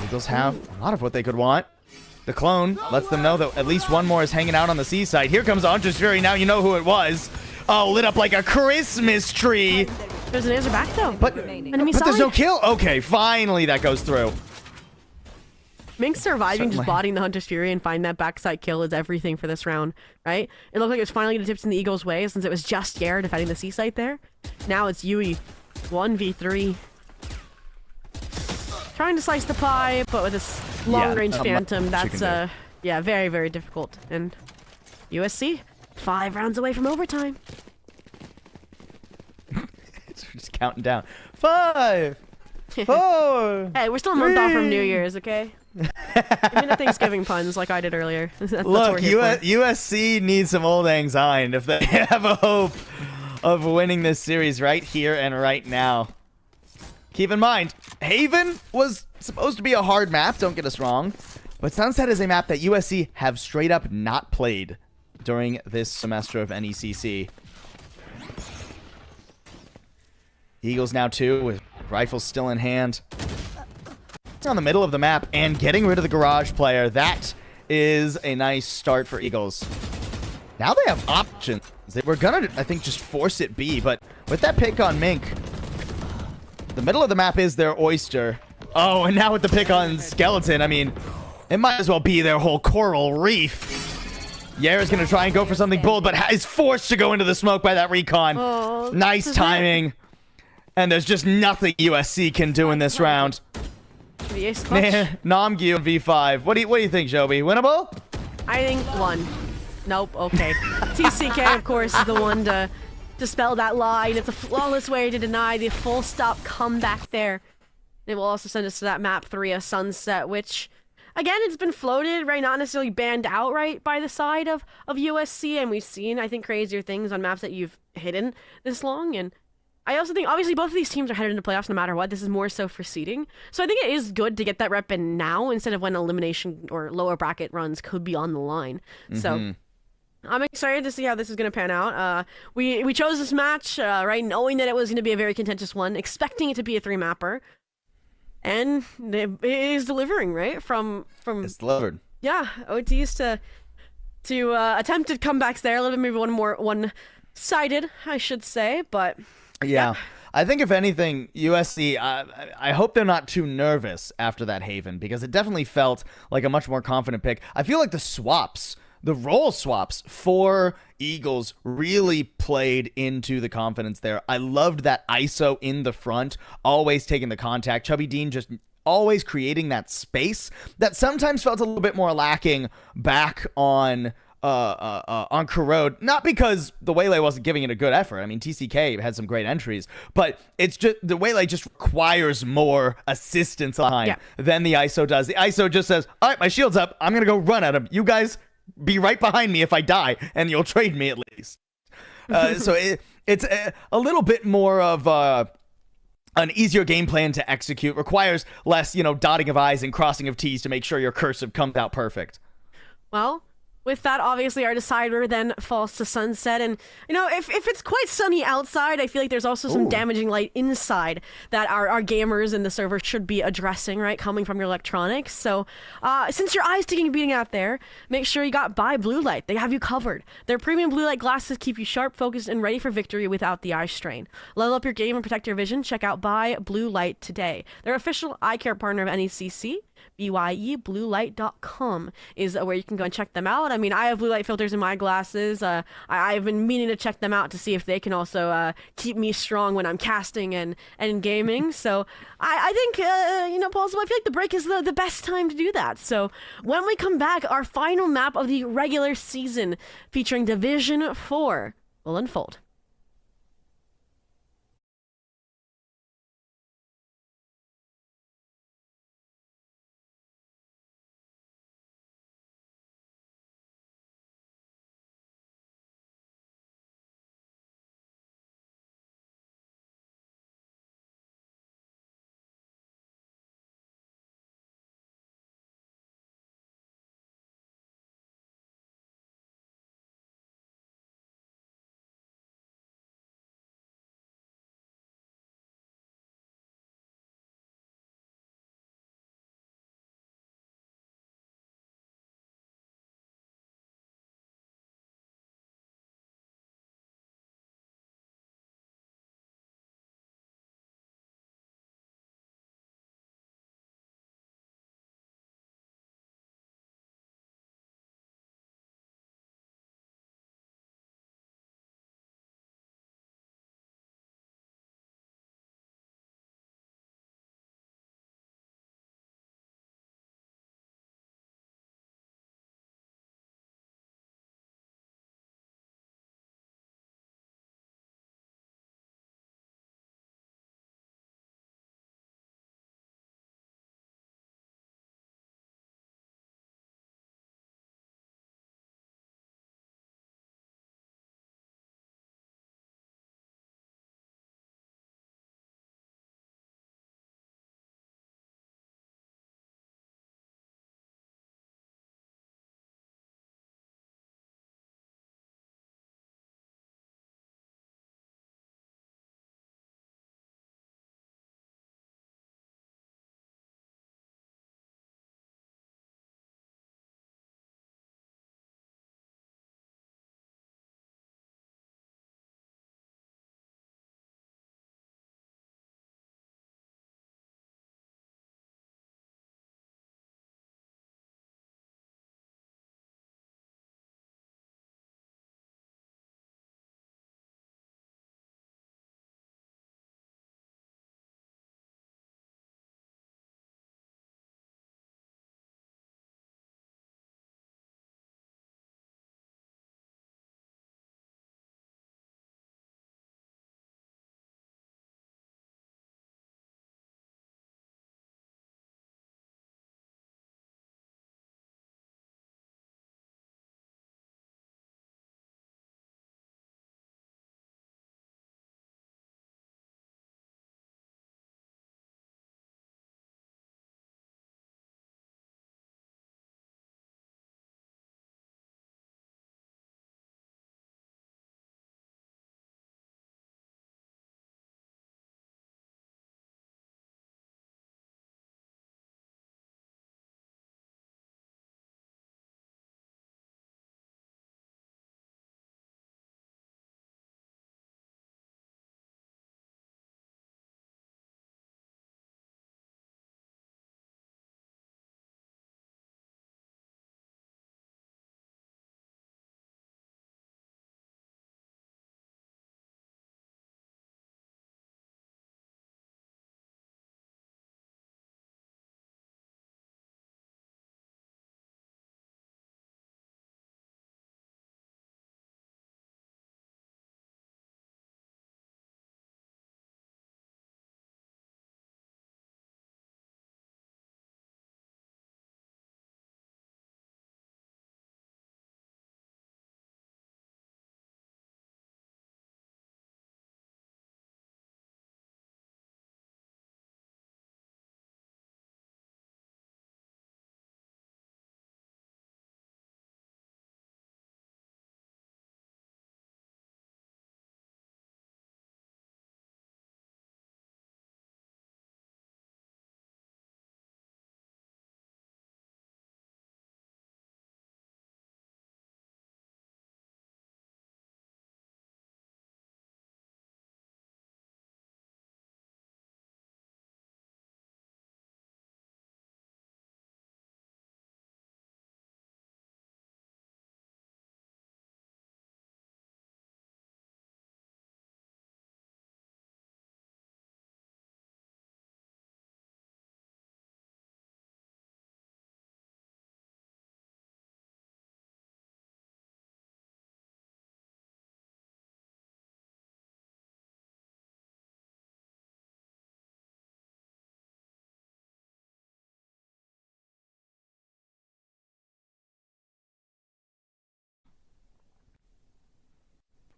Eagles have a lot of what they could want. The clone lets them know that at least one more is hanging out on the C site. Here comes Hunter's Fury. Now you know who it was. Oh, lit up like a Christmas tree. There's an answer back, though. But there's no kill. Okay, finally that goes through. Mink surviving, just bodying the Hunter's Fury and find that backside kill is everything for this round, right? It looked like it was finally going to tip in the Eagles' way since it was just Yair defending the C site there. Now it's Yui, 1v3. Trying to slice the pie, but with this long-range Phantom, that's, yeah, very, very difficult. And USC, 5 rounds away from overtime. It's just counting down. 5, 4. Hey, we're still a month off from New Year's, okay? Give me the Thanksgiving puns like I did earlier. Look, USC needs some old lang syne if they have a hope of winning this series right here and right now. keep in mind, Haven was supposed to be a hard map, don't get us wrong. But Sunset is a map that USC have straight up not played during this semester of NECC. Eagles now 2 with rifles still in hand. On the middle of the map and getting rid of the garage player. That is a nice start for Eagles. Now they have options. They were gonna, I think, just force it B, but with that pick on Mink, the middle of the map is their oyster. Oh, and now with the pick on Skeleton, I mean, it might as well be their whole coral reef. Yara's gonna try and go for something bold, but is forced to go into the smoke by that recon. Oh, nice timing. And there's just nothing USC can do in this round. The ace clutch. Namgyu V5. What do you think, Joby? Winnable? I think 1. Nope, okay. TCK, of course, is the one to dispel that lie. It's a flawless way to deny the full stop comeback there. It will also send us to that map 3 of Sunset, which, again, it's been floated, right? Not necessarily banned outright by the side of USC, and we've seen, I think, crazier things on maps that you've hidden this long, and I also think, obviously, both of these teams are headed into playoffs no matter what. This is more so for seeding. So I think it is good to get that rep in now instead of when elimination or lower bracket runs could be on the line. So I'm excited to see how this is going to pan out. We chose this match, right, knowing that it was going to be a very contentious one, expecting it to be a 3-mapper. And it is delivering, right? From It's delivered. Yeah, OTs to attempted comebacks there. A little bit maybe one-sided, I should say, but... Yeah. I think if anything, USC, I hope they're not too nervous after that Haven, because it definitely felt like a much more confident pick. I feel like the role swaps for Eagles really played into the confidence there. I loved that ISO in the front, always taking the contact. Chubby Dean just always creating that space that sometimes felt a little bit more lacking back on Corrode, not because the Waylay wasn't giving it a good effort. I mean, TCK had some great entries, but it's just the Waylay just requires more assistance behind than the ISO does. The ISO just says, all right, my shield's up. I'm going to go run at him. You guys be right behind me if I die, and you'll trade me at least. So it's a little bit more of an easier game plan to execute, requires less, dotting of I's and crossing of T's to make sure your cursive comes out perfect. Well, with that, obviously, our decider then falls to Sunset. And, if it's quite sunny outside, I feel like there's also some damaging light inside that our gamers in the server should be addressing, right, coming from your electronics. So, since your eye's taking a beating out there, make sure you got Buy Blue Light. They have you covered. Their premium blue light glasses keep you sharp, focused, and ready for victory without the eye strain. Level up your game and protect your vision. Check out Buy Blue Light today. Their official eye care partner of NECC. BYEBluelight.com is where you can go and check them out. I mean, I have blue light filters in my glasses. I've been meaning to check them out to see if they can also keep me strong when I'm casting and gaming. So I think, possible. I feel like the break is the best time to do that. So when we come back, our final map of the regular season featuring Division 4 will unfold.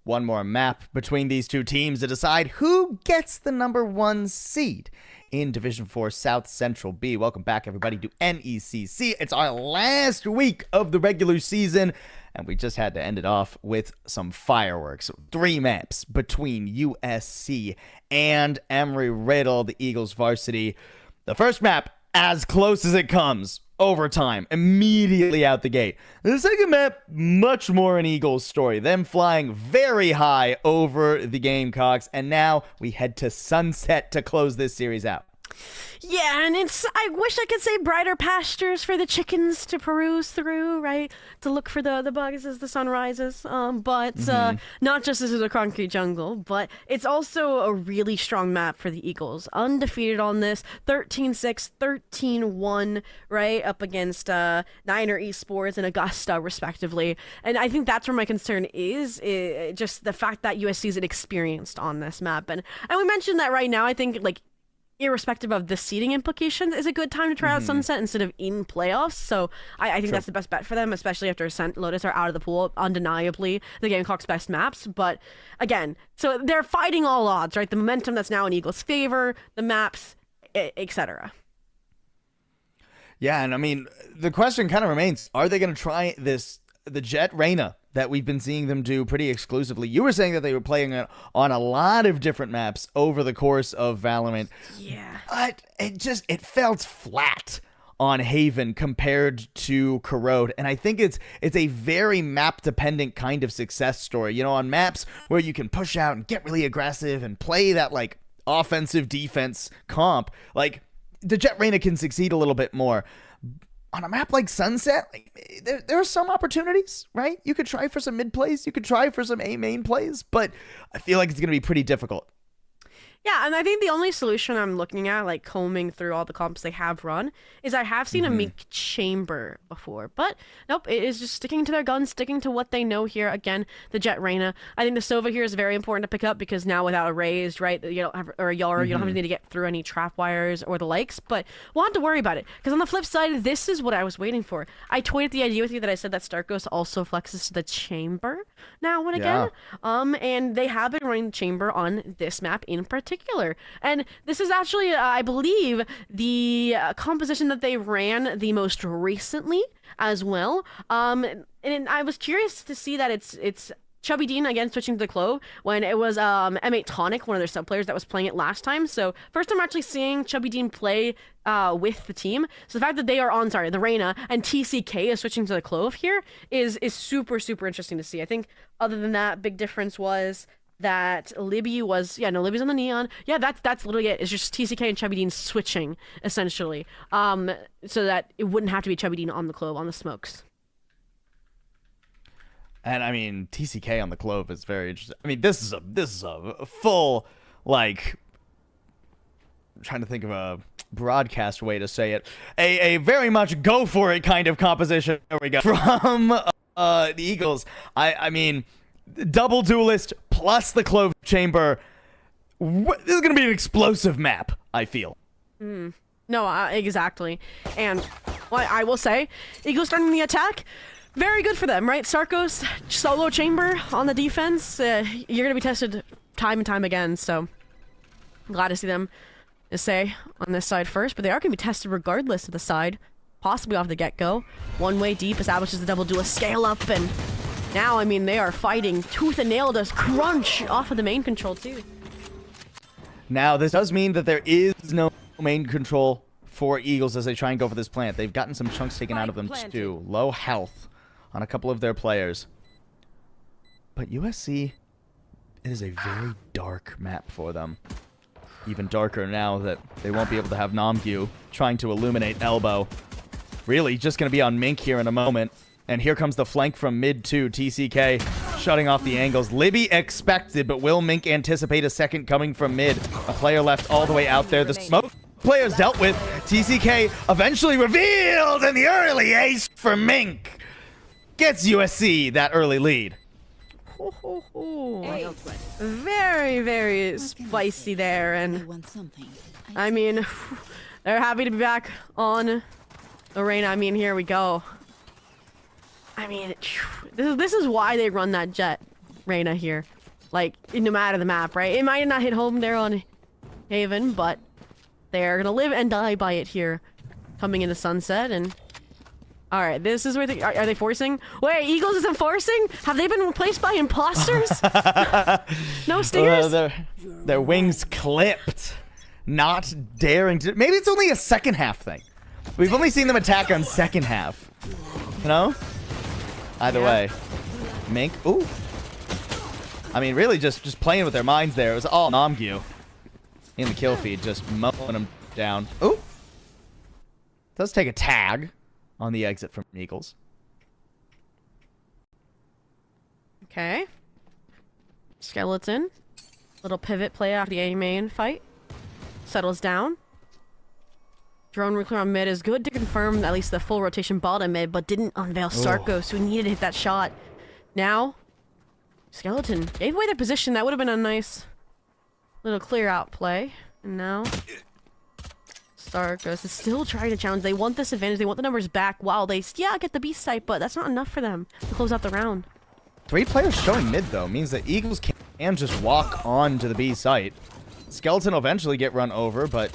One more map between these two teams to decide who gets the #1 seed in Division 4 South Central B. Welcome back, everybody, to NECC. It's our last week of the regular season, and we just had to end it off with some fireworks. 3 maps between USC and Embry-Riddle, the Eagles varsity. The first map, as close as it comes. Overtime, immediately out the gate. The second map, much more an Eagles story. Them flying very high over the Gamecocks, and now we head to Sunset to close this series out. Yeah, and I wish I could say brighter pastures for the chickens to peruse through, right? To look for the bugs as the sun rises. But not just this is a concrete jungle, but it's also a really strong map for the Eagles. Undefeated on this, 13-6, 13-1, right? Up against Niner Esports and Augusta, respectively. And I think that's where my concern is just the fact that USC is inexperienced on this map. And we mentioned that right now, I think, like, irrespective of the seeding implications, is a good time to try out Sunset instead of in playoffs. So I think that's the best bet for them, especially after Ascent Lotus are out of the pool, undeniably the Gamecocks' best maps. But again, so they're fighting all odds, right? The momentum that's now in Eagles' favor, the maps, etc. Yeah, and I mean, the question kind of remains, are they going to try the Jet Reyna that we've been seeing them do pretty exclusively? You were saying that they were playing it on a lot of different maps over the course of Valorant. Yeah. But it felt flat on Haven compared to Corrode. And I think it's a very map-dependent kind of success story. You know, on maps where you can push out and get really aggressive and play that, like, offensive-defense comp, like, the Jet Reyna can succeed a little bit more. On a map like Sunset, like, there are some opportunities, right? You could try for some mid plays, you could try for some A main plays, but I feel like it's going to be pretty difficult. Yeah, and I think the only solution I'm looking at, like combing through all the comps they have run, is I have seen a Mink Chamber before. But nope, it is just sticking to their guns, sticking to what they know here. Again, the Jet Reyna. I think the Sova here is very important to pick up because now without a raised, right, you don't have, or a Yar, you don't have to need to get through any trap wires or the likes. But we'll have to worry about it. Because on the flip side, this is what I was waiting for. I toyed the idea with you that I said that Starkos also flexes to the Chamber now and again. And they have been running the Chamber on this map in particular. And this is actually, I believe, the composition that they ran the most recently as well. And I was curious to see that it's Chubby Dean again switching to the Clove when it was M8 Tonic, one of their sub players that was playing it last time. So first time actually seeing Chubby Dean play with the team. So the fact that they are on, the Reyna, and TCK is switching to the Clove here is super, super interesting to see. I think other than that, big difference was that Libby was, Libby's on the Neon. Yeah, that's literally it. It's just TCK and Chubby Dean switching, essentially. So that it wouldn't have to be Chubby Dean on the Clove, on the smokes. And I mean, TCK on the Clove is very interesting. I mean, this is a full, like, I'm trying to think of a broadcast way to say it. A very much go for it kind of composition. There we go. From the Eagles. I mean, double duelist plus the Clove Chamber. This is going to be an explosive map, I feel. No, exactly. And what I will say, Eagles starting the attack, very good for them, right? Sarkos, solo Chamber on the defense. You're going to be tested time and time again, so glad to see them say on this side first, but they are going to be tested regardless of the side, possibly off the get-go. One way deep establishes the double duelist scale up, and now, I mean, they are fighting tooth and nail to crunch off of the main control, too. Now, this does mean that there is no main control for Eagles as they try and go for this plant. They've gotten some chunks taken out of them, too. Low health on a couple of their players. But USC is a very dark map for them. Even darker now that they won't be able to have Namgyu trying to illuminate Elbow. Really, just going to be on Mink here in a moment. And here comes the flank from mid 2. TCK shutting off the angles. Libby expected, but will Mink anticipate a second coming from mid? A player left all the way out there. The smoke players dealt with. TCK eventually revealed, and the early ace for Mink gets USC that early lead. Very, very spicy there, and I mean, they're happy to be back on Arena. I mean, here we go. I mean, this is why they run that Jet. Reyna here. Like, no matter the map, right? It might not hit home there on Haven, but they're gonna live and die by it here. Coming into Sunset, and... Alright, this is where they... Are they forcing? Wait, Eagles isn't forcing? Have they been replaced by imposters? No stingers? Their wings clipped. Not daring to... Maybe it's only a second half thing. We've only seen them attack on second half. You know? Either way. Mink. Ooh. I mean, really just playing with their minds there. It was all Namgyu in the kill feed, just mowing them down. Ooh. Does take a tag on the exit from Eagles. Okay. Skeleton. Little pivot play after the A main fight. Settles down. Drone reclear on mid is good to confirm at least the full rotation bottom mid, but didn't unveil Starkos, who needed to hit that shot. Now, Skeleton gave away their position. That would have been a nice little clear out play. And now, Starkos is still trying to challenge. They want this advantage. They want the numbers back while they, get the beast site, but that's not enough for them to close out the round. 3 players showing mid, though, means that Eagles can just walk on to the B site. Skeleton will eventually get run over, but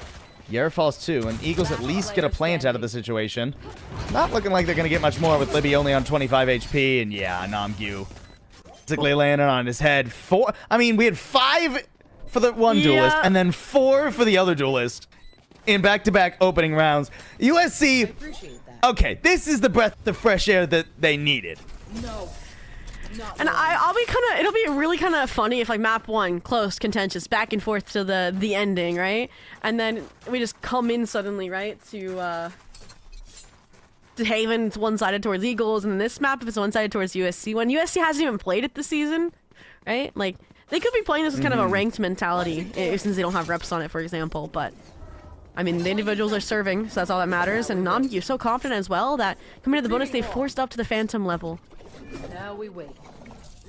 Yer falls too, and Eagles at least get a plant out of the situation. Not looking like they're going to get much more with Libby only on 25 HP, and yeah, Namgyu basically landing on his head. 4. I mean, we had 5 for the one duelist, and then 4 for the other duelist in back-to-back opening rounds. USC, okay, this is the breath of fresh air that they needed. No. And I'll be it'll be really kind of funny if like map 1, close, contentious, back and forth to the ending, right? And then we just come in suddenly, right, to Haven, it's one-sided towards Eagles, and then this map is one-sided towards USC, when USC hasn't even played it this season, right? Like, they could be playing this as kind of a ranked mentality, since they don't have reps on it, for example, but... I mean, the individuals are serving, so that's all that matters, and Namgyu so confident as well that coming to the bonus, they forced up to the Phantom level. Now we wait.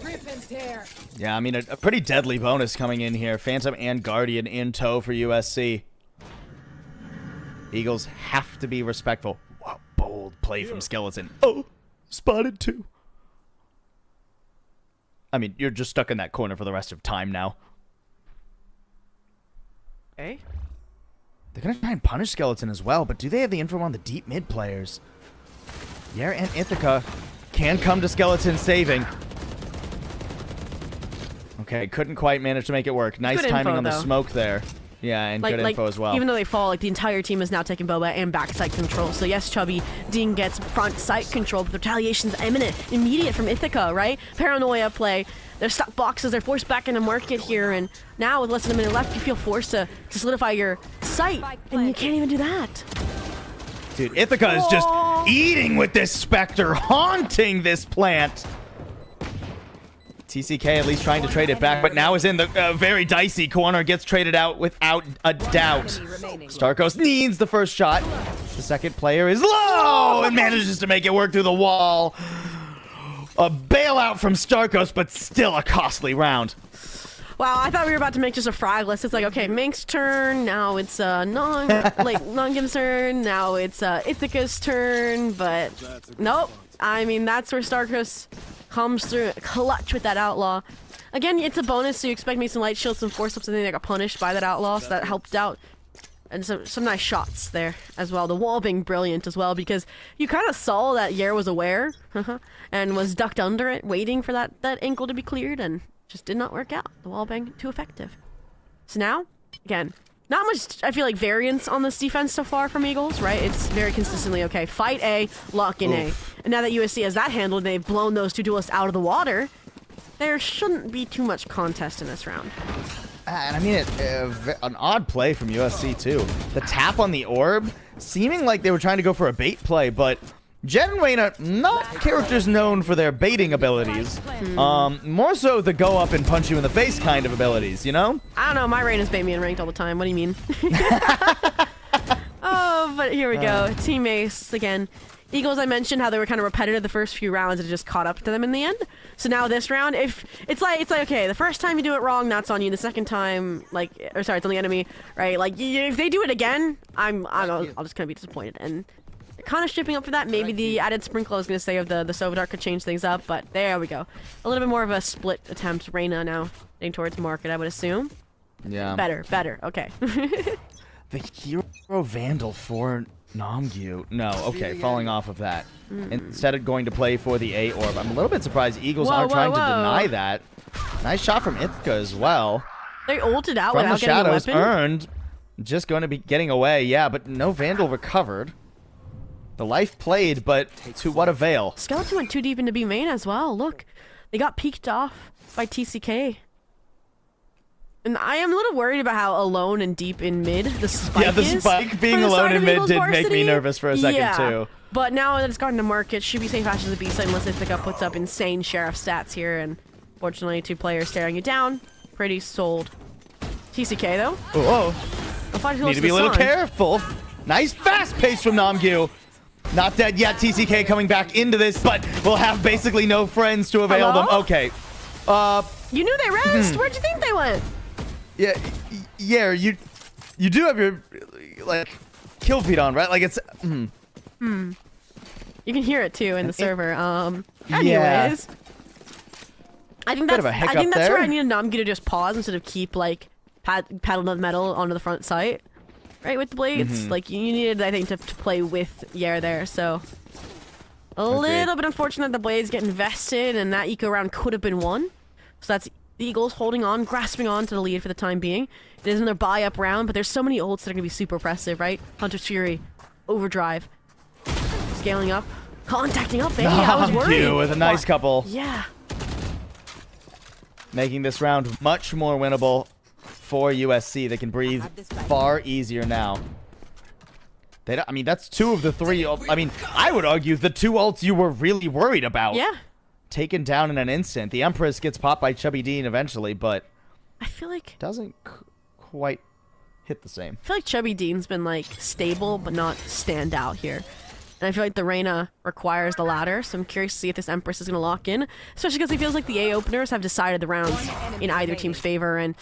Rip and tear. Yeah, I mean, a pretty deadly bonus coming in here. Phantom and Guardian in tow for USC. Eagles have to be respectful. What bold play from Skeleton. Oh, spotted too. I mean, you're just stuck in that corner for the rest of time now. Okay. They're going to try and punish Skeleton as well, but do they have the info on the deep mid players? Yer and Ithaca can come to Skeleton saving. Okay, couldn't quite manage to make it work. Nice Good timing info, on the though. smoke there. Yeah, and good info as well. Even though they fall, like the entire team is now taking Boba and back site control. So yes, Chubby, Dean gets front site control, but the retaliation's imminent, immediate from Ithaca, right? Paranoia play. They're stuck boxes, they're forced back into market here, and now with less than a minute left, you feel forced to solidify your site, and you can't even do that. Dude, Ithaca is just eating with this Spectre, haunting this plant. TCK at least trying to trade it back, but now is in the very dicey corner. Gets traded out without a doubt. Starkos needs the first shot. The second player is low and manages to make it work through the wall. A bailout from Starkos, but still a costly round. Wow, I thought we were about to make just a frag list. It's like, okay, Mink's turn, now it's Nongim's turn, now it's Ithaca's turn, but nope. I mean, that's where Starkos comes through clutch with that outlaw. Again, it's a bonus, so you expect maybe some light shields, some force up, something that got punished by that outlaw, so that helped out. And some nice shots there as well. The wall being brilliant as well, because you kind of saw that Yer was aware and was ducked under it, waiting for that ankle to be cleared, and just did not work out. The wall bang too effective. So now, again, not much, I feel like, variance on this defense so far from Eagles, right? It's very consistently okay. Fight A, lock in A. And now that USC has that handled, and they've blown those two duelists out of the water, there shouldn't be too much contest in this round. And I mean, an odd play from USC, too. The tap on the orb, seeming like they were trying to go for a bait play, but Jen and Reyna, not characters known for their baiting abilities. More so the go up and punch you in the face kind of abilities, you know? I don't know, my Reyna's bait me in ranked all the time. What do you mean? Oh, but here we go. Team Ace again. Eagles, I mentioned how they were kind of repetitive the first few rounds, and it just caught up to them in the end. So now this round, if it's like okay, the first time you do it wrong, that's on you. The second time, it's on the enemy, right? Like if they do it again, I'm just gonna be disappointed. And kind of shipping up for that. Maybe the added sprinkle I was going to say of the Sovadar could change things up, but there we go. A little bit more of a split attempt. Reyna now heading towards market, I would assume. Yeah. Better. Okay. The hero Vandal for Namgyu. No, okay, falling off of that. Instead of going to play for the A orb. I'm a little bit surprised Eagles aren't trying to deny that. Nice shot from Ithaca as well. They ulted out From without the getting a shadows, weapon. earned. Just going to be getting away, yeah, but no Vandal recovered. The life played, but to what avail? Skeleton went too deep into B main as well. Look, they got peeked off by TCK. And I am a little worried about how alone and deep in mid the spike is. Yeah, the spike being From the alone side in of mid Eagles did make me varsity. nervous for a second, Yeah, too. but now that it's gotten to market, should be safe as the B side unless Ithaca puts up insane sheriff stats here. And fortunately, 2 players staring you down. Pretty sold. TCK though. Oh, need to be a little careful. Nice fast pace from Namgyu. Not dead yet. TCK coming back into this, but will have basically no friends to avail them. Hello? Okay. You knew they rest. Where'd you think they went? Yeah, you do have your like kill feed on, right? Like it's You can hear it too in the server. Yeah. Anyways. I think Bit of that's a hiccup I think that's where there. I need a Namgyu to just pause instead of keep like paddle the metal onto the front sight. Right, with the blades. Like you needed, I think, to play with Yer there, so a little bit unfortunate the blades get invested and that eco round could have been won. So that's the Eagles holding on, grasping on to the lead for the time being. It isn't their buy-up round, but there's so many ults that are going to be super oppressive, right? Hunter's Fury, Overdrive, scaling up, contacting up. Hey, I was worried. Namgyu with a nice couple. Yeah. Making this round much more winnable for USC. They can breathe far easier now. I mean, that's 2 of the 3. I mean, I would argue the 2 ults you were really worried about. Yeah. Taken down in an instant. The Empress gets popped by Chubby Dean eventually, but I feel like doesn't quite hit the same. Chubby Dean's been like stable but not stand out here. And I feel like the Reyna requires the latter, so I'm curious to see if this Empress is going to lock in. Especially because it feels like the A openers have decided the rounds in either team's favor. And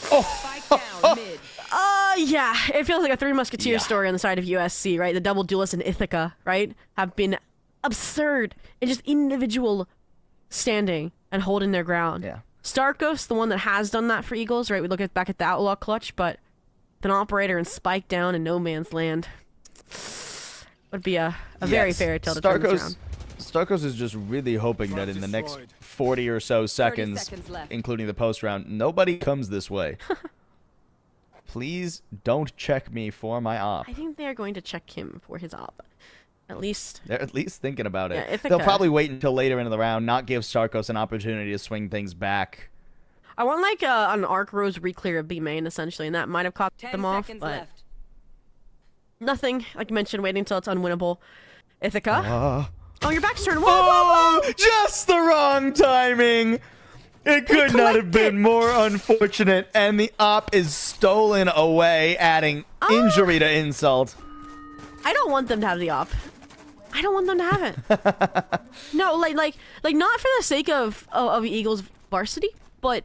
yeah, it feels like a Three Musketeers story on the side of USC, right? The double duelists in Ithaca, right, have been absurd and just individual standing and holding their ground. Yeah. Starkos, the one that has done that for Eagles, right? We look back at the Outlaw clutch, but an operator and Spike down in no man's land would be a very fairy tale to turn this around. Starkos is just really hoping that in the next 40 or so seconds, including the post round, nobody comes this way. Please don't check me for my op. I think they're going to check him for his op. At least. They're at least thinking about it. Yeah, They'll probably wait until later into the round, not give Starkos an opportunity to swing things back. I want like an Arc Rose reclear of B main essentially, and that might have caught them off, but nothing. Like you mentioned, waiting until it's unwinnable. Ithaca. Oh, your back's turned. Whoa. Just the wrong timing. It could not have been more unfortunate, and the op is stolen away, adding injury to insult. I don't want them to have the op. I don't want them to have it. No, like not for the sake of Eagles varsity, but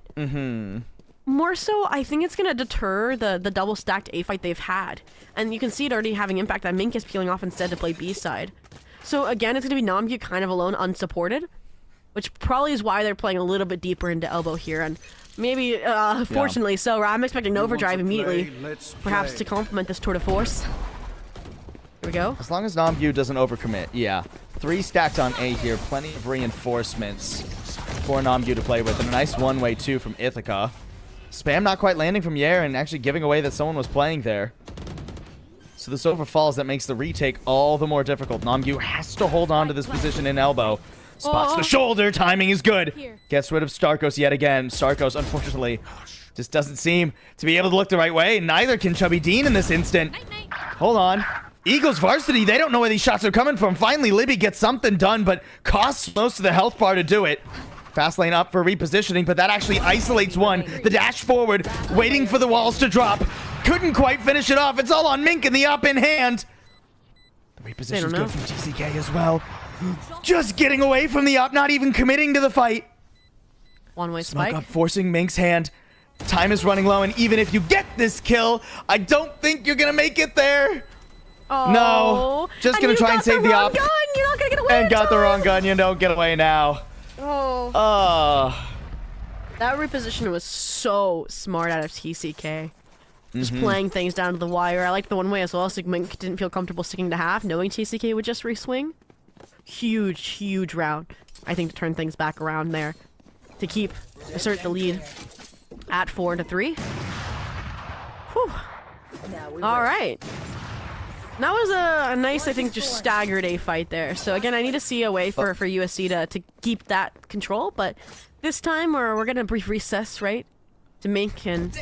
more so, I think it's gonna deter the double stacked A fight they've had, and you can see it already having impact. That Mink is peeling off instead to play B side. So again, it's gonna be Namgyu kind of alone, unsupported, which probably is why they're playing a little bit deeper into elbow here, and maybe fortunately so. I'm expecting an overdrive immediately, perhaps to complement this tour de force. Here we go. As long as Namgyu doesn't overcommit, yeah. 3 stacked on A here, plenty of reinforcements for Namgyu to play with, and a nice one-way too from Ithaca. Spam not quite landing from Yer and actually giving away that someone was playing there. So this overfalls, that makes the retake all the more difficult. Namgyu has to hold on to this position in elbow. Spots the shoulder, timing is good. Gets rid of Starkos yet again. Starkos, unfortunately, just doesn't seem to be able to look the right way. Neither can Chubby Dean in this instant. Hold on. Eagles varsity, they don't know where these shots are coming from. Finally, Libby gets something done, but costs most of the health bar to do it. Fast lane up for repositioning, but that actually isolates one. The dash forward, waiting for the walls to drop. Couldn't quite finish it off. It's all on Mink and the up in hand. The reposition's good from TCK as well. Just getting away from the up, not even committing to the fight. One-way spike. Smoke up, forcing Mink's hand. Time is running low, and even if you get this kill, I don't think you're gonna make it there. Oh. No. Just gonna you try and got save the wrong op. gun. You're not gonna get away. And in got the time. wrong gun. You don't get away now. Oh. That reposition was so smart out of TCK. Just playing things down to the wire. I liked the one way as well, so Mink didn't feel comfortable sticking to half, knowing TCK would just reswing. Huge round, I think, to turn things back around there. To assert the lead at 4-3. Whew. Alright. That was a nice, I think, just staggered A fight there. So again, I need to see a way for USC to keep that control, but this time we're gonna brief recess, right? To Mink and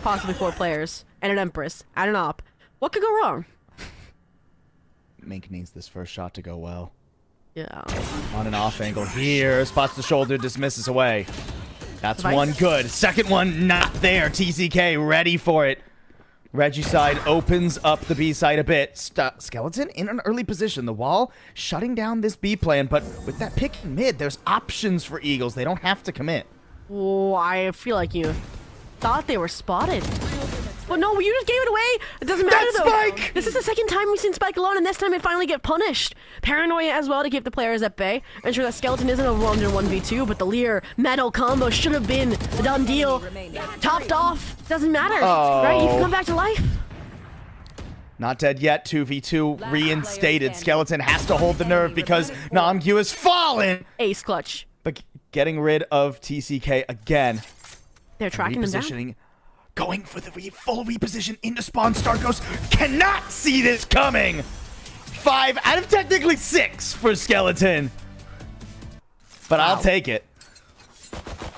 possibly 4 players and an Empress and an op. What could go wrong? Mink needs this first shot to go well. Yeah. On an off angle here, spots the shoulder, dismisses away. That's Device. one good. Second one not there. TCK ready for it. Regicide opens up the B side a bit. Skeleton in an early position. The wall shutting down this B plan, but with that pick in mid, there's options for Eagles. They don't have to commit. Oh, I feel like you thought they were spotted. But no, you just gave it away. It doesn't matter That's though. Spike! This is the second time we've seen Spike alone, and this time it finally get punished. Paranoia as well to keep the players at bay. Ensure that Skeleton isn't overwhelmed in 1v2, but the Lear metal combo should have been the done deal. Topped off. Doesn't matter. Right? You can come back to life. Not dead yet. 2v2 reinstated. Skeleton has to hold the nerve because Namgyu has fallen. Ace clutch. But getting rid of TCK again. They're tracking them down. Repositioning. Going for the full reposition into spawn. Starkos cannot see this coming. 5 out of technically 6 for Skeleton. But I'll take it.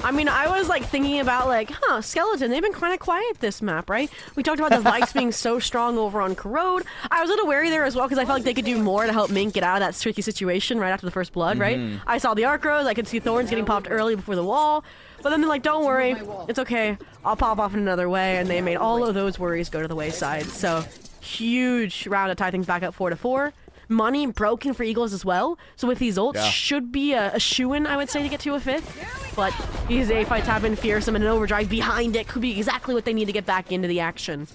I mean, I was like thinking about like, Skeleton, they've been kind of quiet this map, right? We talked about the Vikes being so strong over on Corrode. I was a little wary there as well because I felt like they could do more to help Mink get out of that tricky situation right after the first blood, right? I saw the Arcros, I could see Thorns getting popped early before the wall, but then they're like, don't worry, it's okay, I'll pop off in another way, and they made all of those worries go to the wayside. So, huge round to tie things back up 4-4. Money broken for Eagles as well. So with these ults, should be a shoo-in, I would say, to get to a 5th. But these A fights have been fearsome, and an overdrive behind it could be exactly what they need to get back into the action.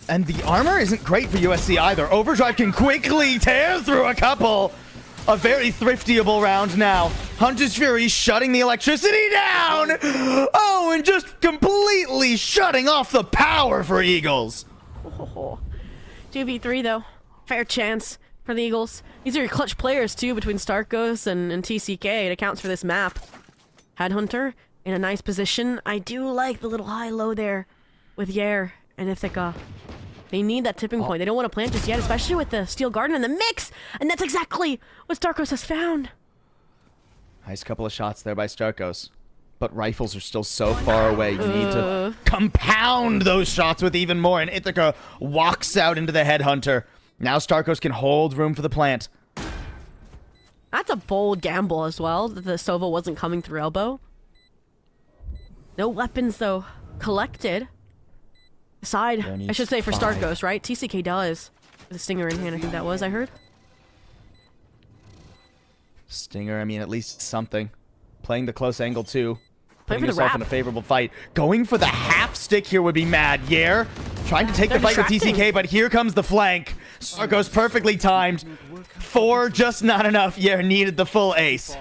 And the armor isn't great for USC either. Overdrive can quickly tear through a couple. A very thriftyable round now. Hunter's Fury shutting the electricity down. Oh, and just completely shutting off the power for Eagles. 2v3 though. Fair chance for the Eagles. These are your clutch players too, between Starkos and TCK. It accounts for this map. Headhunter in a nice position. I do like the little high-low there with Yair and Ithaca. They need that tipping point. They don't want to plant just yet, especially with the Steel Garden in the mix. And that's exactly what Starkos has found. Nice couple of shots there by Starkos. But rifles are still so far away. You need to compound those shots with even more. And Ithaca walks out into the Headhunter. Now Starkos can hold room for the plant. That's a bold gamble as well, that the Sova wasn't coming through elbow. No weapons, though, collected. Aside, I should say, for Starkos, right? TCK does. With a Stinger in hand, I think that was, I heard. Stinger, I mean, at least something. Playing the close angle, too. Putting for the yourself in a wrap. favorable fight. Going for the half stick here would be mad. Yair trying to take the They're fight with distracting. TCK, but here comes the flank. Starkos perfectly timed. 4 just not enough. Yair needed the full ace.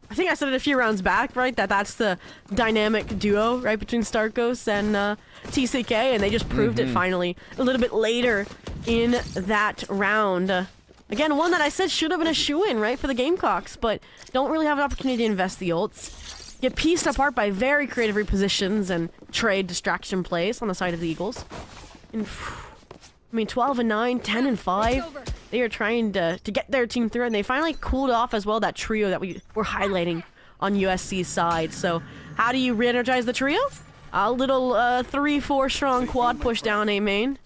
I think I said it a few rounds back, right? That's the dynamic duo, right, between Starkos and TCK, and they just proved it finally a little bit later in that round. Again, one that I said should have been a shoo-in, right, for the Gamecocks, but don't really have an opportunity to invest the ults. Get pieced apart by very creative repositions and trade distraction plays on the side of the Eagles. And, I mean, 12-9, 10-5. They are trying to get their team through, and they finally cooled off as well that trio that we were highlighting on USC's side. So, how do you re-energize the trio? A little 3-4 strong quad push down A main.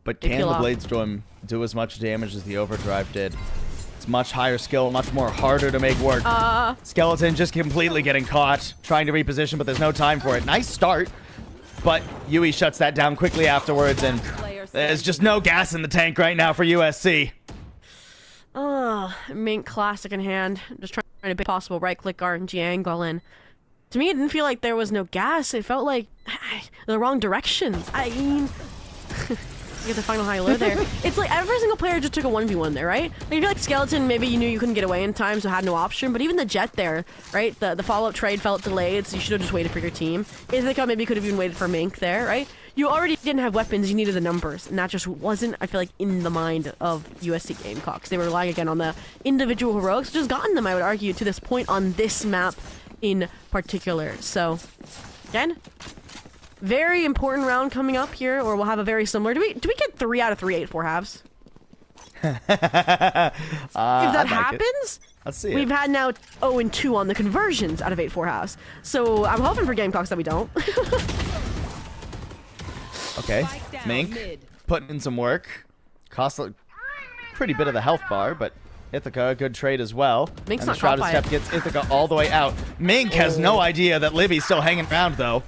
But They can peel the off. Blade Storm do as much damage as the Overdrive did? It's much higher skill, much more harder to make work. Skeleton just completely getting caught, trying to reposition, but there's no time for it. Nice start, but Yui shuts that down quickly afterwards, and there's just no gas in the tank right now for USC. Mink classic in hand. Just trying to be possible right-click RNG angle, and to me it didn't feel like there was no gas. It felt like the wrong directions. I mean, Get the final high-low there. It's like every single player just took a 1v1 there, right? Like, I feel like Skeleton, maybe you knew you couldn't get away in time, so had no option. But even the Jet there, right? The follow-up trade felt delayed, so you should have just waited for your team. Ithaca maybe could have even waited for Mink there, right? You already didn't have weapons, you needed the numbers. And that just wasn't, I feel like, in the mind of USC Gamecocks. They were relying again on the individual heroics, which has gotten them, I would argue, to this point on this map in particular. So, again, very important round coming up here, or we'll have a very similar. Do we get 3 out of 3 8-4 halves? If that happens, let's see. We've had now 0-2 on the conversions out of 8-4 halves. So I'm hoping for Gamecocks that we don't. Okay, Mink putting in some work. Cost a pretty bit of the health bar, but Ithaca, a good trade as well. Mink's and not the Shrouded caught by Step it. gets Ithaca all the way out. Mink has no idea that Libby's still hanging around, though.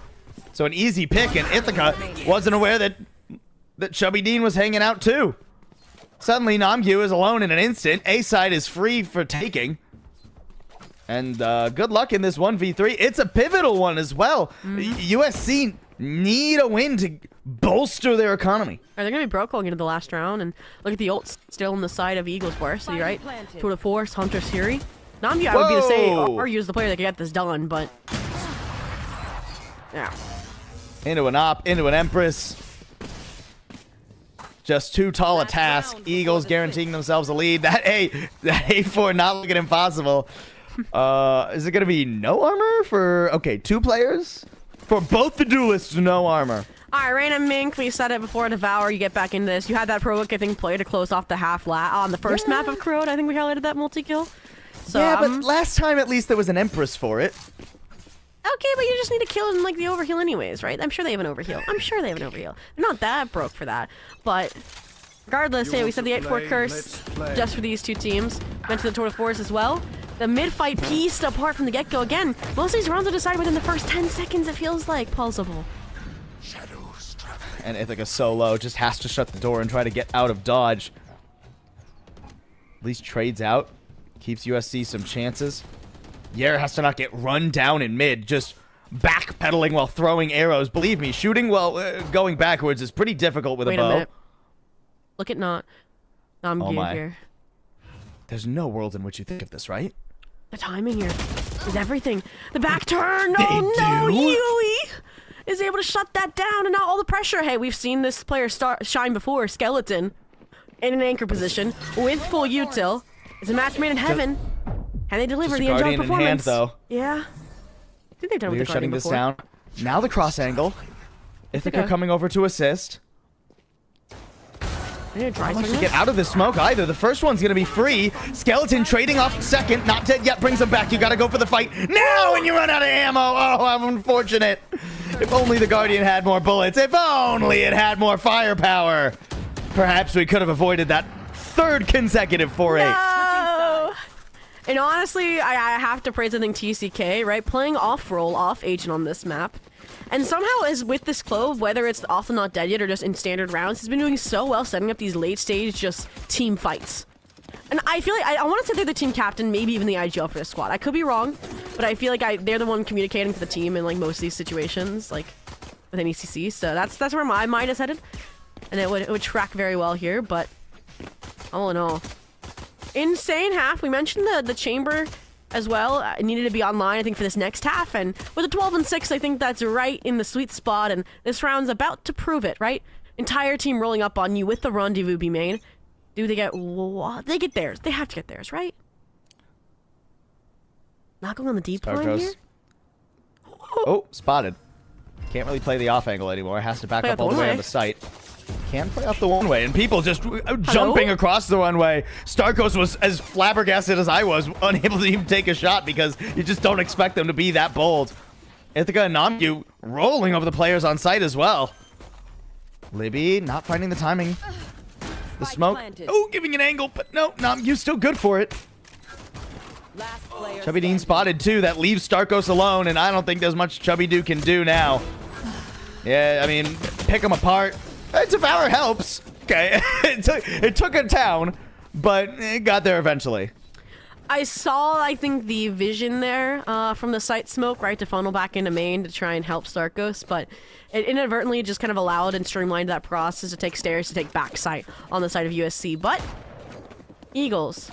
So an easy pick, and Ithaca wasn't aware that Chubby Dean was hanging out, too. Suddenly, Namgyu is alone in an instant. A-side is free for taking. And good luck in this 1v3. It's a pivotal one as well. USC need a win to bolster their economy. They're going to be broke going into the last round. And look at the ults still on the side of Eagles Varsity, right? Tour de Force, Hunter Siri. Namgyu, I would be to say, or use the player that could get this done, but... yeah. Into an op, into an Empress. Just too tall a task. Eagles guaranteeing themselves a lead. That A4 not looking impossible. Is it going to be no armor for... okay, 2 players? For both the duelists, no armor. Alright, Random Mink, we said it before, Devour, you get back into this. You had that Provoke, I think, play to close off the half on the first map of Crowd. I think we highlighted that multi-kill. So, yeah, but last time at least there was an Empress for it. okay, but you just need to kill in like the overheal anyways, right? I'm sure they have an overheal. They're not that broke for that. But regardless, we said the 8-4 curse just for these 2 teams. Went to the Tour de Force as well. The mid-fight pieced apart from the get-go again. Most of these rounds are decided within the first 10 seconds, it feels like. Plausible. And Ithaca solo just has to shut the door and try to get out of dodge. At least trades out. Keeps USC some chances. Yer has to not get run down in mid, just backpedaling while throwing arrows. Believe me, shooting while going backwards is pretty difficult with a bow. Wait a minute. Look at not. Oh my. Here. There's no world in which you think of this, right? The timing here is everything. The back turn. They Oh no, do? Yui is able to shut that down, and not all the pressure. Hey, we've seen this player shine before. Skeleton in an anchor position with full util. It's a match made in heaven. And they deliver Just the a angelic Guardian in hand, performance. though. Yeah. I think they've done with We're the shutting Guardian this before. down. Now the cross angle. Ithaca Okay. coming over to assist. I need to try Not much to something. get out of the smoke either. The first one's gonna be free. Skeleton trading off second. Not dead yet. Brings him back. You gotta go for the fight now when you run out of ammo. Oh, I'm unfortunate. If only the Guardian had more bullets. If only it had more firepower. Perhaps we could have avoided that 3rd consecutive 4-8. No! And honestly, I have to praise, I think, TCK, right? Playing off-roll, off-agent on this map. And somehow, as with this Clove, whether it's often not dead yet or just in standard rounds, he's been doing so well setting up these late-stage just team fights. And I feel like, I want to say they're the team captain, maybe even the IGL for this squad. I could be wrong, but I feel like they're the one communicating to the team in like most of these situations, like with NECC. So that's where my mind is headed. And it would track very well here, but all in all. Insane half. We mentioned the chamber as well. It needed to be online, I think, for this next half. And with a 12-6, I think that's right in the sweet spot. And this round's about to prove it, right? Entire team rolling up on you with the rendezvous B main. Do they get what? They get theirs. They have to get theirs, right? Not going on the deep line here? Oh, spotted. Can't really play the off angle anymore. Has to back Play up out the all the way one on way. the site. Can play up the one way, and people just jumping across the runway. Starkos was as flabbergasted as I was, unable to even take a shot because you just don't expect them to be that bold. Ithaca and Namgyu rolling over the players on site as well. Libby not finding the timing. The smoke. Oh, giving an angle, but no, Namgyu's still good for it. Chubby Dean spotted too. That leaves Starkos alone, and I don't think there's much Chubby Dew can do now. Yeah, I mean, pick them apart. Devour helps. Okay, it took a town, but it got there eventually. I saw, I think, the vision there from the site smoke, right, to funnel back into main to try and help Starkos, but it inadvertently just kind of allowed and streamlined that process to take stairs to take back site on the side of USC. But Eagles,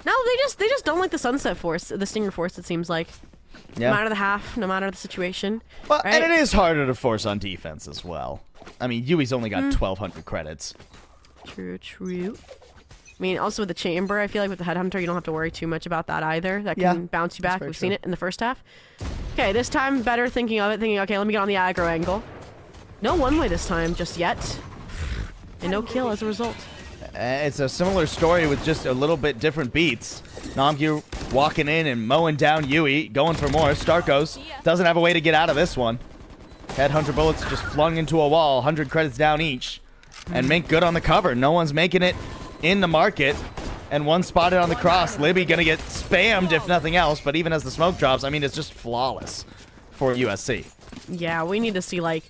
no, they just don't like the Sunset Force, the Stinger Force. It seems like, Yeah. no matter the half, no matter the situation. Well, right? and it is harder to force on defense as well. I mean, Yui's only got 1,200 credits. True, true. I mean, also with the chamber, I feel like with the Headhunter, you don't have to worry too much about that either. That can Yeah, bounce you that's back. very We've seen true. it in the first half. Okay, this time better thinking of it, thinking, okay, let me get on the aggro angle. No one-way this time, just yet. And no kill as a result. It's a similar story with just a little bit different beats. Namgyu walking in and mowing down Yui, going for more. Starkos doesn't have a way to get out of this one. Headhunter bullets just flung into a wall, 100 credits down each. And Mink good on the cover. No one's making it in the market. And one spotted on the cross. Libby gonna get spammed if nothing else, but even as the smoke drops, I mean, it's just flawless for USC. Yeah, we need to see, like,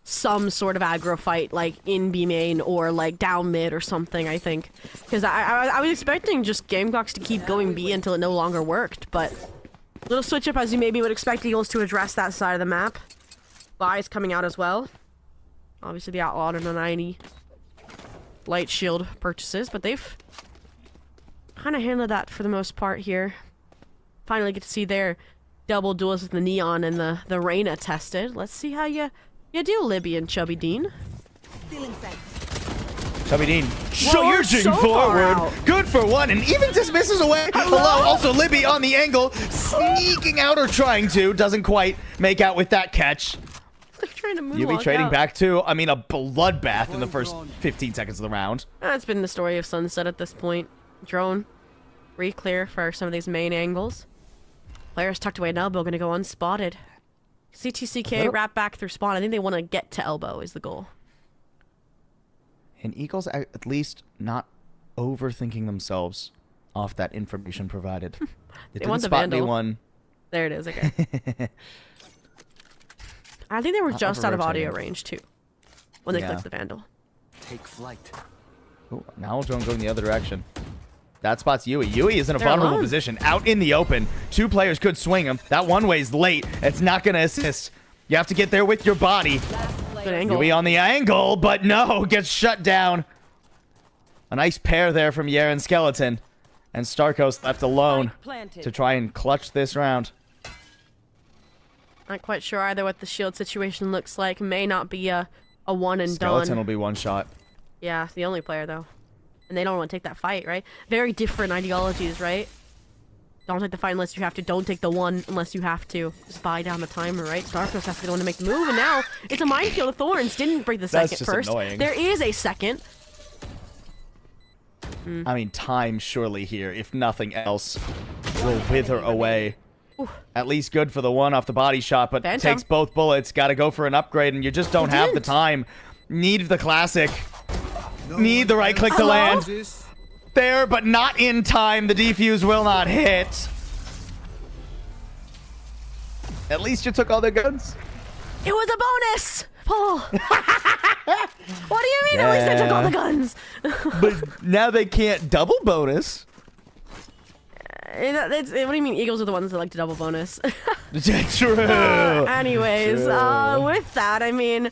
some sort of aggro fight, like, in B main or, like, down mid or something, I think. Because I was expecting just Gamecocks to keep going B until it no longer worked, but little switch up as you maybe would expect Eagles to address that side of the map. Buys coming out as well. Obviously, the Outlaw and the 90 light shield purchases, but they've kind of handled that for the most part here. Finally get to see their double duels with the Neon and the Reyna tested. Let's see how you do, Libby and Chubby Dean. Chubby Dean Whoa, charging so far forward. out. Good for one, and even dismisses away. Hello. Also, Libby on the angle, sneaking out or trying to. Doesn't quite make out with that catch. They're trying to move. You'll be trading back too. I mean, a bloodbath in the first 15 seconds of the round. That's been the story of Sunset at this point. Drone, re-clear for some of these main angles. Players tucked away at elbow, gonna go unspotted. CTCK wrap back through spawn. I think they want to get to elbow is the goal. And Eagles at least not overthinking themselves off that information provided. They didn't want the spot Vandal. anyone. There it is, okay. I think they were Not just out of audio over-rotating. range too when they Yeah. clicked the Vandal. Take flight. Ooh, now drone going the other direction. That spots Yui. Yui is in a They're vulnerable alone. position, out in the open. Two players could swing him. That one way's late. It's not going to assist. You have to get there with your body. Good angle. Yui on the angle, but no, gets shut down. A nice pair there from Yaren Skeleton. And Starkos left alone to try and clutch this round. Not quite sure either what the shield situation looks like. May not be a one and Skeleton done. will be one shot. Yeah, the only player though. And they don't want to take that fight, right? Very different ideologies, right? Don't take the fight unless you have to. Don't take the one unless you have to. Just buy down the timer, right? Starkos has to be the one to make the move, and now it's a minefield of thorns. Didn't break the That's second just first. annoying. There is a second. I mean, time surely here, if nothing else, will wither away. At least good for the one off the body shot, but Phantom. takes both bullets. Got to go for an upgrade, and you just don't have the didn't. time. Need the classic. Need the right click to Hello? land. There, but not in time. The defuse will not hit. At least you took all their guns. It was a bonus, Paul. What do you mean? At least I took all the guns. But now they can't double bonus. What do you mean? Eagles are the ones that like to double bonus. True. Anyways, True. with that, I mean,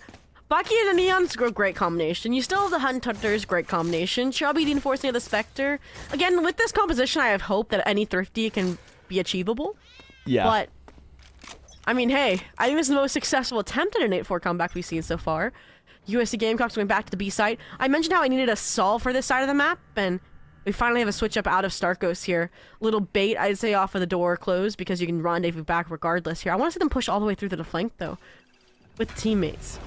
Bucky and the Neon's a great combination. You still have the Hunt Hunters, great combination. Chubby the Enforcing of the Spectre. Again, with this composition, I have hope that any Thrifty can be achievable. Yeah. But, I mean, hey, I think this is the most successful attempt at an 8-4 comeback we've seen so far. USC Gamecocks going back to the B site. I mentioned how I needed a solve for this side of the map, and we finally have a switch up out of Starkos here. Little bait, I'd say, off of the door closed because you can rendezvous back regardless here. I want to see them push all the way through to the flank, though, with teammates.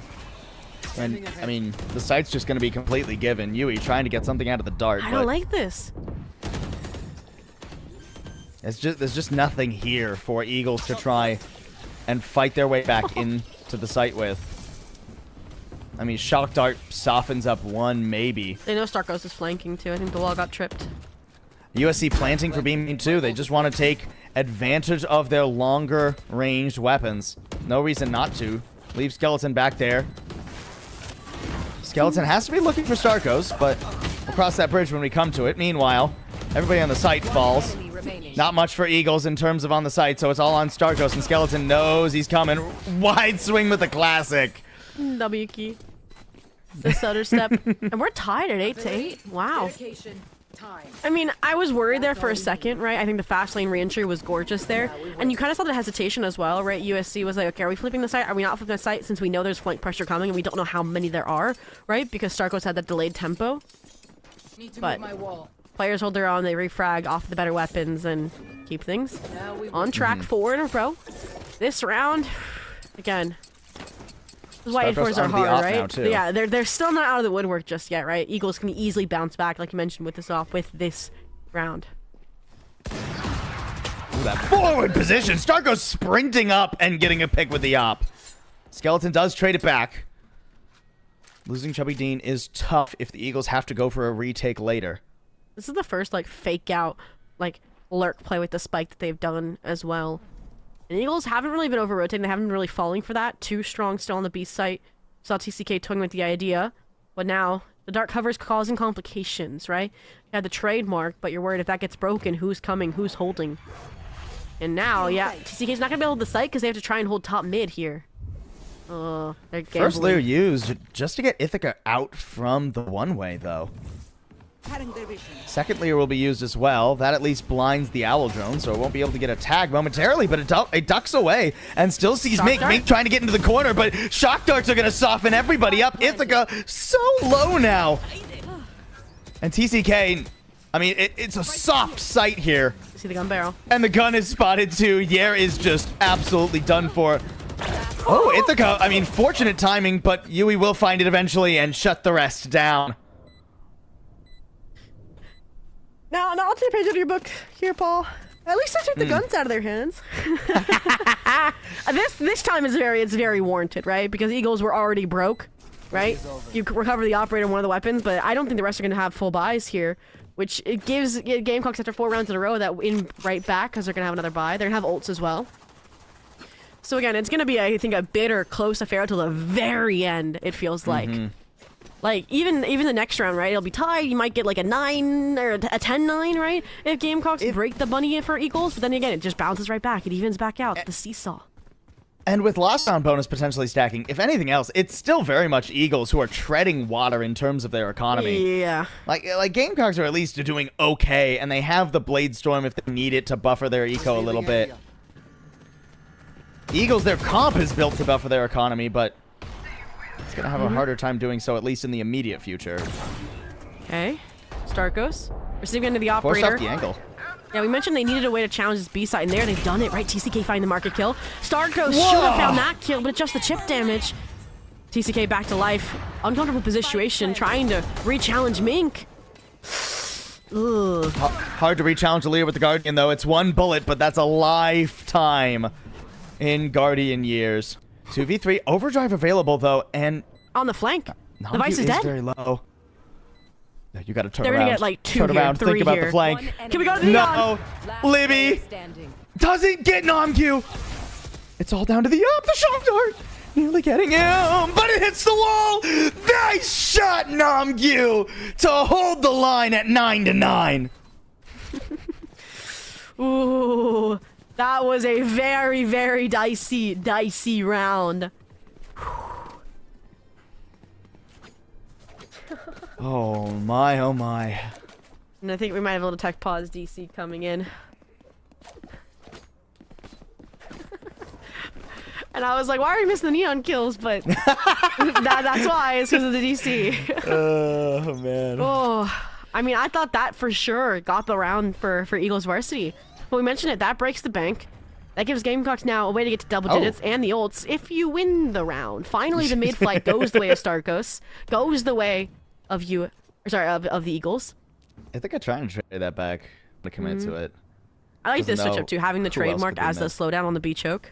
And, I mean, the site's just going to be completely given. Yui trying to get something out of the dart. I but don't like this. there's just nothing here for Eagles to try and fight their way back into the site with. I mean, Shock Dart softens up one, maybe. They know Starkos is flanking, too. I think the wall got tripped. USC planting for beam 2. They just want to take advantage of their longer ranged weapons. No reason not to. Leave Skeleton back there. Skeleton has to be looking for Starkos, but we'll cross that bridge when we come to it. Meanwhile, Everybody on the site falls. Enemy remaining. Not much for Eagles in terms of on the site, so it's all on Starkos, and Skeleton knows he's coming. Wide swing with the classic. W key. The stutter step. And we're tied at 8-8. Wow. Dedication. Time. I mean, I was worried there for a second, right? I think the fast lane reentry was gorgeous there. And you kind of saw the hesitation as well, right? USC was like, okay, are we flipping the site? Are we not flipping the site since we know there's flank pressure coming and we don't know how many there are, right? Because Starkos had that delayed tempo. Need to But- move my wall. Players hold their own, they refrag off the better weapons and keep things Now we on track 4 in a row. This round, again, this is why Starkos 8-4s are onto the hard, op right? now, too. Yeah, they're still not out of the woodwork just yet, right? Eagles can easily bounce back, like you mentioned, with this off with this round. Ooh, that forward position. Starkos sprinting up and getting a pick with the op. Skeleton does trade it back. Losing Chubby Dean is tough if the Eagles have to go for a retake later. This is the first like fake out, like lurk play with the spike that they've done as well. And Eagles haven't really been over rotating. They haven't been really falling for that. Too strong still on the B site. Saw TCK toying with the idea, but now the dark cover's causing complications, right? You had the trademark, but you're worried if that gets broken, who's coming, who's holding. And now, yeah, TCK's not gonna be able to hold the site because they have to try and hold top mid here. They're First gambling. layer used just to get Ithaca out from the one-way, though. Second layer will be used as well. That at least blinds the owl drone, so it won't be able to get a tag momentarily, but it ducks away and still sees Shock Mink. dart? Mink trying to get into the corner, but shock darts are going to soften everybody up. Ithaca so low now. And TCK, I mean, it's a soft sight here. See the gun barrel. And the gun is spotted too. Yer is just absolutely done for. Oh, Ithaca, I mean, fortunate timing, but Yui will find it eventually and shut the rest down. Now, I'll take a page out of your book here, Paul. At least I took the guns out of their hands. This time is very warranted, right? Because Eagles were already broke, right? You recover the operator and one of the weapons, but I don't think the rest are going to have full buys here, which it gives Gamecocks after 4 rounds in a row that in right back because they're going to have another buy. They're going to have ults as well. So again, it's going to be, I think, a bitter, close affair till the very end, it feels like. Like, even the next round, right? It'll be tied. You might get like a 9 or a 10-9, right? If Gamecocks break the bunny for Eagles. But then again, it just bounces right back. It evens back out. The seesaw. And with lost round bonus potentially stacking, if anything else, it's still very much Eagles who are treading water in terms of their economy. Yeah. Like Gamecocks are at least doing okay, and they have the Blade Storm if they need it to buffer their eco a little bit. Eagles, their comp is built to buffer their economy, but it's going to have a harder time doing so, at least in the immediate future. Okay. Starkos. Receiving into the Forced operator. off the angle. Yeah, we mentioned they needed a way to challenge this B side, and there they've done it, right? TCK finding the market kill. Starkos should have found that kill, but just the chip damage. TCK back to life. Uncomfortable position, trying to re-challenge Mink. Ugh. Hard to re-challenge the leader with the Guardian, though. It's one bullet, but that's a lifetime in Guardian years. 2v3 overdrive available, though, and On the flank. Nambu The Vice is dead. very low. Yeah, you got to turn They're around. gonna get like 2 turn here, around. 3 Think about here. the flank. Can we go to the No, Last Libby player standing. doesn't get Namgu. It's all down to the up. The shock dart nearly getting him, but it hits the wall. Nice shot, Namgu, to hold the line at 9-9. Ooh, that was a very dicey round. Oh my, oh my. And I think we might have a little tech pause DC coming in. And I was like, why are we missing the neon kills? But that's why, it's because of the DC. Oh man. Oh, I mean, I thought that for sure got the round for Eagles varsity. But we mentioned it, that breaks the bank. That gives Gamecocks now a way to get to double digits and the ults if you win the round. Finally, the mid flight goes the way of Starkos, goes the way of of the Eagles. I think I try and trade that back to commit to it. I like this Doesn't switch know up too, having the who else trademark could be as the missed. slowdown on the B choke.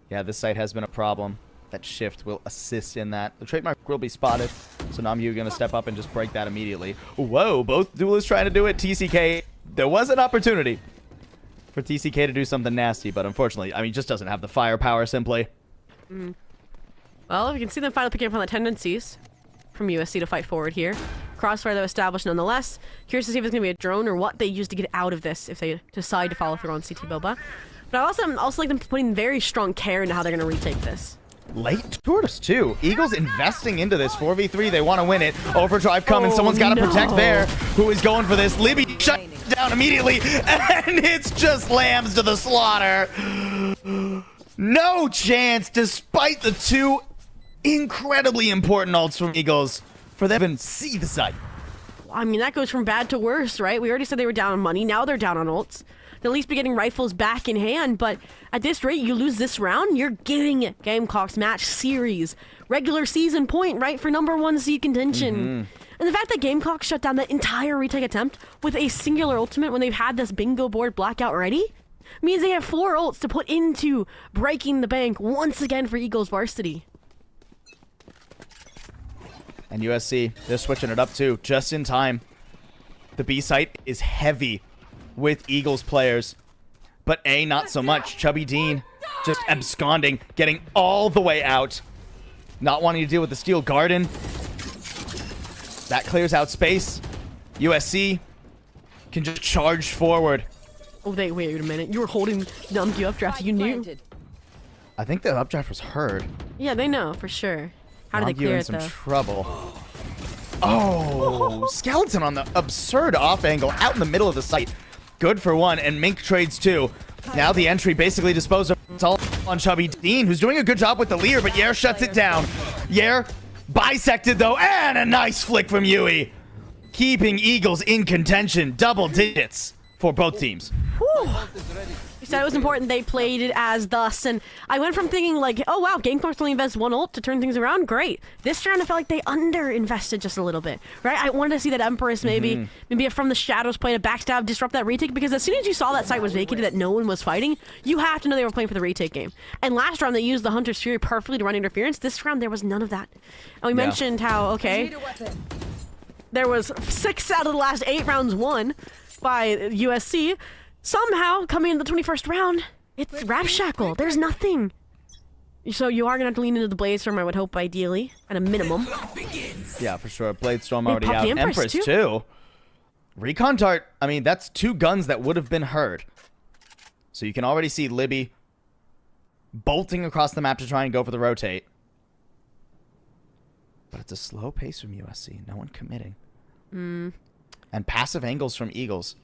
Yeah, this site has been a problem. That shift will assist in that. The trademark will be spotted, so Namyu going to step up and just break that immediately. Whoa, both duelists trying to do it. TCK, there was an opportunity for TCK to do something nasty, but unfortunately, I mean, just doesn't have the firepower simply. Well, we can see them finally picking up on the tendencies from USC to fight forward here. crossfire though established nonetheless. Curious to see if it's going to be a drone or what they use to get out of this if they decide to follow through on CT Boba. But I'm also like them putting very strong care into how they're going to retake this. Late towards too. Eagles investing into this 4v3. They want to win it. Overdrive coming. Someone's got to protect there. Who is going for this? Libby shut down immediately, and it's just lambs to the slaughter. No chance, despite the two incredibly important ults from Eagles, for them to even see the site. I mean, that goes from bad to worse, right? We already said they were down on money. Now they're down on ults. They'll at least be getting rifles back in hand, but at this rate, you lose this round, you're giving Gamecocks match series, regular season point, right, for #1 seed contention. And the fact that Gamecocks shut down the entire retake attempt with a singular ultimate when they've had this bingo board blackout ready means they have 4 ults to put into breaking the bank once again for Eagles varsity. And USC, they're switching it up too, just in time. The B site is heavy with Eagles players, but A, not so much. Chubby Dean just absconding, getting all the way out, not wanting to deal with the Steel Garden. That clears out space. USC can just charge forward. Oh, wait a minute. You were holding down the updraft. You knew. I think the updraft was heard. Yeah, they know for sure. How did they Nomgu clear in it some though? trouble. Oh, Skeleton on the absurd off angle out in the middle of the site. Good for one, and Mink trades two. Now the entry basically disposed of. It's all on Chubby Dean, who's doing a good job with the leer, but Yer shuts it down. Yer bisected though, and a nice flick from Yui. Keeping Eagles in contention, double digits for both teams. Whew. You said it was important they played it as thus, and I went from thinking like, oh wow, Gamecocks only invest 1 ult to turn things around, great. This round I felt like they under-invested just a little bit, right? I wanted to see that Empress maybe a From the Shadows play to backstab, disrupt that retake, because as soon as you saw that site was vacated, that no one was fighting, you have to know they were playing for the retake game. And last round they used the Hunter's Fury perfectly to run interference. This round there was none of that. And we mentioned how, okay, there was 6 out of the last 8 rounds won by USC. Somehow, coming into the 21st round, it's Ramshackle. There's nothing. So you are going to have to lean into the Bladestorm, I would hope, ideally, at a minimum. Yeah, for sure. Bladestorm already popped out. the Empress, too. Recon Dart, I mean, that's 2 guns that would have been heard. So you can already see Libby bolting across the map to try and go for the rotate. But it's a slow pace from USC. No one committing. And passive angles from Eagles.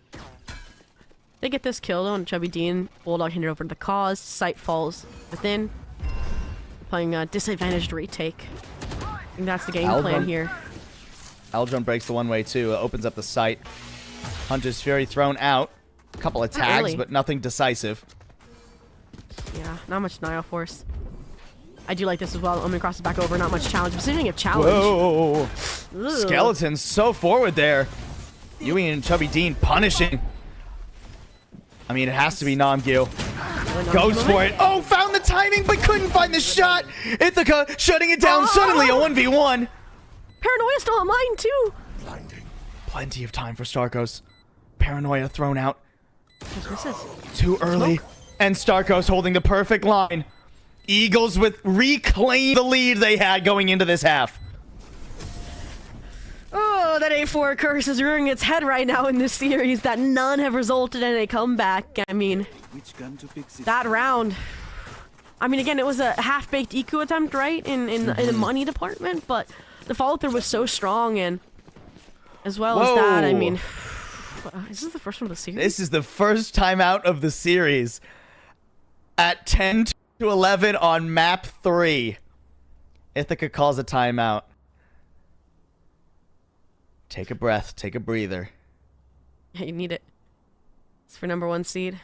They get this kill though, and Chubby Dean, Bulldog handed over to the cause. Sight falls within. Playing a disadvantaged retake. I think that's the game plan here. Aldron breaks the one-way too. Opens up the site. Hunter's Fury thrown out. A couple of tags, but nothing decisive. Yeah, not much denial force. I do like this as well. Omen crosses back over, not much challenge. But speaking of challenge. Whoa! Ugh. Skeleton's so forward there. Yui and Chubby Dean punishing. I mean, it has to be Namgyu. Goes for it. Oh, found the timing, but couldn't find the shot. Ithaca shutting it down suddenly, a 1v1. Paranoia still on mine, too. Plenty of time for Starkos. Paranoia thrown out Misses. too early. And Starkos holding the perfect line. Eagles with reclaim the lead they had going into this half. Oh, that A4 curse is rearing its head right now in this series that none have resulted in a comeback. I mean, that round. I mean, again, it was a half-baked EQ attempt, right, in the money department, but the follow-through was so strong, and as well as that, I mean, is this the first one of the series? This is the first time out of the series at 10 to 11 on map 3. Ithaca calls a timeout. Take a breath. Take a breather. Yeah, you need it. It's for #1 seed.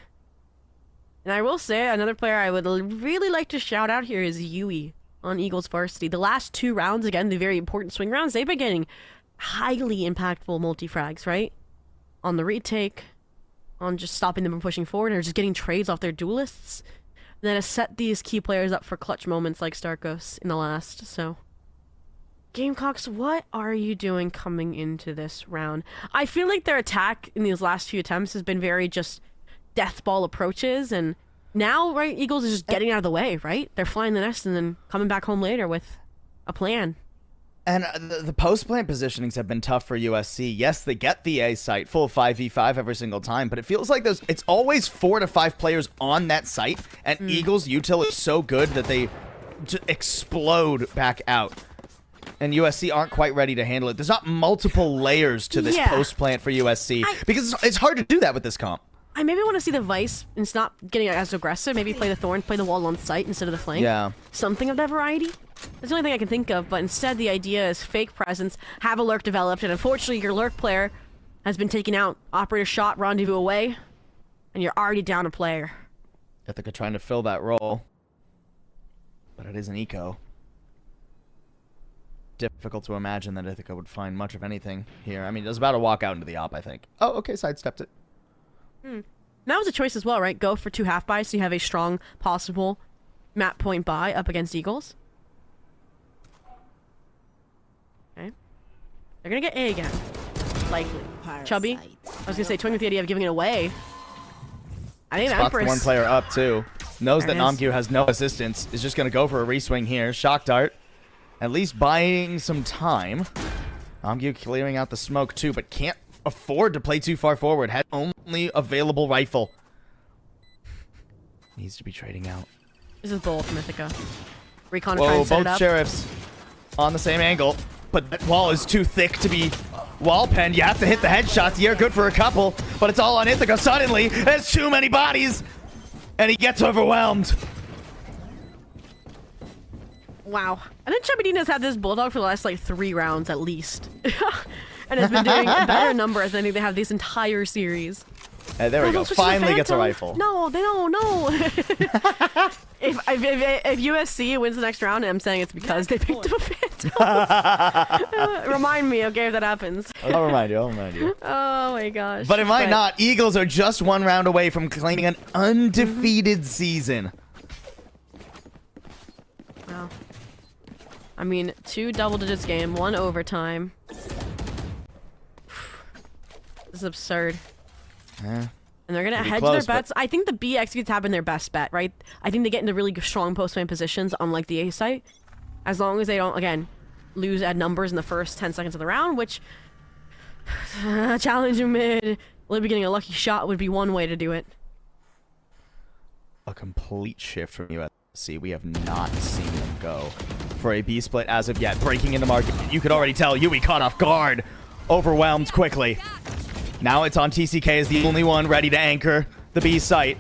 And I will say, another player I would really like to shout out here is Yui on Eagles varsity. The last 2 rounds, again, the very important swing rounds, they've been getting highly impactful multi-frags, right? On the retake, on just stopping them from pushing forward, or just getting trades off their duelists. And then to set these key players up for clutch moments like Starkos in the last, so... Gamecocks, what are you doing coming into this round? I feel like their attack in these last few attempts has been very just death ball approaches, and now, right, Eagles is just getting out of the way, right? They're flying the nest and then coming back home later with a plan. And the post-plant positionings have been tough for USC. Yes, they get the A site, full 5v5 every single time, but it feels like it's always 4 to 5 players on that site, and Eagles' util is so good that they explode back out. And USC aren't quite ready to handle it. There's not multiple layers to this post-plant for USC, because it's hard to do that with this comp. I maybe want to see the Vice, and it's not getting as aggressive. Maybe play the Thorn, play the wall on site instead of the flank. Yeah. Something of that variety. That's the only thing I can think of, but instead the idea is fake presence, have a lurk developed, and unfortunately your lurk player has been taken out. Operator shot, rendezvous away, and you're already down a player. Ithaca trying to fill that role, but it is an eco. Difficult to imagine that Ithaca would find much of anything here. I mean, it was about to walk out into the op, I think. Oh, okay, sidestepped it. That was a choice as well, right? Go for 2 half buys so you have a strong possible map point buy up against Eagles. Okay. They're gonna get A again. Likely. Chubby. I was gonna say, toying with the idea of giving it away. I think Spots Empress. one player up too. Knows There that it is. Namgyu has no assistance. Is just gonna go for a reswing here. Shock dart. At least buying some time. Namgyu clearing out the smoke too, but can't afford to play too far forward. Has only available rifle. Needs to be trading out. This is Bull from Ithaca. Recon Whoa, trying to set it both up. sheriffs on the same angle, but that wall is too thick to be wall penned. You have to hit the headshots. You're good for a couple, but it's all on Ithaca. Suddenly, there's too many bodies, and he gets overwhelmed. Wow. I think Chubby Dean has had this Bulldog for the last, like, 3 rounds at least. And has been doing better numbers than I think they have this entire series. There we go. Switch to the Finally gets a Phantom. rifle. No, they don't. No. if USC wins the next round, I'm saying it's because they picked up a Phantom. Remind me, okay, if that happens. I'll remind you. I'll remind you. Oh my gosh. But it might not. Eagles are just 1 round away from claiming an undefeated season. Wow. I mean, 2 double digits game, 1 overtime. This is absurd. Yeah. And they're going to Pretty hedge close, their but- bets. I think the B executes have been their best bet, right? I think they get into really strong post-man positions, unlike the A site. As long as they don't, again, lose at numbers in the first 10 seconds of the round, which... challenging mid. Libby getting a lucky shot would be one way to do it. A complete shift from USC. We have not seen them go for a B split as of yet. Breaking into market. You could already tell Yui caught off guard. Overwhelmed quickly. Now it's on TCK as the only one ready to anchor the B site.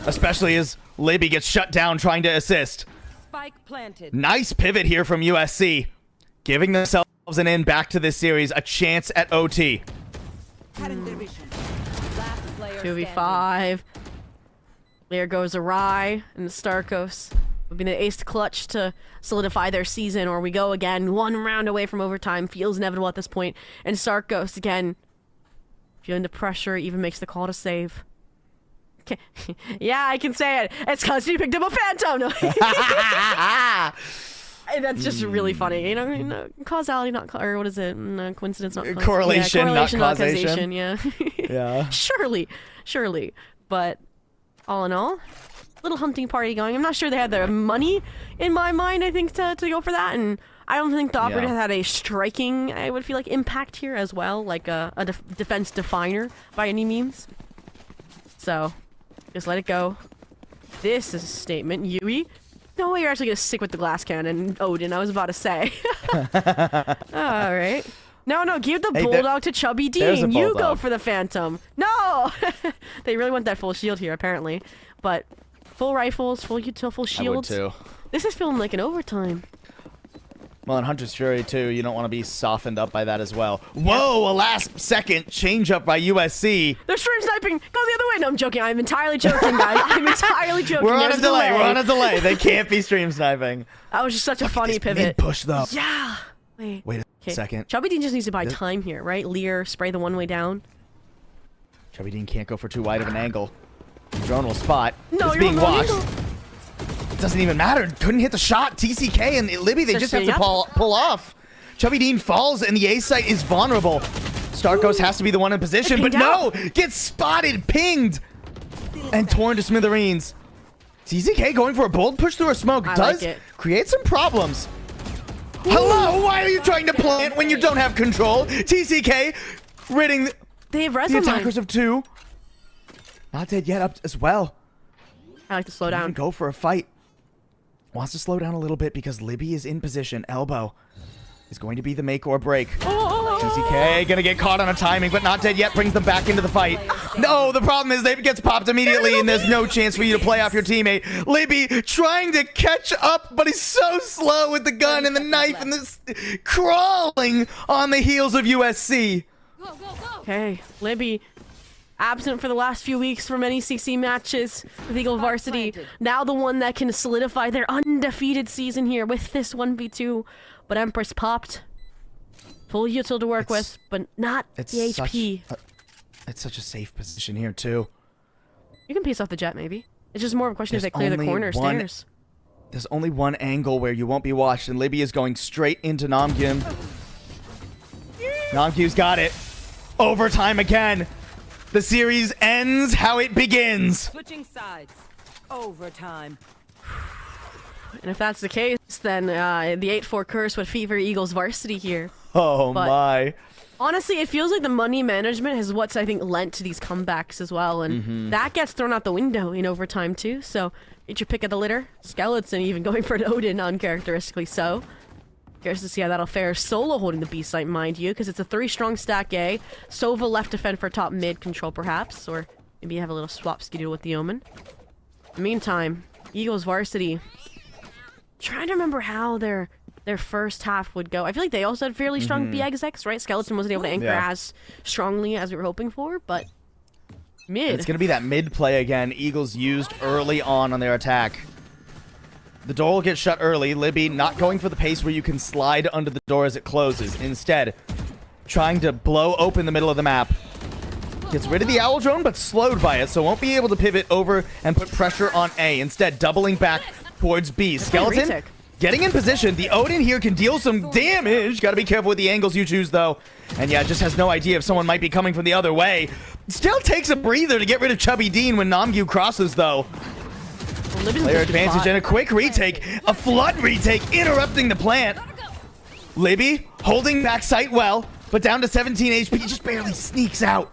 Especially as Libby gets shut down trying to assist. Spike planted. Nice pivot here from USC. Giving themselves an in back to this series. A chance at OT. 2v5. There goes awry, and the Starkos would be the ace clutch to solidify their season, or we go again 1 round away from overtime. Feels inevitable at this point. And Starkos, again, feeling the pressure, even makes the call to save. Okay. Yeah, I can say it. It's because he picked up a Phantom. No. And that's just really funny. You know, causality, not or what is it? Coincidence, not causation. Correlation, Yeah, not correlation, causation. Yeah. Yeah. Surely. But all in all, little hunting party going. I'm not sure they had the money in my mind, I think, to go for that. And I don't think the operator had a striking, I would feel like, impact here as well, like a defense definer by any means. So, just let it go. This is a statement. Yui? No way you're actually going to stick with the glass cannon, Odin, I was about to say. Alright. No, give the Bulldog to Chubby Dean. You go for the Phantom. No! They really want that full shield here, apparently. But full rifles, full util, full shields. I would too. This is feeling like an overtime. Well, in Hunter's Fury too, you don't want to be softened up by that as well. Whoa, a last second change up by USC. They're stream sniping! Go the other way! No, I'm joking. I'm entirely joking, guys. I'm entirely joking. We're on There's a delay. delay. We're on a delay. They can't be stream sniping. That was just such a funny pivot. Mid push though. Yeah! Wait a second. Chubby Dean just needs to buy time here, right? Lear, spray the one way down. Chubby Dean can't go for too wide of an angle. Drone will spot. No, it's you're being on the watched. angle. It doesn't even matter. Couldn't hit the shot. TCK and Libby, they They're just have to staying pull off. Chubby Dean falls and the A site is vulnerable. Starkos has to be the one in position, but pinged no! Gets spotted, pinged, and torn to smithereens. TCK going for a bold push through a smoke I does like it. create some problems. Hello? Why are you trying to plant when you don't have control? TCK ridding They have res the on mine. attackers of 2. Not dead yet up as well. I like to slow Even down. go for a fight. Wants to slow down a little bit because Libby is in position. Elbow is going to be the make or break. TCK gonna get caught on a timing, but not dead yet. Brings them back into the fight. No, the problem is they gets popped immediately, and there's no chance for you to play off your teammate. Libby trying to catch up, but he's so slow with the gun and the knife and this crawling on the heels of USC. Okay, Libby, absent for the last few weeks from any CC matches with Eagle Varsity. Now the one that can solidify their undefeated season here with this 1v2. But Empress popped. Full util to work with, but not the HP. It's such a safe position here, too. You can piece off the jet, maybe. It's just more of a question if they There's clear the only corner one- stairs. There's only one angle where you won't be watched, and Libby is going straight into Namgyum. Namgyu's got it. Overtime again. The series ends how it begins. Switching sides. Overtime. And if that's the case, then the 8-4 curse would fever Eagles Varsity here. Oh But- my. Honestly, it feels like the money management is what's, I think, lent to these comebacks as well. And that gets thrown out the window in overtime, too. So, get your pick of the litter. Skeleton even going for an Odin, uncharacteristically so. Curious to see how that'll fare. Solo holding the B site, mind you, because it's a 3-strong stack A. Sova left defend for top mid control, perhaps. Or maybe have a little swap schedule with the Omen. In the meantime, Eagles Varsity. Trying to remember how their first half would go. I feel like they also had fairly strong B execs, right? Skeleton wasn't able to anchor Yeah. as strongly as we were hoping for, but mid. It's going to be that mid play again. Eagles used early on their attack. The door will get shut early. Libby not going for the pace where you can slide under the door as it closes. Instead, trying to blow open the middle of the map. Gets rid of the owl drone, but slowed by it, so won't be able to pivot over and put pressure on A. Instead, doubling back towards B. Skeleton retake. getting in position. The Odin here can deal some damage. Got to be careful with the angles you choose, though. And yeah, just has no idea if someone might be coming from the other way. Still takes a breather to get rid of Chubby Dean when Namgyu crosses, though. Player advantage and a quick retake. A flood retake interrupting the plant. Libby holding back sight well, but down to 17 HP. Just barely sneaks out.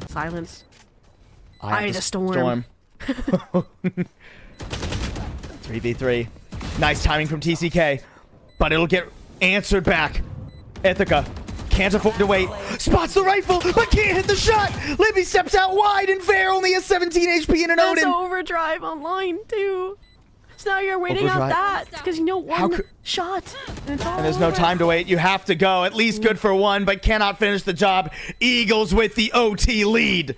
Silence. Eye of the storm. 3v3. Nice timing from TCK, but it'll get answered back. Ithaca can't afford to wait. Spots the rifle, but can't hit the shot. Libby steps out wide, and Fair only has 17 HP in an There's Odin. overdrive online, too. So now you're waiting out Overdrive? that because you know How one could- shot. And, it's all And there's no over. time to wait. You have to go. At least good for one, but cannot finish the job. Eagles with the OT lead.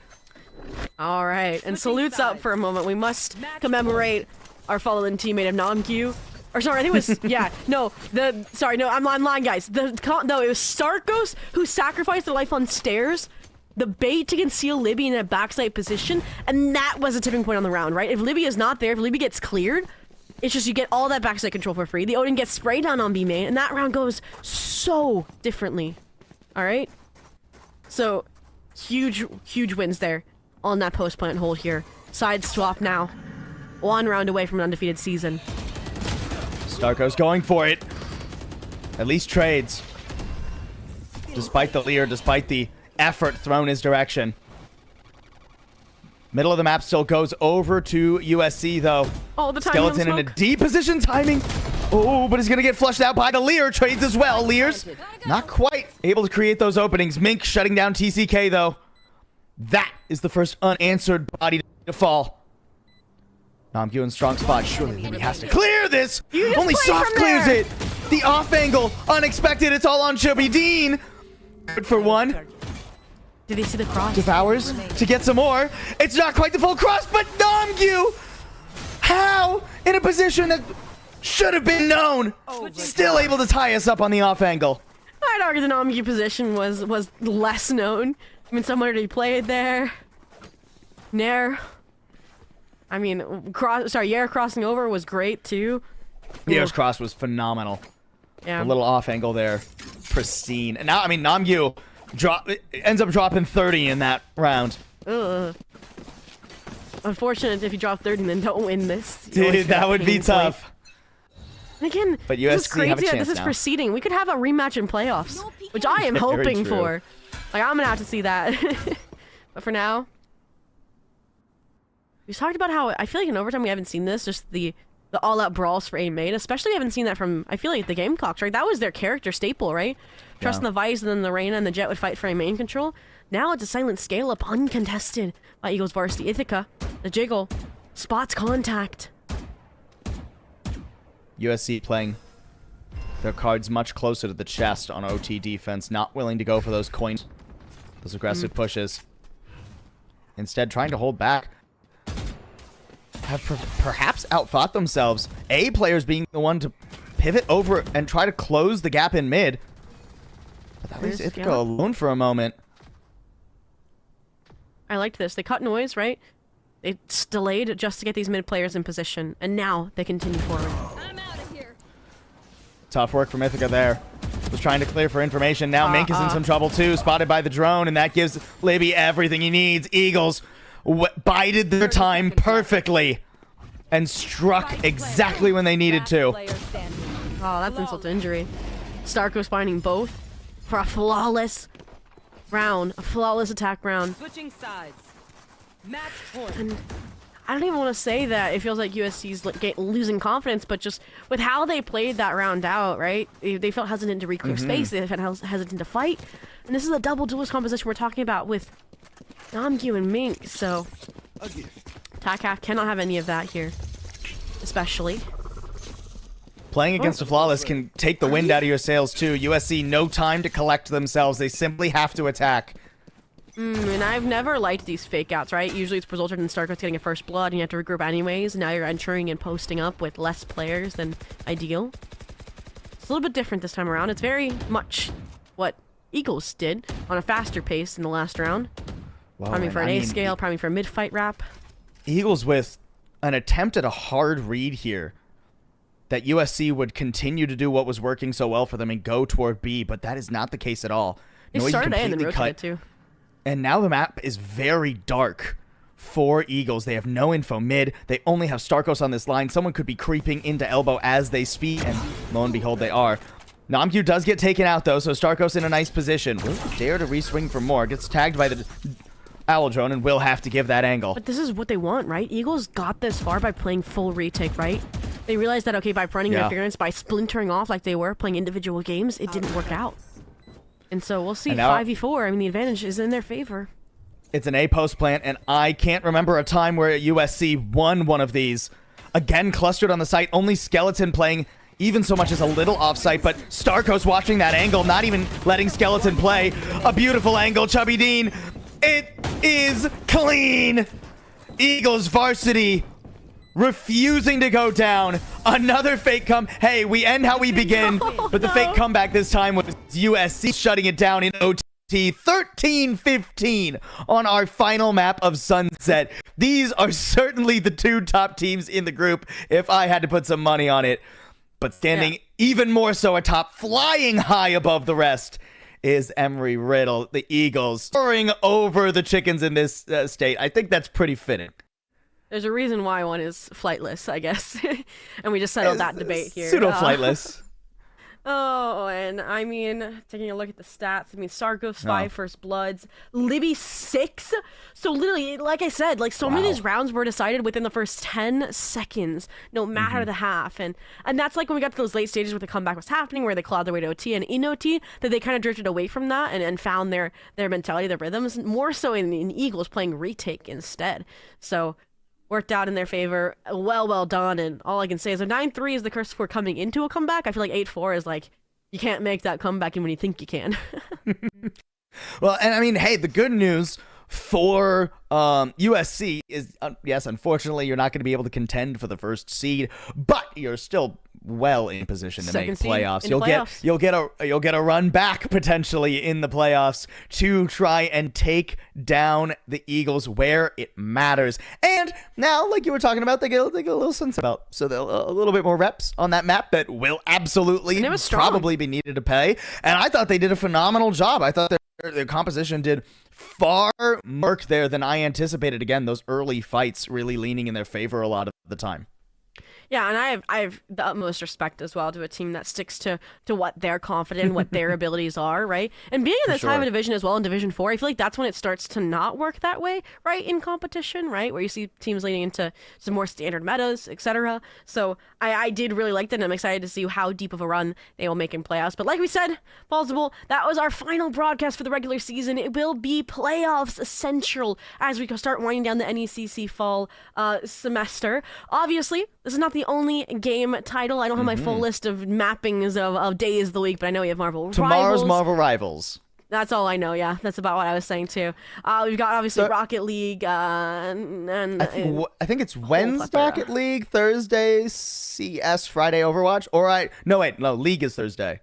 All right, and salutes up for a moment. We must commemorate our fallen teammate of Namgyu. Or sorry, I think it was I'm lying, guys. No, it was Starkos who sacrificed their life on stairs, the bait to conceal Libby in a backside position, and that was a tipping point on the round, right? If Libby is not there, if Libby gets cleared, it's just you get all that backside control for free. The Odin gets sprayed down on B main, and that round goes so differently. All right, so huge wins there on that post plant hold here. Side swap now. 1 round away from an undefeated season. Starko's going for it. At least trades. Despite the leer, despite the effort thrown his direction. Middle of the map still goes over to USC, though. Oh, the timing Skeleton on in the a smoke. D position timing. Oh, but he's going to get flushed out by the leer. Trades as well. Leers not quite able to create those openings. Mink shutting down TCK, though. That is the first unanswered body to fall. Namgyu in strong spot. Surely Libby has to clear this. You just Only play soft from clears there. it. The off angle. Unexpected. It's all on Chubby Dean. Good for one. Did they see the cross? Devours to get some more. It's not quite the full cross, but Namgyu! How? In a position that should have been known. Still able to tie us up on the off angle. I'd argue the Namgyu position was less known. I mean, someone already played there. Nair. I mean, Yair crossing over was great too. Yair's cross was phenomenal. Yeah. A little off angle there. Pristine. And now, I mean, Namgyu ends up dropping 30 in that round. Ugh. unfortunate if you drop 30 and then don't win this. You always Dude, feel that would be pain point. tough. And again, But this is USC crazy have a that chance this is now. proceeding. We could have a rematch in playoffs, which I am Very hoping true. for. Like, I'm gonna have to see that. But for now, we talked about how I feel like in overtime we haven't seen this, just the all-out brawls for A main. Especially we haven't seen that from, I feel like, the Gamecocks, right? That was their character staple, right? Trust in the Vice, and then the Reyna and the Jet would fight for A main control. Now it's a silent scale-up, uncontested by Eagles varsity. Ithaca, the Jiggle, spots contact. USC playing their cards much closer to the chest on OT defense, not willing to go for those coins, those aggressive pushes. Instead, trying to hold back. Have perhaps outfought themselves. A players being the one to pivot over and try to close the gap in mid. But that leaves There's Ithaca Gallop. alone for a moment. I liked this. They cut noise, right? They delayed just to get these mid players in position, and now they continue forward. Tough work from Ithaca there. Was trying to clear for information. Now Mink is in some trouble too, spotted by the drone, and that gives Libby everything he needs. Eagles bided their time perfectly and struck exactly when they needed to. Oh, that's insult to injury. Starco's finding both for a flawless round, a flawless attack round. Switching sides. Match point. I don't even want to say that it feels like USC's losing confidence, but just with how they played that round out, right? They felt hesitant to reclaim space. They felt hesitant to fight. And this is a double duelist composition we're talking about with Namgyu and Mink, so attack half cannot have any of that here, especially. Playing against a flawless can take the wind out of your sails too. USC, no time to collect themselves. They simply have to attack. And I've never liked these fake outs, right? Usually it's resulted in Starco's getting a first blood and you have to regroup anyways. Now you're entering and posting up with less players than ideal. It's a little bit different this time around. It's very much what Eagles did on a faster pace in the last round. Wow, Priming and for an I A mean, scale, priming for a mid-fight wrap. Eagles with an attempt at a hard read here. That USC would continue to do what was working so well for them and go toward B, but that is not the case at all. They Noi started A and then completely rotated too. And now the map is very dark for Eagles. They have no info mid. They only have Starkos on this line. Someone could be creeping into elbow as they speak, and lo and behold, they are. Namgyu does get taken out, though, so Starkos in a nice position. Will dare to re-swing for more. Gets tagged by the Owl Drone and will have to give that angle. But this is what they want, right? Eagles got this far by playing full retake, right? They realized that, okay, by running interference, by splintering off like they were, playing individual games, it didn't work out. And so we'll see. 5v4, I mean, the advantage is in their favor. It's an A post plant, and I can't remember a time where USC won one of these. Again, clustered on the site, only Skeleton playing even so much as a little off-site, but Starkos watching that angle, not even letting Skeleton play. A beautiful angle, Chubby Dean. It is clean. Eagles varsity refusing to go down. Another fake come. Hey, we end how we begin, but the fake comeback this time was USC shutting it down in OT. 13-15 on our final map of Sunset. These are certainly the two top teams in the group if I had to put some money on it. But standing even more so atop, flying high above the rest, is Emery Riddle, the Eagles, soaring over the chickens in this state. I think that's pretty fitting. There's a reason why one is flightless, I guess. And we just settled that debate here. Pseudo-flightless. Oh, and I mean, taking a look at the stats, I mean, Starkos 5 first bloods, Libby 6. So literally, like I said, like so many of these rounds were decided within the first 10 seconds, no matter the half. And that's like when we got to those late stages where the comeback was happening, where they clawed their way to OT and in OT, that they kind of drifted away from that and found their mentality, their rhythms, more so in Eagles playing retake instead. So worked out in their favor. Well done. And all I can say is 9-3 is the curse for coming into a comeback. I feel like 8-4 is like, you can't make that comeback even when you think you can. Well, and I mean, hey, the good news for USC is, yes, unfortunately, you're not going to be able to contend for the first seed, but you're still well in position to make playoffs. You'll get a run back potentially in the playoffs to try and take down the Eagles where it matters. And now, like you were talking about, they get a little sense about, so a little bit more reps on that map that will absolutely probably be needed to pay. And I thought they did a phenomenal job. I thought the composition did far more there than I anticipated. Again, those early fights really leaning in their favor a lot of the time. Yeah, and I have the utmost respect as well to a team that sticks to what they're confident in, what their abilities are, right? And being in this high of a division as well, in Division 4, I feel like that's when it starts to not work that way, right, in competition, right? Where you see teams leaning into some more standard metas, etc. So I did really like that, and I'm excited to see how deep of a run they will make in playoffs. But like we said, Plausible, that was our final broadcast for the regular season. It will be playoffs essential as we start winding down the NECC fall semester. Obviously, this is not the only game title. I don't have my full list of mappings of days of the week, but I know we have Marvel Tomorrow's Rivals. Marvel Rivals. That's all I know, yeah. That's about what I was saying, too. We've got, obviously, Rocket League, and I think it's Wednesday plethora. Rocket League, Thursday CS, Friday Overwatch. No, League is Thursday.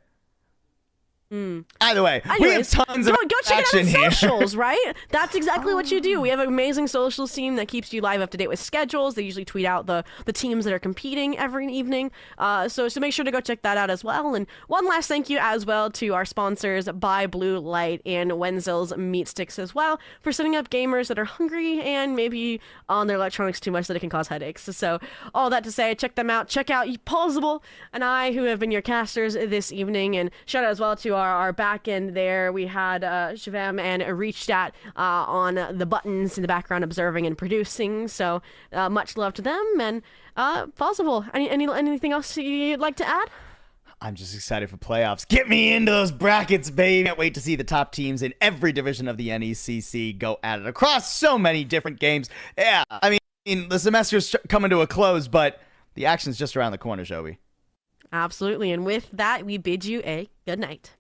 Either way, we have tons of go check it action out here. on socials, right? That's exactly what you do. We have an amazing socials team that keeps you live up to date with schedules. They usually tweet out the teams that are competing every evening. So make sure to go check that out as well. And one last thank you as well to our sponsors, Buy Blue Light and Wenzel's Meat Sticks as well, for setting up gamers that are hungry and maybe on their electronics too much that it can cause headaches. So all that to say, check them out. Check out Plausible and I, who have been your casters this evening. And shout out as well to our back end there. We had Shivam and Reached on the buttons in the background observing and producing. So much love to them. And Plausible, anything else you'd like to add? I'm just excited for playoffs. Get me into those brackets, baby. Can't wait to see the top teams in every division of the NECC go at it across so many different games. Yeah, I mean, the semester's coming to a close, but the action's just around the corner, Joey. Absolutely. And with that, we bid you a good night.